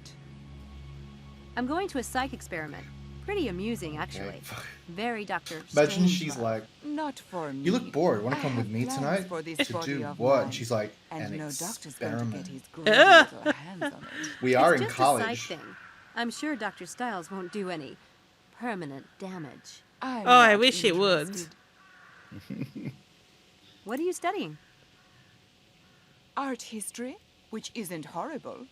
Speaker 6: I'm going to a psych experiment. Pretty amusing, actually. Very Dr.
Speaker 11: Imagine
Speaker 6: Strange.
Speaker 11: she's like,
Speaker 16: Not for me.
Speaker 11: you look bored. Want to come with me
Speaker 16: plans
Speaker 11: tonight?
Speaker 16: for this
Speaker 11: To
Speaker 16: body
Speaker 11: do
Speaker 16: of
Speaker 11: what?
Speaker 16: mine.
Speaker 11: And she's like,
Speaker 16: And
Speaker 11: an
Speaker 16: no doctor's going to get
Speaker 11: experiment.
Speaker 16: his greedy little hands on it.
Speaker 11: We are
Speaker 6: It's
Speaker 11: in
Speaker 6: just
Speaker 11: college.
Speaker 6: a psych thing. I'm sure Dr. Stiles won't do any permanent damage.
Speaker 16: I'm
Speaker 1: Oh, I
Speaker 16: not
Speaker 1: wish it would.
Speaker 16: interested.
Speaker 6: What are you studying?
Speaker 16: Art history, which isn't horrible.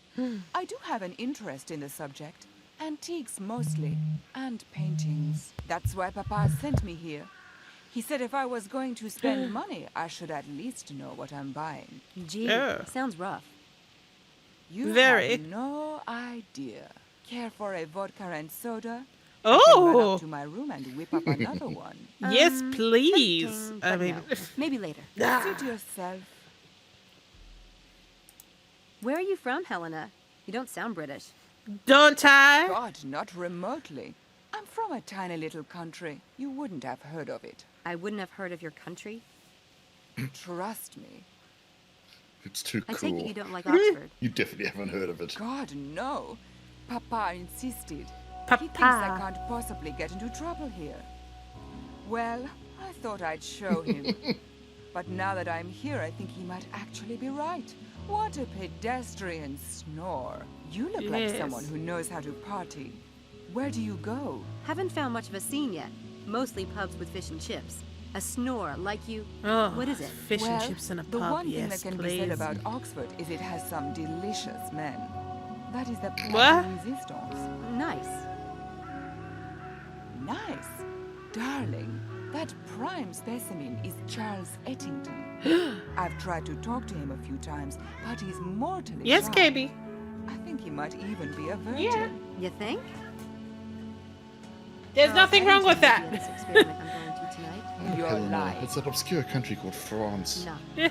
Speaker 16: I do have an interest in the subject. Antiques mostly, and paintings. That's why Papa sent me here. He said if I was going to spend money, I should at least know what I'm buying.
Speaker 6: Gee,
Speaker 1: Oh.
Speaker 6: sounds rough.
Speaker 16: You
Speaker 1: Very.
Speaker 16: have no idea. Care for a vodka and soda? I can run
Speaker 1: Oh,
Speaker 16: up to my room and whip up another one.
Speaker 1: yes, please.
Speaker 6: Tempting,
Speaker 1: I
Speaker 6: but
Speaker 1: mean,
Speaker 6: no. Maybe later.
Speaker 16: Suit yourself.
Speaker 6: Where are you from, Helena? You don't sound British.
Speaker 1: don't I?
Speaker 16: God, not remotely. I'm from a tiny little country. You wouldn't have heard of it.
Speaker 6: I wouldn't have heard of your country.
Speaker 16: Trust me.
Speaker 3: It's too
Speaker 6: I
Speaker 3: cool.
Speaker 6: take it you don't like Oxford.
Speaker 3: You definitely haven't heard of it.
Speaker 16: God, no. Papa insisted.
Speaker 1: Papa.
Speaker 16: He thinks I can't possibly get into trouble here. Well, I thought I'd show him. But now that I'm here, I think he might actually be right. What a pedestrian snore. You look like
Speaker 1: Yes.
Speaker 16: someone who knows how to party. Where do you go?
Speaker 6: Haven't found much of a scene yet. Mostly pubs with fish and chips. A snore, like you...
Speaker 1: Oh,
Speaker 6: What is it?
Speaker 1: fish and chips in a
Speaker 16: the
Speaker 1: pub,
Speaker 16: one thing
Speaker 1: yes,
Speaker 16: that can be
Speaker 1: please.
Speaker 16: said about Oxford is it has some delicious men. That is the
Speaker 1: What?
Speaker 16: resistance.
Speaker 6: Nice.
Speaker 16: Nice. Darling, that prime specimen is Charles Ettington. I've tried to talk to him a few times, but he's mortally
Speaker 1: Yes,
Speaker 16: shy.
Speaker 1: KB.
Speaker 16: I think he might even be a virgin.
Speaker 1: Yeah.
Speaker 6: You think?
Speaker 1: There's nothing wrong with that.
Speaker 6: This experiment I'm going to tonight.
Speaker 3: Oh,
Speaker 16: You're
Speaker 3: Helena,
Speaker 16: lying.
Speaker 3: it's that obscure country called France.
Speaker 6: No.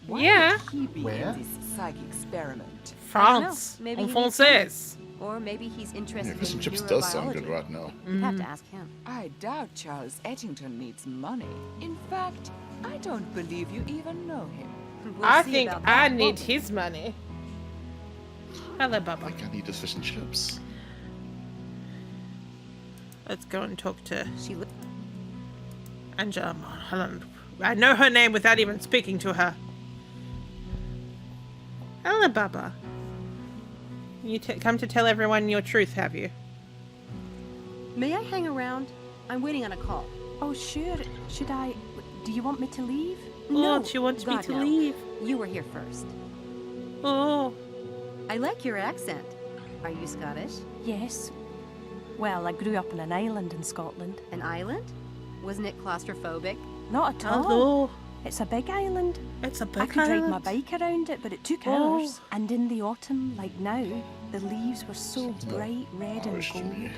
Speaker 16: Why
Speaker 1: Yeah.
Speaker 16: would he be
Speaker 11: Where?
Speaker 16: in this psych experiment?
Speaker 1: France.
Speaker 6: Maybe
Speaker 1: En
Speaker 6: he needs
Speaker 1: français.
Speaker 6: Or maybe he's
Speaker 3: Yeah,
Speaker 6: interested
Speaker 3: fish
Speaker 6: in
Speaker 3: and chips does sound good
Speaker 6: neurobiology.
Speaker 3: right now.
Speaker 6: You'd have to ask him.
Speaker 16: I doubt Charles Ettington needs money. In fact, I don't believe you even know him.
Speaker 6: We'll
Speaker 1: I
Speaker 6: see
Speaker 1: think
Speaker 6: about
Speaker 1: I
Speaker 6: that,
Speaker 1: need
Speaker 6: won't we?
Speaker 1: his money. Hello,
Speaker 3: I
Speaker 1: Bubba.
Speaker 3: think I need this fish and chips.
Speaker 1: Let's go and talk to
Speaker 6: She looked.
Speaker 1: Angela. I know her name without even speaking to her. Hello, Bubba. You come to tell everyone your truth, have you?
Speaker 6: May I hang around? I'm waiting on a call.
Speaker 5: Oh, sure. Should I... Do you want me to leave?
Speaker 1: Oh, she wants me
Speaker 6: God,
Speaker 1: to
Speaker 6: no.
Speaker 1: leave.
Speaker 6: You were here first.
Speaker 1: Oh.
Speaker 6: I like your accent. Are you Scottish?
Speaker 5: Yes. Well, I grew up on an island in Scotland.
Speaker 6: An island? Wasn't it claustrophobic?
Speaker 5: Not at all.
Speaker 1: Hello.
Speaker 5: It's a big island.
Speaker 1: It's a
Speaker 5: I
Speaker 1: big
Speaker 5: could ride my
Speaker 1: island.
Speaker 5: bike around it, but it took
Speaker 1: Oh.
Speaker 5: hours. And in the autumn, like now, the leaves were so bright red and
Speaker 3: Irish to
Speaker 5: gold.
Speaker 3: me.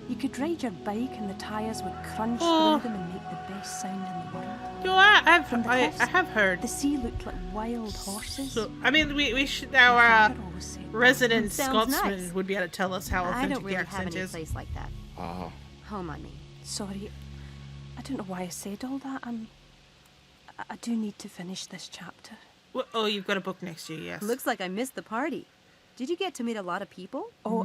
Speaker 5: You could ride your bike and the tyres would crunch
Speaker 1: Oh.
Speaker 5: through them and make the best sound in the world.
Speaker 1: No,
Speaker 5: From the
Speaker 1: I
Speaker 5: cliffs,
Speaker 1: have heard.
Speaker 5: The sea looked like wild horses.
Speaker 1: So, I mean, we should,
Speaker 5: My
Speaker 1: our
Speaker 5: father always said that.
Speaker 1: resident
Speaker 6: Sounds
Speaker 1: Scotsman
Speaker 6: nice.
Speaker 1: would be able to tell us how
Speaker 6: I
Speaker 1: authentic
Speaker 6: don't really
Speaker 1: the
Speaker 6: have
Speaker 1: accent
Speaker 6: any
Speaker 1: is.
Speaker 6: place like that.
Speaker 3: Ah,
Speaker 6: Home, I mean.
Speaker 5: Sorry, I don't know why I said all that. I do need to finish this chapter.
Speaker 1: Oh, you've got a book next year, yes.
Speaker 6: Looks like I missed the party. Did you get to meet a lot of people?
Speaker 5: Oh,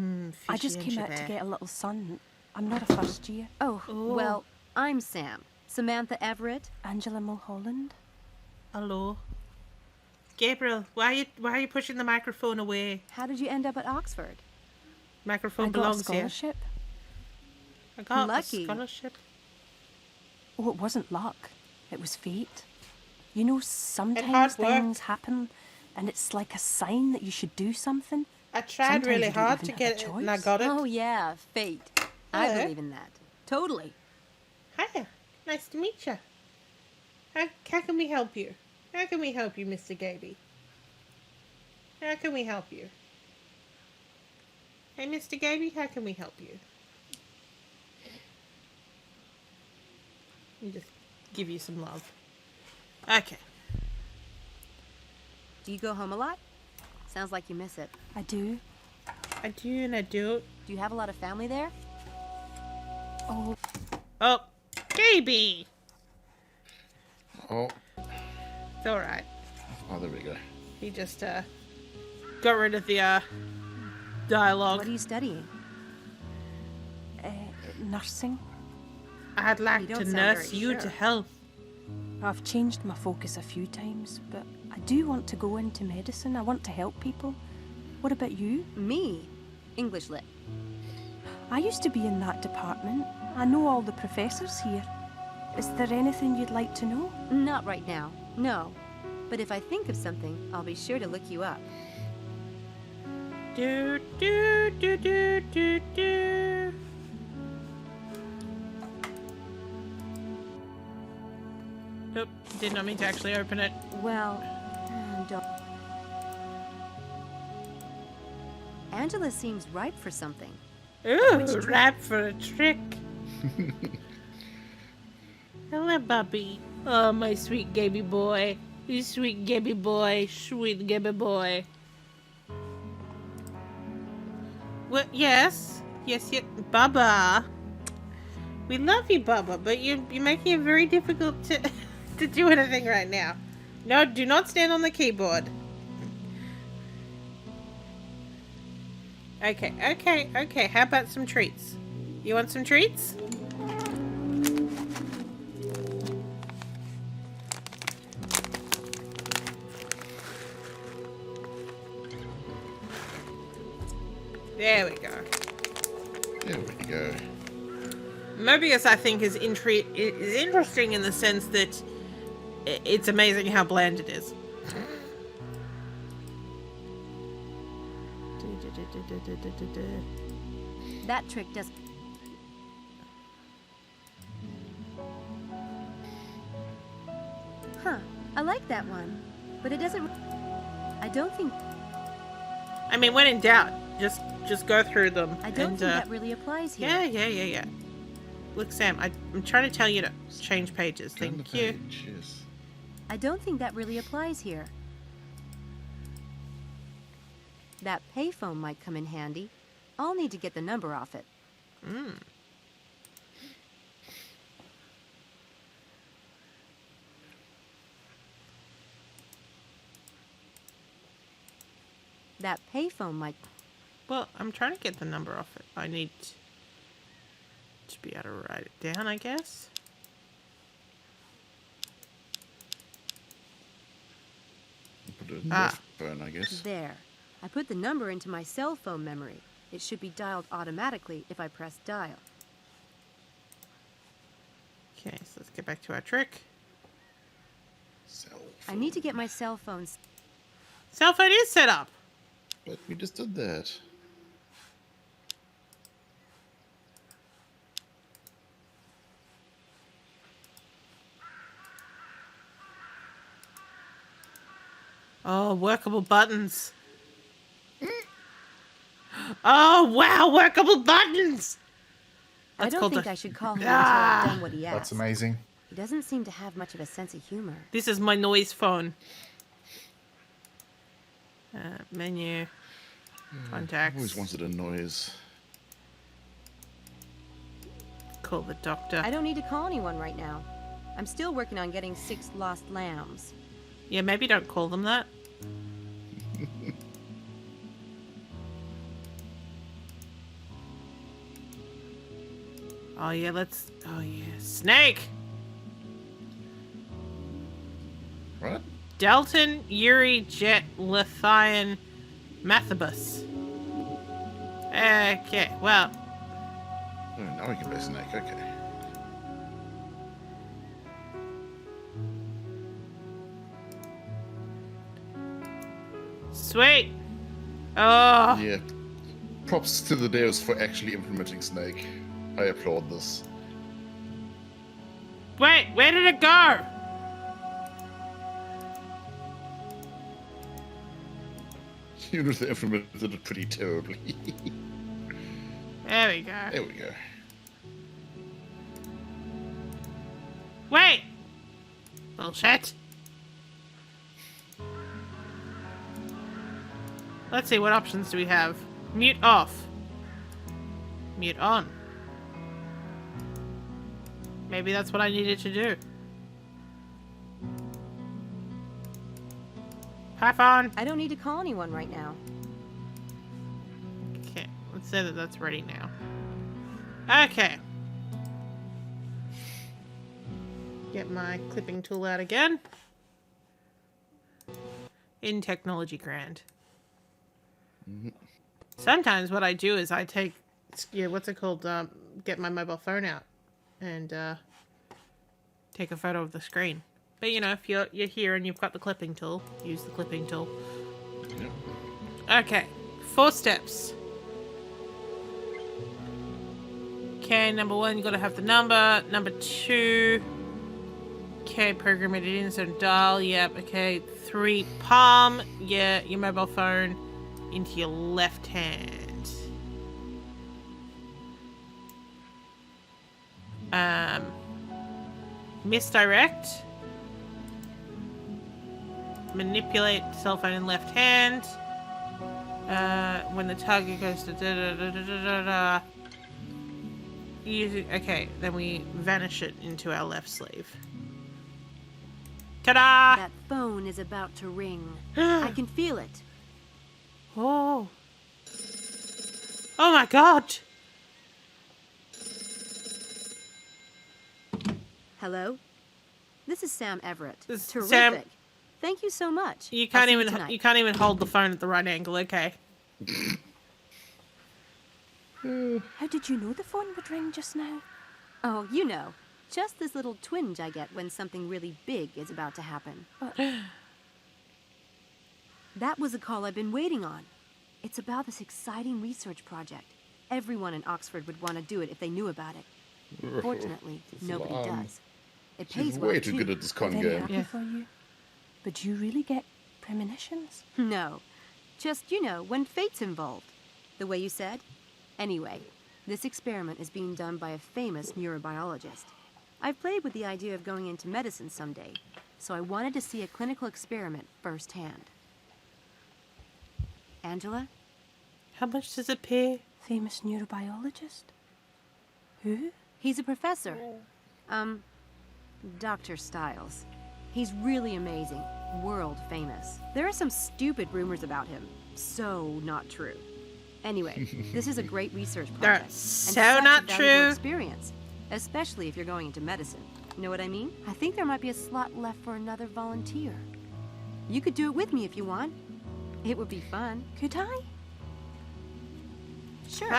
Speaker 5: I
Speaker 1: fishy
Speaker 5: just
Speaker 1: and
Speaker 5: came out to
Speaker 1: shabby.
Speaker 5: get a little sun. I'm not a first year.
Speaker 6: Oh,
Speaker 1: Oh.
Speaker 6: well, I'm Sam. Samantha Everett.
Speaker 5: Angela Mulholland.
Speaker 1: Hello. Gabriel, why are you pushing the microphone away?
Speaker 6: How did you end up at Oxford?
Speaker 1: Microphone
Speaker 5: I got a
Speaker 1: belongs here.
Speaker 5: scholarship.
Speaker 1: I got
Speaker 6: Lucky.
Speaker 1: a scholarship.
Speaker 5: Oh, it wasn't luck. It was fate. You know,
Speaker 1: hard
Speaker 5: sometimes
Speaker 1: work.
Speaker 5: things happen and it's like a sign that you should do something.
Speaker 1: I tried
Speaker 5: Sometimes
Speaker 1: really
Speaker 5: you don't
Speaker 1: hard
Speaker 5: even
Speaker 1: to
Speaker 5: have
Speaker 1: get
Speaker 5: a
Speaker 1: it, and I
Speaker 5: choice.
Speaker 1: got it.
Speaker 6: Oh, yeah, fate. I
Speaker 1: Hello.
Speaker 6: believe in that. Totally.
Speaker 1: Hiya. Nice to meet you. How can we help you? How can we help you, Mr. Gaby? How can we help you? Hey, Mr. Gaby, how can we help you? Let me just give you some love. Okay.
Speaker 6: Do you go home a lot? Sounds like you miss it.
Speaker 5: I do.
Speaker 1: I do and I do.
Speaker 6: Do you have a lot of family there?
Speaker 5: Oh,
Speaker 1: Oh, Gaby!
Speaker 3: oh,
Speaker 1: It's alright.
Speaker 3: oh, there we go.
Speaker 1: He just, got rid of the, dialogue.
Speaker 6: What are you studying?
Speaker 5: nursing.
Speaker 1: I'd
Speaker 6: You
Speaker 1: like
Speaker 6: don't
Speaker 1: to
Speaker 6: sound
Speaker 1: nurse
Speaker 6: very
Speaker 1: you
Speaker 6: sure.
Speaker 1: to health.
Speaker 5: I've changed my focus a few times, but I do want to go into medicine. I want to help people. What about you?
Speaker 6: Me? English lit.
Speaker 5: I used to be in that department. I know all the professors here. Is there anything you'd like to know?
Speaker 6: Not right now. No. But if I think of something, I'll be sure to look you up.
Speaker 1: Do, do, do, do, do, do. Oop, did not mean to actually open it.
Speaker 6: Well, don't. Angela seems ripe for something.
Speaker 1: Ooh, ripe for a trick. Hello, Bubby. Oh, my sweet Gaby boy. You sweet Gaby boy. Sweet Gaby boy. Well, yes. Yes, yes. Bubba. We love you, Bubba, but you're making it very difficult to, to do anything right now. No, do not stand on the keyboard. Okay, okay, okay. How about some treats? You want some treats? There we go.
Speaker 3: There we go.
Speaker 1: Mobius, I think, is interesting in the sense that it's amazing how bland it is.
Speaker 6: That trick does. Huh. I like that one. But it doesn't... I don't think...
Speaker 1: I mean, when in doubt, just go through them.
Speaker 6: I don't think that really applies here.
Speaker 1: Yeah. Look, Sam, I'm trying to tell you to change pages. Thank you.
Speaker 3: Yes.
Speaker 6: I don't think that really applies here. That payphone might come in handy. I'll need to get the number off it. That payphone might...
Speaker 1: Well, I'm trying to get the number off it. I need to be able to write it down, I guess.
Speaker 3: Put it in the phone, I guess.
Speaker 6: There. I put the number into my cell phone memory. It should be dialed automatically if I press dial.
Speaker 1: Okay, so let's get back to our trick.
Speaker 6: I need to get my cell phone...
Speaker 1: Cell phone is set up!
Speaker 3: But we just did that.
Speaker 1: Oh, workable buttons. Oh, wow, workable buttons!
Speaker 6: I
Speaker 1: That's
Speaker 6: don't
Speaker 1: called
Speaker 6: think
Speaker 1: a-
Speaker 6: I should call him until I've done what he asked.
Speaker 11: That's amazing.
Speaker 6: He doesn't seem to have much of a sense of humor.
Speaker 1: This is my noise phone. Menu.
Speaker 3: I've
Speaker 1: Contacts.
Speaker 3: always wanted a noise.
Speaker 1: Call the doctor.
Speaker 6: I don't need to call anyone right now. I'm still working on getting 6 lost lambs.
Speaker 1: Yeah, maybe don't call them that. Oh yeah, oh yeah, Snake!
Speaker 3: What?
Speaker 1: Delton, Yuri, Jet, Lithian, Mathabus. Okay, well.
Speaker 3: Oh, now we can play Snake, okay.
Speaker 1: Sweet! Oh!
Speaker 3: Yeah. Props to the devs for actually implementing Snake. I applaud this.
Speaker 1: Wait, where did it go?
Speaker 3: You know, they implemented it pretty terribly.
Speaker 1: There we go.
Speaker 3: There we go.
Speaker 1: Wait! Bullshit. Let's see, what options do we have? Mute off. Mute on. Maybe that's what I needed to do. Python!
Speaker 6: I don't need to call anyone right now.
Speaker 1: Okay, let's say that that's ready now. Okay. Get my clipping tool out again. In Technology Grand. Sometimes what I do is I take, what's it called? Get my mobile phone out and take a photo of the screen. But you know, if you're here and you've got the clipping tool, use the clipping tool. Okay, 4 steps. Okay, number 1, you gotta have the number. Number 2, okay, program it in, so dial. Yep. Okay, 3, palm. Yeah, your mobile phone into your left hand. Misdirect. Manipulate cell phone in left hand. When the target goes to da-da-da-da-da-da. Use it. Okay, then we vanish it into our left sleeve. Ta-da!
Speaker 6: That phone is about to ring. I can feel it.
Speaker 1: Oh. Oh my god!
Speaker 6: Hello? This is Sam Everett.
Speaker 1: This is
Speaker 6: Terrific.
Speaker 1: Sam.
Speaker 6: Thank you so much.
Speaker 1: You
Speaker 6: I'll
Speaker 1: can't
Speaker 6: see
Speaker 1: even
Speaker 6: tonight.
Speaker 1: you can't even hold the phone at the right angle. Okay.
Speaker 5: How did you know the phone would ring just now?
Speaker 6: Oh, you know, just this little twinge I get when something really big is about to happen. That was a call I've been waiting on. It's about this exciting research project. Everyone in Oxford would want to do it if they knew about it. Fortunately, nobody does. It pays
Speaker 3: She's
Speaker 6: well,
Speaker 3: way too good at this con
Speaker 5: Very
Speaker 3: game.
Speaker 5: happy for you. But do you really get premonitions?
Speaker 6: No. Just, you know, when fate's involved. The way you said. Anyway, this experiment is being done by a famous neurobiologist. I've played with the idea of going into medicine someday, so I wanted to see a clinical experiment firsthand. Angela?
Speaker 1: How much does it pay?
Speaker 5: Famous neurobiologist? Who?
Speaker 6: He's a professor. Dr. Styles. He's really amazing. World famous. There are some stupid rumors about him. So not true. Anyway, this is a great research project.
Speaker 1: That's
Speaker 6: and
Speaker 1: so
Speaker 6: such
Speaker 1: not
Speaker 6: a valuable
Speaker 1: true.
Speaker 6: experience, especially if you're going into medicine. Know what I mean? I think there might be a slot left for another volunteer. You could do it with me if you want. It would be fun.
Speaker 5: Could I?
Speaker 6: Sure.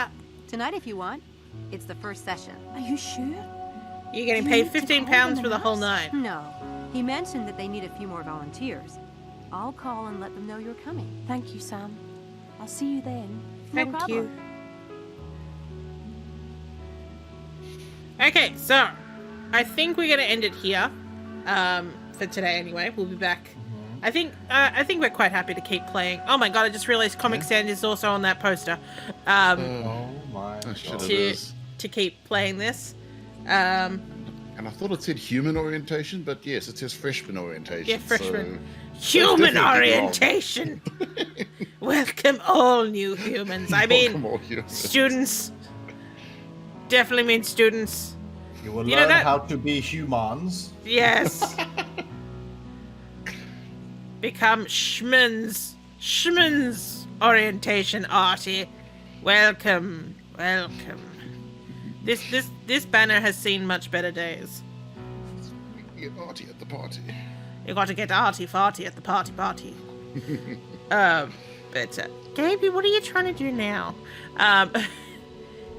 Speaker 6: Tonight if you want. It's the first session.
Speaker 5: Are you sure?
Speaker 1: You're getting
Speaker 5: Do
Speaker 1: paid
Speaker 5: need to
Speaker 1: £15
Speaker 5: call them
Speaker 1: for the
Speaker 5: and
Speaker 1: whole
Speaker 5: ask?
Speaker 1: night.
Speaker 6: No. He mentioned that they need a few more volunteers. I'll call and let them know you're coming.
Speaker 5: Thank you, Sam. I'll see you then.
Speaker 6: No
Speaker 1: Thank
Speaker 6: problem.
Speaker 1: you. Okay, so I think we're gonna end it here. For today anyway. We'll be back. I think we're quite happy to keep playing. Oh my god, I just realized Comic Sans is also on that poster.
Speaker 11: Oh my god.
Speaker 1: To keep playing this.
Speaker 3: And I thought it said human orientation, but yes, it says freshman orientation.
Speaker 1: Yeah, freshman.
Speaker 3: So
Speaker 1: Human
Speaker 3: definitely wrong.
Speaker 1: orientation. Welcome all new humans. I mean,
Speaker 3: Welcome all humans.
Speaker 1: students. Definitely mean students.
Speaker 11: You will
Speaker 1: You know
Speaker 11: learn
Speaker 1: that-
Speaker 11: how to be humans.
Speaker 1: Yes. Become schmans. Schmans orientation arty. Welcome. Welcome. This banner has seen much better days.
Speaker 3: Get arty at the party.
Speaker 1: You got to get arty farty at the party. But Gaby, what are you trying to do now?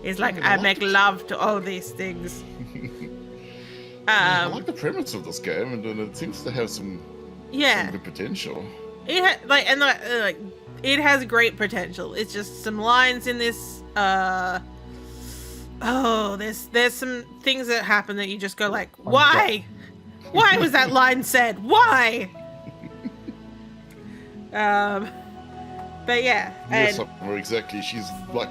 Speaker 1: It's like I make love to all these things.
Speaker 3: I like the premise of this game, and it seems to have some good potential.
Speaker 1: It it has great potential. It's just some lines in this. There's some things that happen that you just go like, why? Why was that line said? Why? But yeah.
Speaker 3: Yes, or exactly. She's like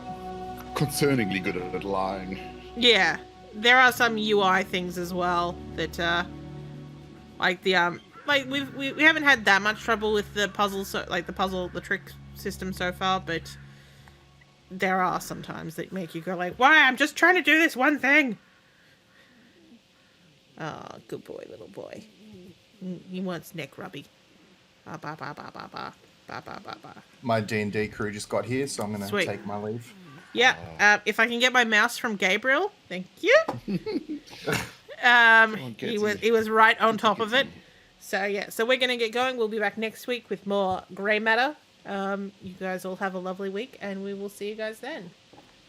Speaker 3: concerningly good at lying.
Speaker 1: Yeah, there are some UI things as well that, like the we haven't had that much trouble with the puzzle, the trick system so far, but there are some times that make you go like, why? I'm just trying to do this one thing. Oh, good boy, little boy. He wants neck rubby. Ba ba ba ba ba ba ba ba ba ba.
Speaker 11: My D&D crew just got here, so I'm going to take my leave.
Speaker 1: Yeah, if I can get my mouse from Gabriel, thank you. He was right on top of it. So yeah, so we're gonna get going. We'll be back next week with more Grey Matter. You guys all have a lovely week, and we will see you guys then.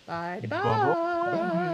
Speaker 1: Bye. Bye.